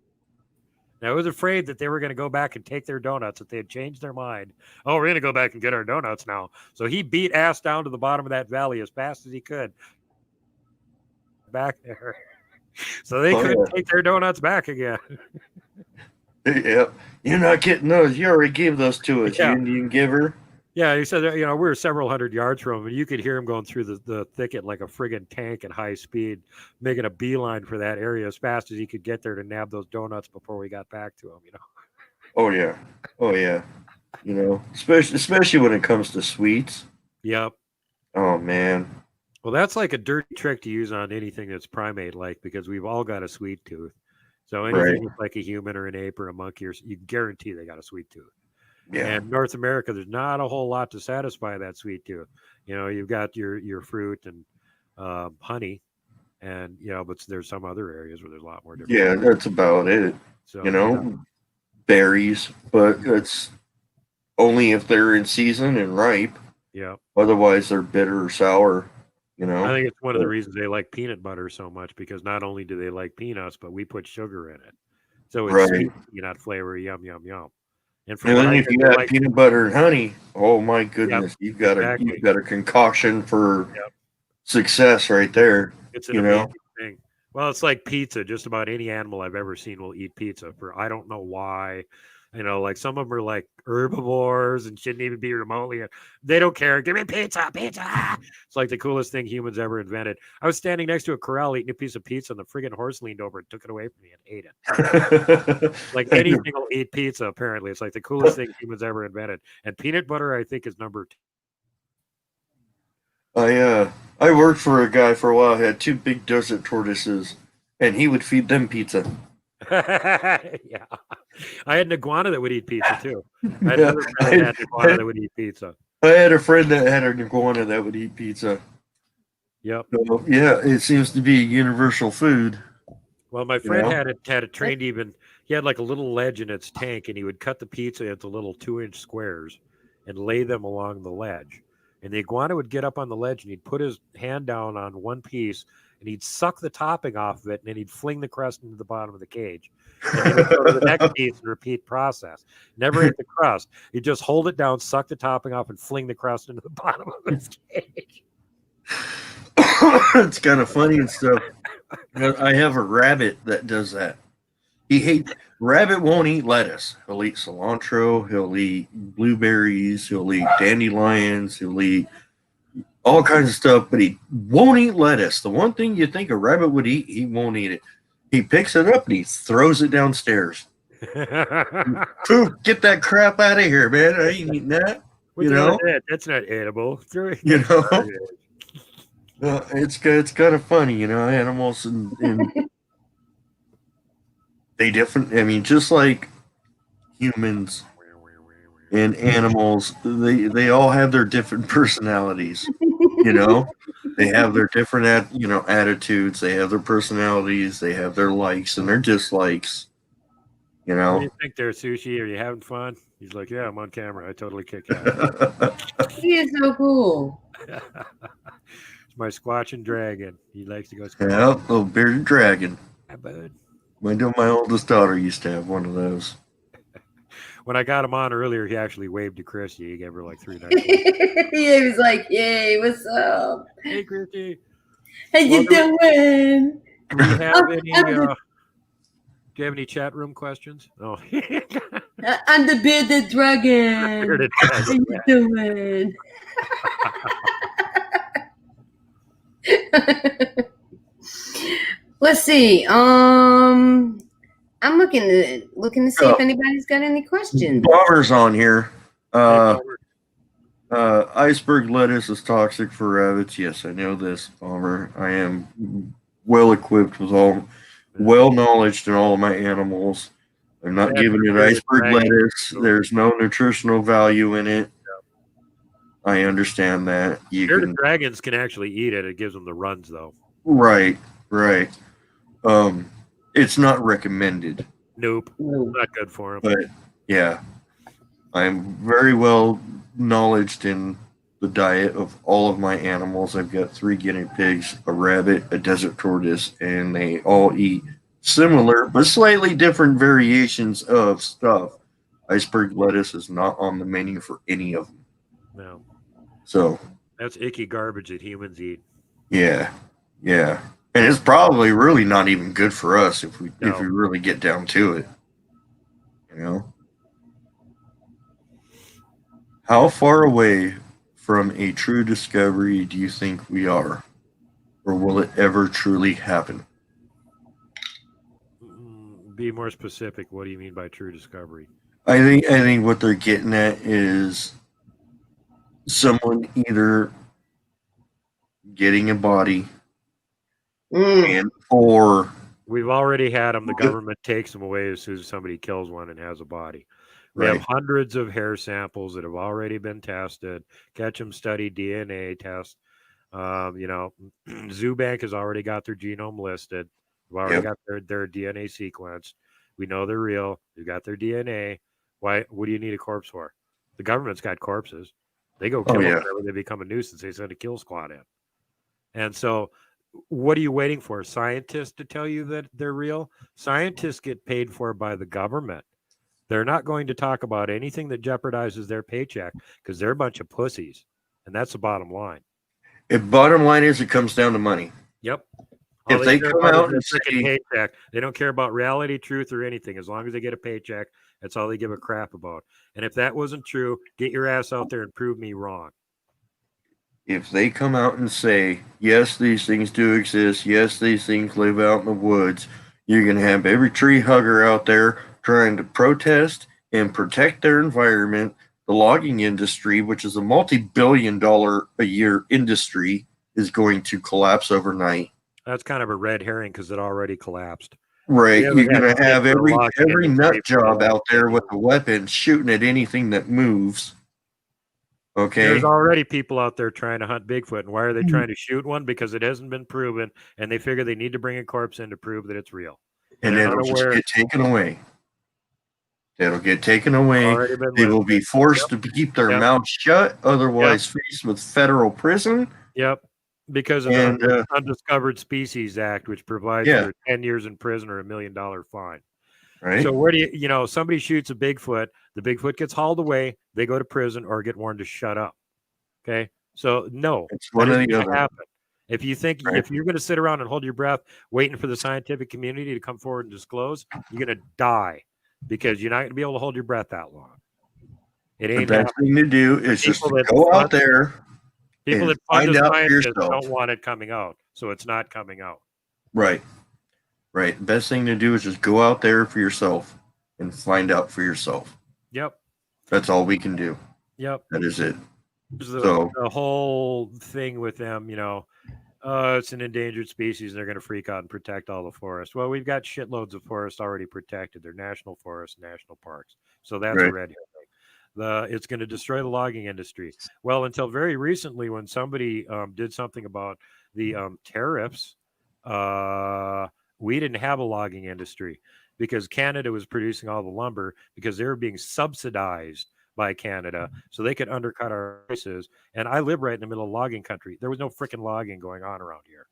Now, I was afraid that they were going to go back and take their donuts, that they had changed their mind. Oh, we're going to go back and get our donuts now. So he beat ass down to the bottom of that valley as fast as he could. Back there. So they couldn't take their donuts back again. Yep. You're not getting those. You already gave those to us, you Indian giver. Yeah, he said, we were several hundred yards from him, and you could hear him going through the thicket like a friggin' tank at high speed, making a beeline for that area as fast as he could get there to nab those donuts before we got back to him, Oh, yeah. Especially when it comes to sweets. Yep. Oh man. Well, that's like a dirty trick to use on anything that's primate-like because we've all got a sweet tooth. So anything Right. that's like a human or an ape or a monkey, or you guarantee they got a sweet tooth. Yeah. And North America, there's not a whole lot to satisfy that sweet tooth. You've got your fruit and honey, and but there's some other areas where there's a lot more different. Yeah, that's about it. So You know, berries, but it's only if they're in season and ripe. yeah. Otherwise, they're bitter or sour. I think it's one of the reasons they like peanut butter so much because not only do they like peanuts, but we put sugar in it, so it's Right. sweet peanut flavor. Yum yum yum. And from And what then I if hear, you they add like peanut butter and honey, oh my goodness, exactly. you've got a concoction for Yep. success right there. It's an amazing thing. Well, it's like pizza. Just about any animal I've ever seen will eat pizza. For I don't know why. Like some of them are like herbivores and shouldn't even be remotely. They don't care. Give me pizza, pizza. It's like the coolest thing humans ever invented. I was standing next to a corral eating a piece of pizza, and the friggin' horse leaned over and took it away from me and ate it. Like anything will eat pizza. Apparently, it's like the coolest thing humans ever invented. And peanut butter, I think, is number 2. I worked for a guy for a while who had 2 big desert tortoises, and he would feed them pizza. Yeah, I had an iguana that would eat pizza too. I had another friend that had an iguana that would eat pizza. I had a friend that had an iguana that would eat pizza. Yep. So, yeah, it seems to be universal food. Well, my friend had it trained even. He had like a little ledge in its tank, and he would cut the pizza into little 2-inch squares and lay them along the ledge. And the iguana would get up on the ledge, and he'd put his hand down on one piece, and he'd suck the topping off of it, and then he'd fling the crust into the bottom of the cage. And then he'd go to the next piece and repeat process. Never ate the crust. He'd just hold it down, suck the topping off, and fling the crust into the bottom of his cage. It's kind of funny and stuff. I have a rabbit that does that. Rabbit won't eat lettuce. He'll eat cilantro. He'll eat blueberries. He'll eat dandelions. He'll eat all kinds of stuff, but he won't eat lettuce. The one thing you think a rabbit would eat, he won't eat it. He picks it up and he throws it downstairs. Poof, get that crap out of here, man. I ain't eating that. That's not edible. It's kind of funny, animals and they different. I mean, just like humans and animals, they all have their different personalities. They have their different attitudes. They have their personalities. They have their likes and their dislikes. What do you think there, Sushi? Are you having fun? He's like, yeah, I'm on camera. I totally kick ass. He is so cool. It's my squatching dragon. He likes to go squatching. Yeah, little bearded dragon. Yeah, bud. My oldest daughter used to have one of those. When I got him on earlier, he actually waved to Christy. He gave her like 3 nights. He was like, "Yay, what's up? Hey, Christy. How you doing?" Do you have any? Do you have any chat room questions? Oh, I'm the bearded dragon. Bearded How you doing? Let's see. I'm looking to see if anybody's got any questions. Bomber's on here. Iceberg lettuce is toxic for rabbits. Yes, I know this, Bomber. I am well equipped with well knowledge in all of my animals. I'm not giving it iceberg lettuce. There's no nutritional value in it. I understand that. Bearded dragons can actually eat it. It gives them the runs, though. Right. It's not recommended. Nope. Not good for them. But yeah, I'm very well knowledged in the diet of all of my animals. I've got 3 guinea pigs, a rabbit, a desert tortoise, and they all eat similar but slightly different variations of stuff. Iceberg lettuce is not on the menu for any of them. No. So that's icky garbage that humans eat. Yeah. And it's probably really not even good for us if we really get down to it. How far away from a true discovery do you think we are? Or will it ever truly happen? Be more specific. What do you mean by true discovery? I think what they're getting at is someone either getting a body Mm. and or We've already had them. The government takes them away as soon as somebody kills one and has a body. We have right. hundreds of hair samples that have already been tested. Catch 'em study DNA test. Zoobank has already got their genome listed. We've already Yep. got their DNA sequence. We know they're real. We've got their DNA. Why? What do you need a corpse for? The government's got corpses. They go Oh kill them yeah. whenever they become a nuisance. They send a kill squad in. And so, what are you waiting for? Scientists to tell you that they're real? Scientists get paid for by the government. They're not going to talk about anything that jeopardizes their paycheck because they're a bunch of pussies. And that's the bottom line. If bottom line is, it comes down to money. Yep. All If they they care come about is out their and freaking say, paycheck. They don't care about reality, truth, or anything. As long as they get a paycheck, that's all they give a crap about. And if that wasn't true, get your ass out there and prove me wrong. if they come out and say, yes, these things do exist, yes, these things live out in the woods, you're going to have every tree hugger out there trying to protest and protect their environment. The logging industry, which is a multi-billion-dollar a year industry, is going to collapse overnight. That's kind of a red herring because it already collapsed. Right, We haven't you're had going to shit have for the every logging industry nut for the job last out 10 there with years. a weapon shooting at anything that moves. There's Okay, already people out there trying to hunt Bigfoot. And why are they trying to shoot one? Because it hasn't been proven, and they figure they need to bring a corpse in to prove that it's real. And and they're it'll just unaware get taken away. That'll get taken away. already been They will listed. be forced to keep their Yep. mouths shut, Yep. otherwise faced with federal prison. Yep. Because of And the Undiscovered Species Act, which provides yeah, for 10 years in prison or $1 million fine. right. So where do somebody shoots a Bigfoot, the Bigfoot gets hauled away, they go to prison or get warned to shut up. Okay. So no, It's that one or isn't the going to other. happen. If you think Right. if you're going to sit around and hold your breath waiting for the scientific community to come forward and disclose, you're going to die because you're not going to be able to hold your breath that long. It The ain't best happening. thing to do is just People to that go fund out there people and that fund find the out for scientists yourself. don't want it coming out, so it's not coming out. Right. Right. The best thing to do is just go out there for yourself and find out for yourself. Yep. That's all we can do. Yep. That is it. There's So the whole thing with them, it's an endangered species and they're going to freak out and protect all the forest. Well, we've got shitloads of forests already protected. They're national forests, national parks. So that's a right. red herring. It's going to destroy the logging industry. Well, until very recently, when somebody did something about the tariffs, we didn't have a logging industry because Canada was producing all the lumber because they were being subsidized by Canada so they could undercut our prices. And I live right in the middle of logging country. There was no freaking logging going on around here.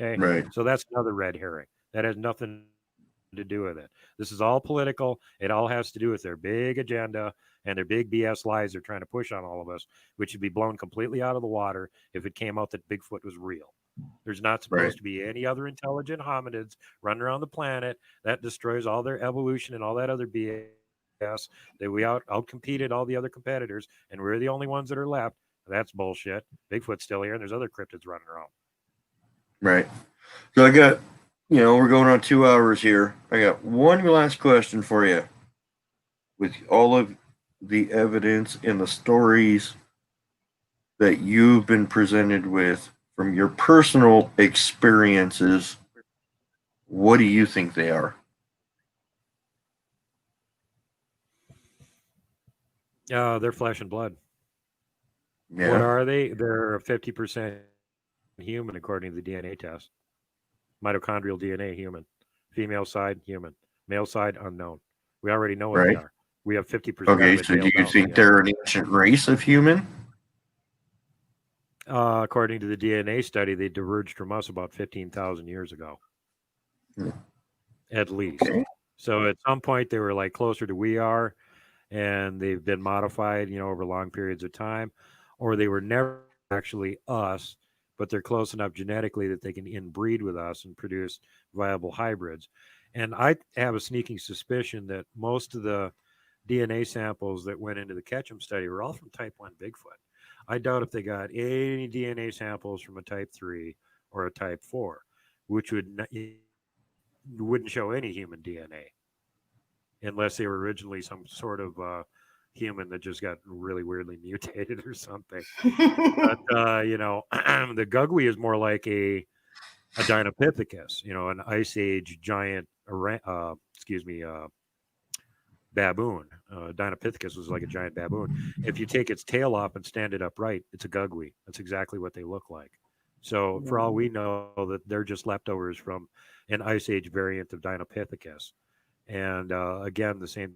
Okay. Right. So that's another red herring. That has nothing to do with it. This is all political. It all has to do with their big agenda and their big BS lies they're trying to push on all of us, which would be blown completely out of the water if it came out that Bigfoot was real. There's not supposed Right. to be any other intelligent hominids running around the planet. That destroys all their evolution and all that other BS. That we outcompeted all the other competitors, and we're the only ones that are left. That's bullshit. Bigfoot's still here, and there's other cryptids running around. Right. So I got, we're going on 2 hours here. I got one last question for you. With all of the evidence and the stories that you've been presented with from your personal experiences, what do you think they are? They're flesh and blood. Yeah. What are they? They're 50% human according to the DNA test. Mitochondrial DNA, human. Female side, human. Male side, unknown. We already know what they Right. are. We have 50% Okay. of it So do nailed you down. think they're an ancient race of human? According to the DNA study, they diverged from us about 15,000 years ago, at least. Okay. So at some point, they were like closer to we are, and they've been modified, over long periods of time, or they were never actually us, but they're close enough genetically that they can inbreed with us and produce viable hybrids. And I have a sneaking suspicion that most of the DNA samples that went into the Ketchum study were all from type 1 Bigfoot. I doubt if they got any DNA samples from a type 3 or a type 4, which wouldn't show any human DNA unless they were originally some sort of human that just got really weirdly mutated or something. But you know, the Gugwe is more like a Dinopithecus, you know, an ice age giant baboon. Dinopithecus was like a giant baboon. If you take its tail off and stand it upright, it's a Gugwe. That's exactly what they look like. So for all we know, that they're just leftovers from an ice age variant of Dinopithecus. And again, the same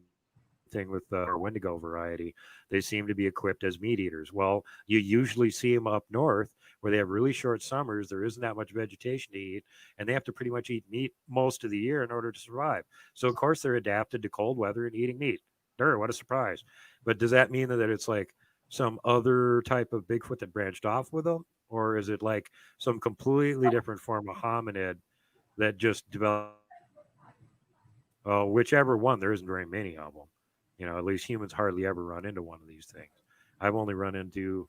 thing with our Wendigo variety. They seem to be equipped as meat eaters. Well, you usually see them up north where they have really short summers. There isn't that much vegetation to eat, and they have to pretty much eat meat most of the year in order to survive. So, of course, they're adapted to cold weather and eating meat. What a surprise. But does that mean that it's like some other type of Bigfoot that branched off with them? Or is it like some completely different form of hominid that just developed? Whichever one, there isn't very many of them. You know, at least humans hardly ever run into one of these things. I've only run into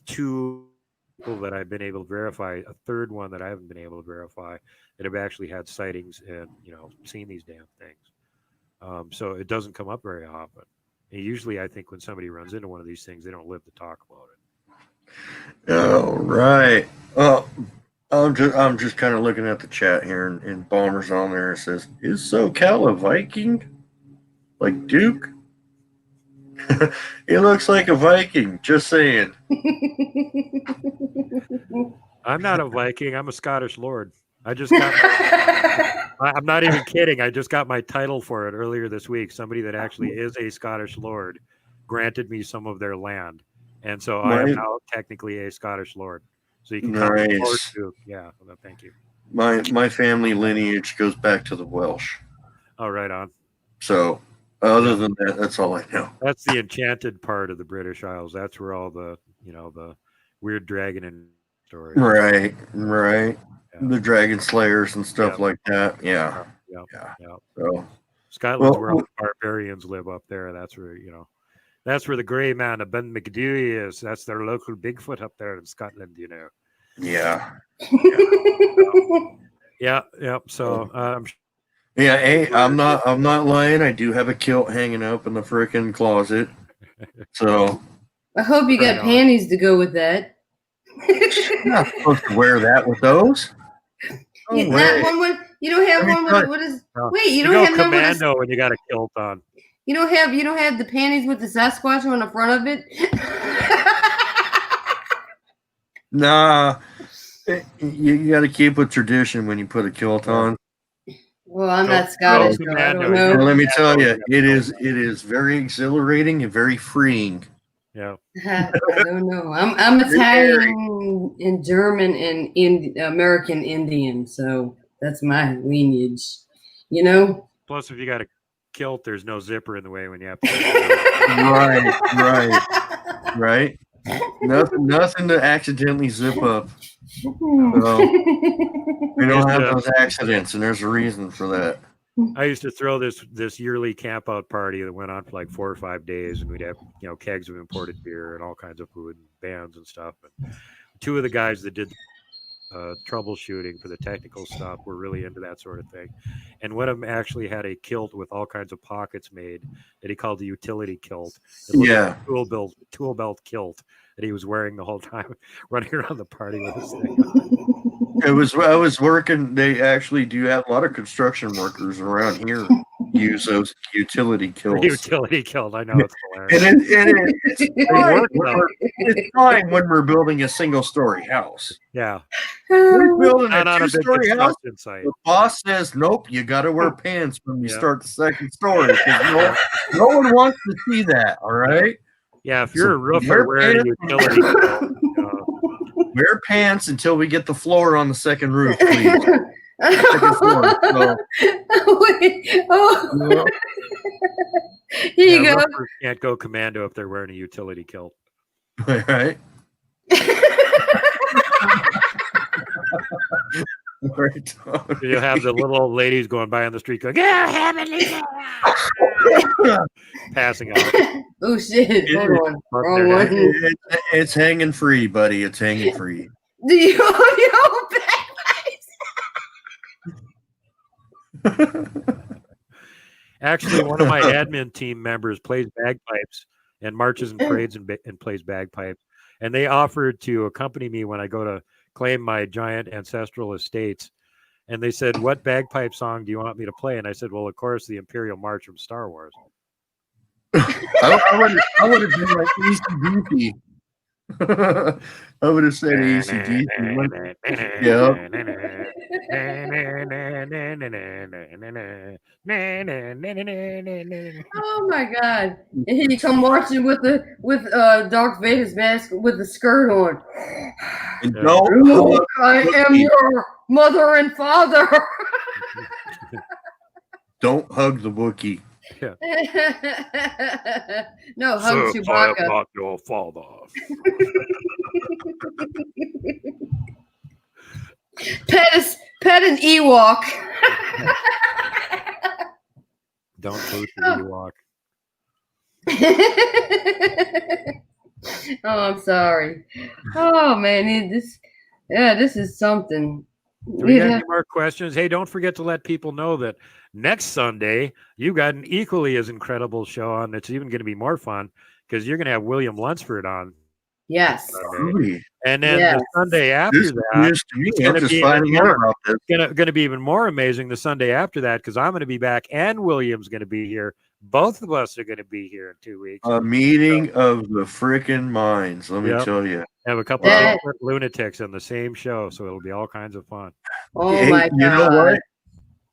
2 people that I've been able to verify. A third one that I haven't been able to verify that have actually had sightings and, you know, seen these damn things. So it doesn't come up very often. And usually, I think when somebody runs into one of these things, they don't live to talk about it. Oh, right. Well, I'm just kind of looking at the chat here, and Bomber's on there. It says, "Is SoCal a Viking? Like Duke?" He looks like a Viking. Just saying. I'm not a Viking. I'm a Scottish lord. I just got. I'm not even kidding. I just got my title for it earlier this week. Somebody that actually is a Scottish lord granted me some of their land, and so I am now technically a Scottish lord. So you can call me Lord Duke. Yeah, well, thank you. My family lineage goes back to the Welsh. Oh, right on. So other than that, that's all I know. That's the enchanted part of the British Isles. That's where all the, you know, the weird dragon and stories. Right. Yeah. The dragon slayers and stuff like that. Yeah. So Scotland's where all the barbarians live up there. That's where, you know, that's where the Grey Man of Ben McDewey is. That's their local Bigfoot up there in Scotland, you know. Yeah. Yeah. So hey, I'm not lying. I do have a kilt hanging up in the freaking closet. So I hope you got panties to go with that. You're not supposed to wear that with those. You don't have one with what is? Wait, you don't have commando when you got a kilt on. You don't have the panties with the Sasquatch on the front of it. Nah, you got to keep with tradition when you put a kilt on. Well, I'm not Scottish, so I don't know. Well, let me tell you, it is very exhilarating and very freeing. Yeah. I don't know. I'm Italian and German and American Indian, so that's my lineage. You know. Plus, if you got a kilt, there's no zipper in the way when you have to. Right. Nothing to accidentally zip up. So, we don't have those accidents, and there's a reason for that. I used to throw this yearly camp out party that went on for like 4 or 5 days, and we'd have, you know, kegs of imported beer and all kinds of food and bands and stuff. And 2 of the guys that did troubleshooting for the technical stuff were really into that sort of thing. And one of them actually had a kilt with all kinds of pockets made that he called the utility kilt. Like a tool belt kilt that he was wearing the whole time, running around the party with this thing. I was working. They actually do have a lot of construction workers around here use those utility kilts. Utility kilt, I know, it's hilarious. It's fine when we're building a single-story house. Yeah, we're building a not two-story house. Site. The boss says, "Nope, you got to wear pants when you start the second story." No one wants to see that. All right. Yeah, if you're a roofer wearing a utility kilt. Wear pants until we get the floor on the second roof, please. Here you go. Can't go commando if they're wearing a utility kilt. Right. You'll have the little old ladies going by on the street going, "Yeah, heavenly," passing out. Oh shit! Hold on. It's hanging free, buddy. It's hanging free. Actually, one of my admin team members plays bagpipes and marches and parades and plays bagpipes. And they offered to accompany me when I go to claim my giant ancestral estates. And they said, "What bagpipe song do you want me to play?" And I said, "Well, of course, the Imperial March from Star Wars." I would have been like AC/DC. I would have said AC/DC. Yeah. Oh my God! And he come marching with Darth Vader's mask with the skirt on. And don't Look, I am your mother and father. Don't hug the Wookiee. Yeah. No, hug I am Chewbacca. not your father. Pet an Ewok. Don't boost the Ewok. Oh, I'm sorry. Oh man, this is something. Do we got any more questions? Hey, don't forget to let people know that next Sunday you got an equally as incredible show on. That's even going to be more fun because you're going to have William Lunsford on. Yes. And then the Sunday after that, it's going to be even more amazing the Sunday after that because I'm going to be back and William's going to be here. Both of us are going to be here in 2 weeks. A meeting of the freaking minds, let me tell you. Have a couple of lunatics on the same show, so it'll be all kinds of fun. Oh my God! You know what?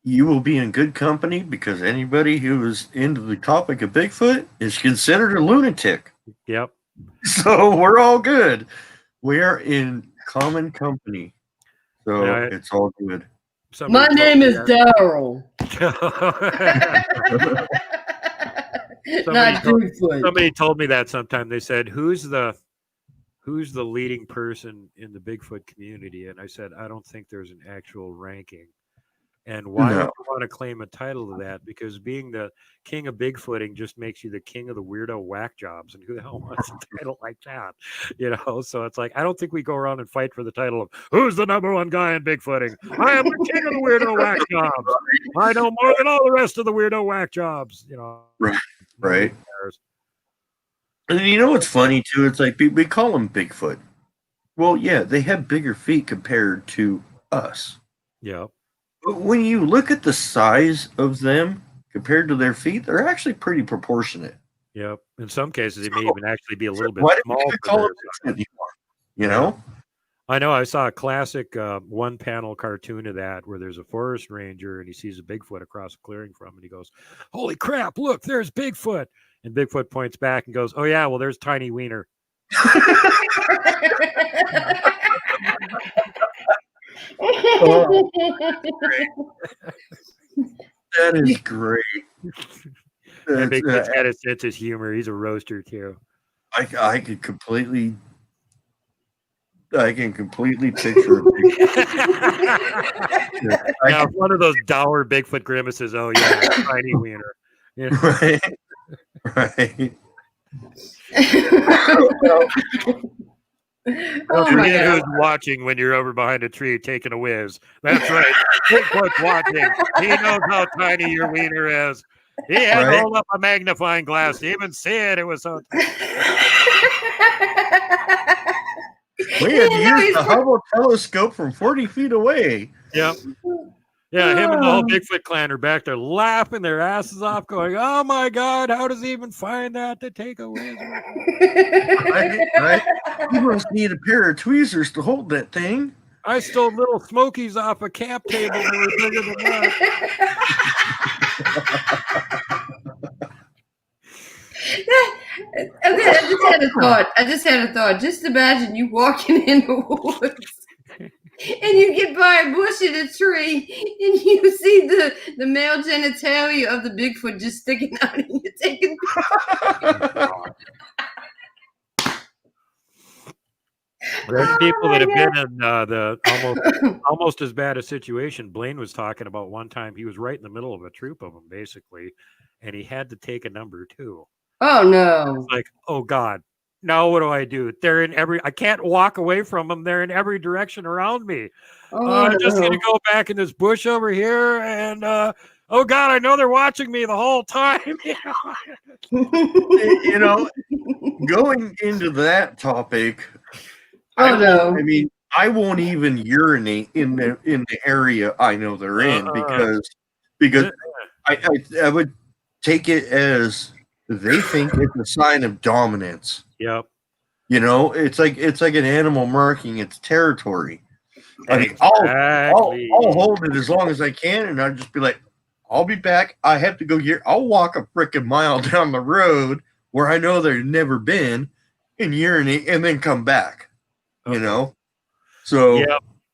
You will be in good company because anybody who is into the topic of Bigfoot is considered a lunatic. Yep. So we're all good. We are in common company. So it's all good. My name is Daryl. Somebody told me that sometime. They said, who's the leading person in the Bigfoot community? And I said, I don't think there's an actual ranking. And why would you want to claim a title to that? Because being the king of Bigfooting just makes you the king of the weirdo whack jobs. And who the hell wants a title like that? So it's like, I don't think we go around and fight for the title of who's the number one guy in Bigfooting. I am the king of the weirdo whack jobs. I know more than all the rest of the weirdo whack jobs. Right. And you know what's funny too? It's like we call them Bigfoot. Well, yeah, they have bigger feet compared to us. Yeah. But when you look at the size of them compared to their feet, they're actually pretty proportionate. Yep. In some cases, it may even actually be a little bit small. Why do we call it Bigfoot anymore? You know? I know. I saw a classic one-panel cartoon of that where there's a forest ranger and he sees a Bigfoot across a clearing from him and he goes, "Holy crap, look, there's Bigfoot." And Bigfoot points back and goes, "Oh, yeah, well, there's Tiny Wiener." Oh, that is great. And Bigfoot's got a sense of humor. He's a roaster, too. I can completely picture it. Now, one of those dour Bigfoot grimaces. Oh, yeah, Tiny Wiener. Yeah. Right. Don't forget who's watching when you're over behind a tree taking a whiz. That's right. Bigfoot's watching. He knows how tiny your wiener is. He had to hold up a magnifying glass to even see it. It was so tiny. We had to use the Hubble telescope from 40 feet away. Yep. Yeah, him and the whole Bigfoot clan are back there laughing their asses off, going, "Oh my God, how does he even find that to take a whiz?" Right? You must need a pair of tweezers to hold that thing. I stole little Smokies off a camp table that were bigger than that. Okay, I just had a thought. Just imagine you walking in the woods. And you get by a bush in a tree, and you see the male genitalia of the Bigfoot just sticking out, and you're taking. There's people that have been in the almost as bad a situation. Blaine was talking about one time. He was right in the middle of a troop of them, basically, and he had to take a number 2. Oh no! It's like, oh God. Now what do I do? They're in I can't walk away from them. They're in every direction around me. I'm just going to go back in this bush over here and oh God, I know they're watching me the whole time. You know, going into that topic, Oh no. I won't even urinate in the area I know they're in because I would take it as they think it's a sign of dominance. Yep. You know, it's like an animal marking its territory. I mean, Exactly. I'll hold it as long as I can, and I'll just be like, I'll be back. I have to go here. I'll walk a freaking mile down the road where I know they've never been and urinate and then come back. You know? So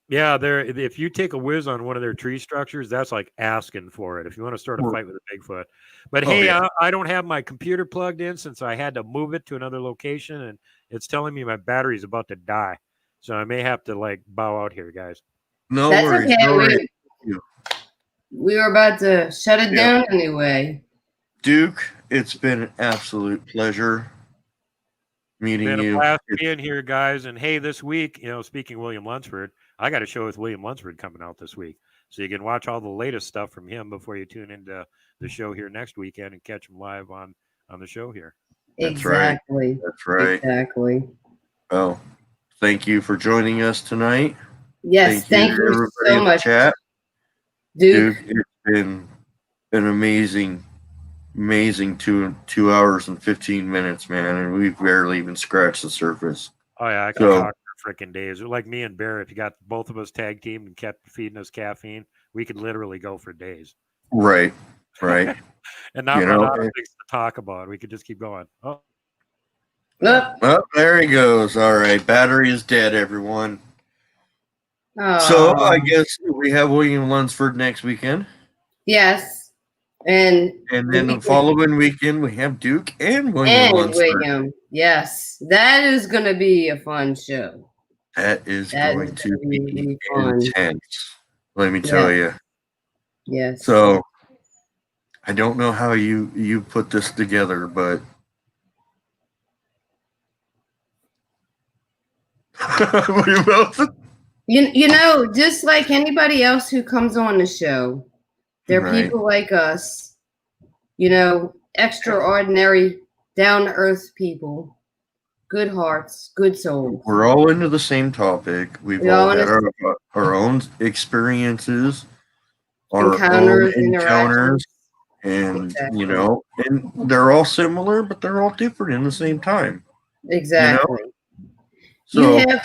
yeah, if you take a whiz on one of their tree structures, that's like asking for it if you want to start a fight with a Bigfoot. But hey, I don't have my computer plugged in since I had to move it to another location, and it's telling me my battery's about to die. So I may have to like bow out here, guys. No That's worries. okay. No worries. We were about to shut it down anyway. Duke, it's been an absolute pleasure meeting you. It's been a blast being here, guys. And hey, this week, you know, speaking of William Lunsford, I got a show with William Lunsford coming out this week. So you can watch all the latest stuff from him before you tune into the show here next weekend and catch him live on the show here. Exactly. That's right. Exactly. Well, thank you for joining us tonight. Yes, thank you so much. Chat. Duke, it's been an amazing 2 hours and 15 minutes, man, and we've barely even scratched the surface. Oh yeah, I could talk for freaking days. Like me and Bear, if you got both of us tag teamed and kept feeding us caffeine, we could literally go for days. Right. And not run out of things to talk about. We could just keep going. Oh, there he goes. All right, battery is dead, everyone. So I guess we have William Lunsford next weekend. Yes. And then the following weekend we have Duke and William Lunsford. Yes. That is going to be a fun show. That is going to be intense. Let me tell you. Yes. So I don't know how you put this together, but you know, just like anybody else who comes on the show, there are people like us, you know, extraordinary, down-to-earth people, good hearts, good souls. We're all into the same topic. We've all had our own experiences, our own encounters, and you know, and they're all similar, but they're all different in the same time. Exactly. You know? So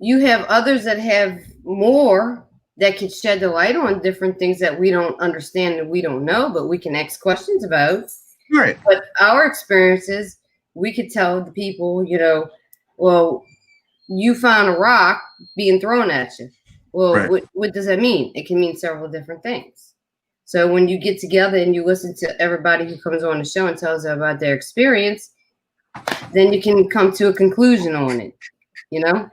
you have others that have more that could shed the light on different things that we don't understand and we don't know, but we can ask questions about. Right. But our experiences, we could tell the people, you know, well, you found a rock being thrown at you. Well, what does that mean? It can mean several different things. So when you get together and you listen to everybody who comes on the show and tells about their experience, then you can come to a conclusion on it, you know?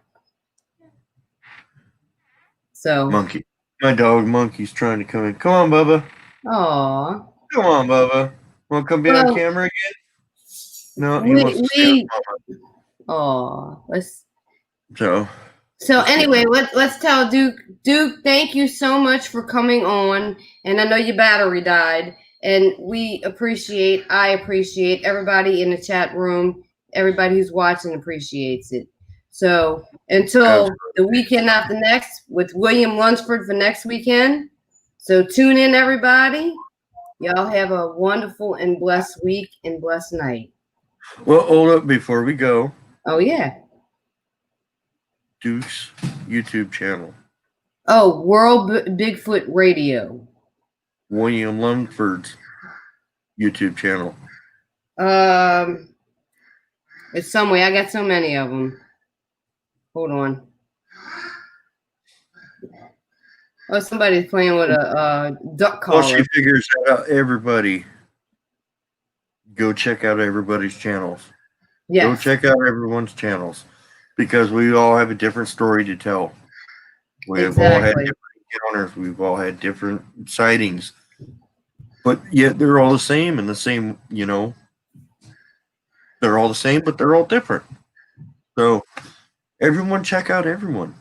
So Monkey. My dog Monkey's trying to come in. Come on, Bubba. Aw. Come on, Bubba. Want to come be on camera again? No, he wants to stay on Mama. So anyway, let's tell Duke. Duke, thank you so much for coming on. And I know your battery died. And I appreciate everybody in the chat room. Everybody who's watching appreciates it. So until the weekend after next with William Lunsford for next weekend. So tune in, everybody. Y'all have a wonderful and blessed week and blessed night. Well, hold up before we go. Oh, yeah. Duke's YouTube channel. Oh, World Bigfoot Radio. William Lunsford's YouTube channel. It's some way. I got so many of them. Hold on. Oh, somebody's playing with a duck collar. Well, she figures out everybody. Go check out everybody's channels. Yes. Go check out everyone's channels because we all have a different story to tell. We've all had different encounters. We've all had different sightings. But yet they're all the same and the same, you know. They're all the same, but they're all different. So everyone check out everyone.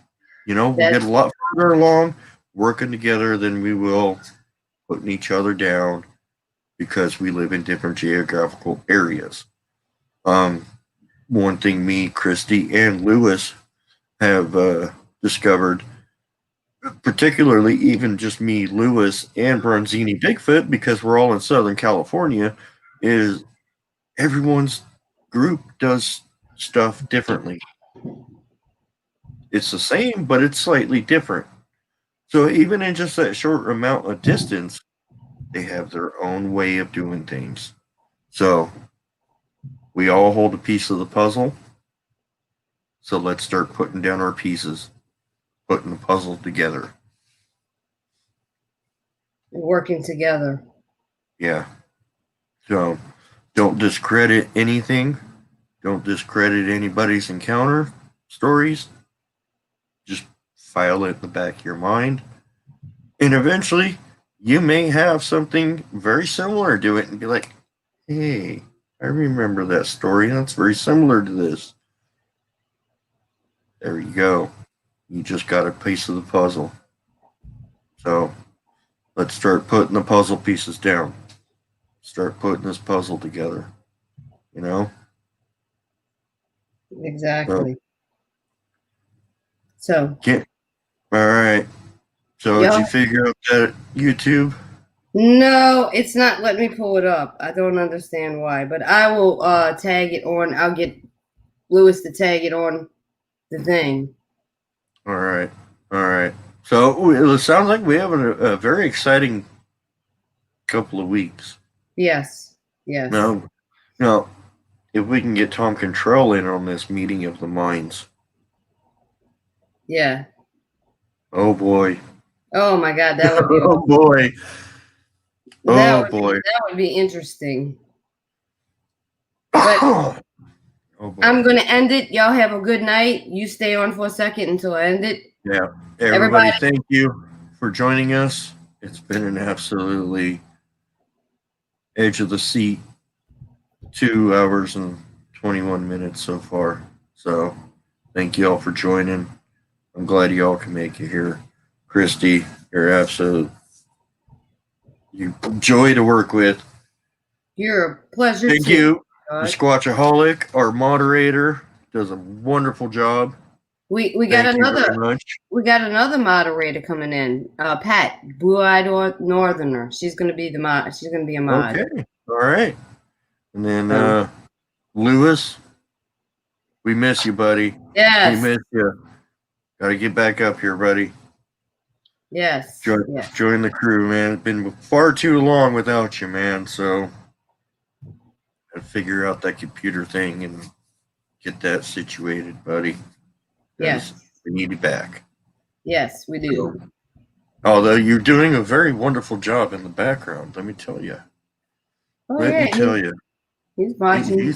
You know, we'll get a lot further along working together than we will putting each other down because we live in different geographical areas. One thing me, Christy, and Lewis have discovered, particularly even just me, Lewis, and Bronzini Bigfoot, because we're all in Southern California, is everyone's group does stuff differently. It's the same, but it's slightly different. So even in just that short amount of distance, they have their own way of doing things. So we all hold a piece of the puzzle. So let's start putting down our pieces, putting the puzzle together. Working together. Yeah. So don't discredit anything. Don't discredit anybody's encounter stories. Just file it in the back of your mind. And eventually, you may have something very similar to it and be like, hey, I remember that story. That's very similar to this. There you go. You just got a piece of the puzzle. So let's start putting the puzzle pieces down. Start putting this puzzle together. You know? Exactly. So. Yeah. All right. So did you figure out that YouTube? No, it's not letting me pull it up. I don't understand why, but I will tag it on. I'll get Lewis to tag it on the thing. All right. All right. So it sounds like we have a very exciting couple of weeks. Yes. Yes. Now, if we can get Tom Control in on this meeting of the minds. Yeah. Oh boy. Oh my God, that would be oh boy. That would be interesting. But oh boy. I'm gonna end it. Y'all have a good night. You stay on for a second until I end it. Yeah. Everybody, thank you for joining us. It's been an absolutely edge of the seat 2 hours and 21 minutes so far. So thank you all for joining. I'm glad you all can make it here. Christy, you're absolute joy to work with. You're a pleasure. Thank you. The Squatchaholic, our moderator, does a wonderful job. We got another moderator coming in. Pat, Blue-Eyed Northerner. She's gonna be a mod. Okay. All right. And then Lewis, we miss you, buddy. Yes. We miss you. Got to get back up here, buddy. Yes. Join the crew, man. It's been far too long without you, man. So I'll figure out that computer thing and get that situated, buddy. Yes. We need you back. Yes, we do. So, although you're doing a very wonderful job in the background, let me tell you. Let me tell you. He's watching.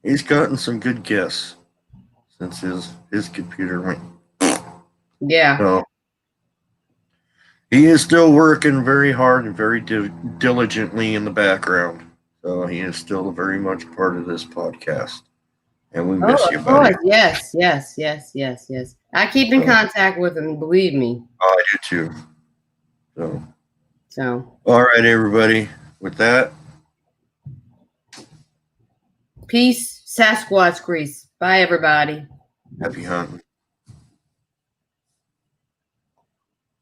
He's gotten some good guests since his computer went. Yeah. So he is still working very hard and very diligently in the background. So he is still very much part of this podcast. And we miss you, buddy. Yes. I keep in contact with him, believe me. I do too. So. All right, everybody. With that. Peace, Sasquatch grease. Bye, everybody. Happy hunting.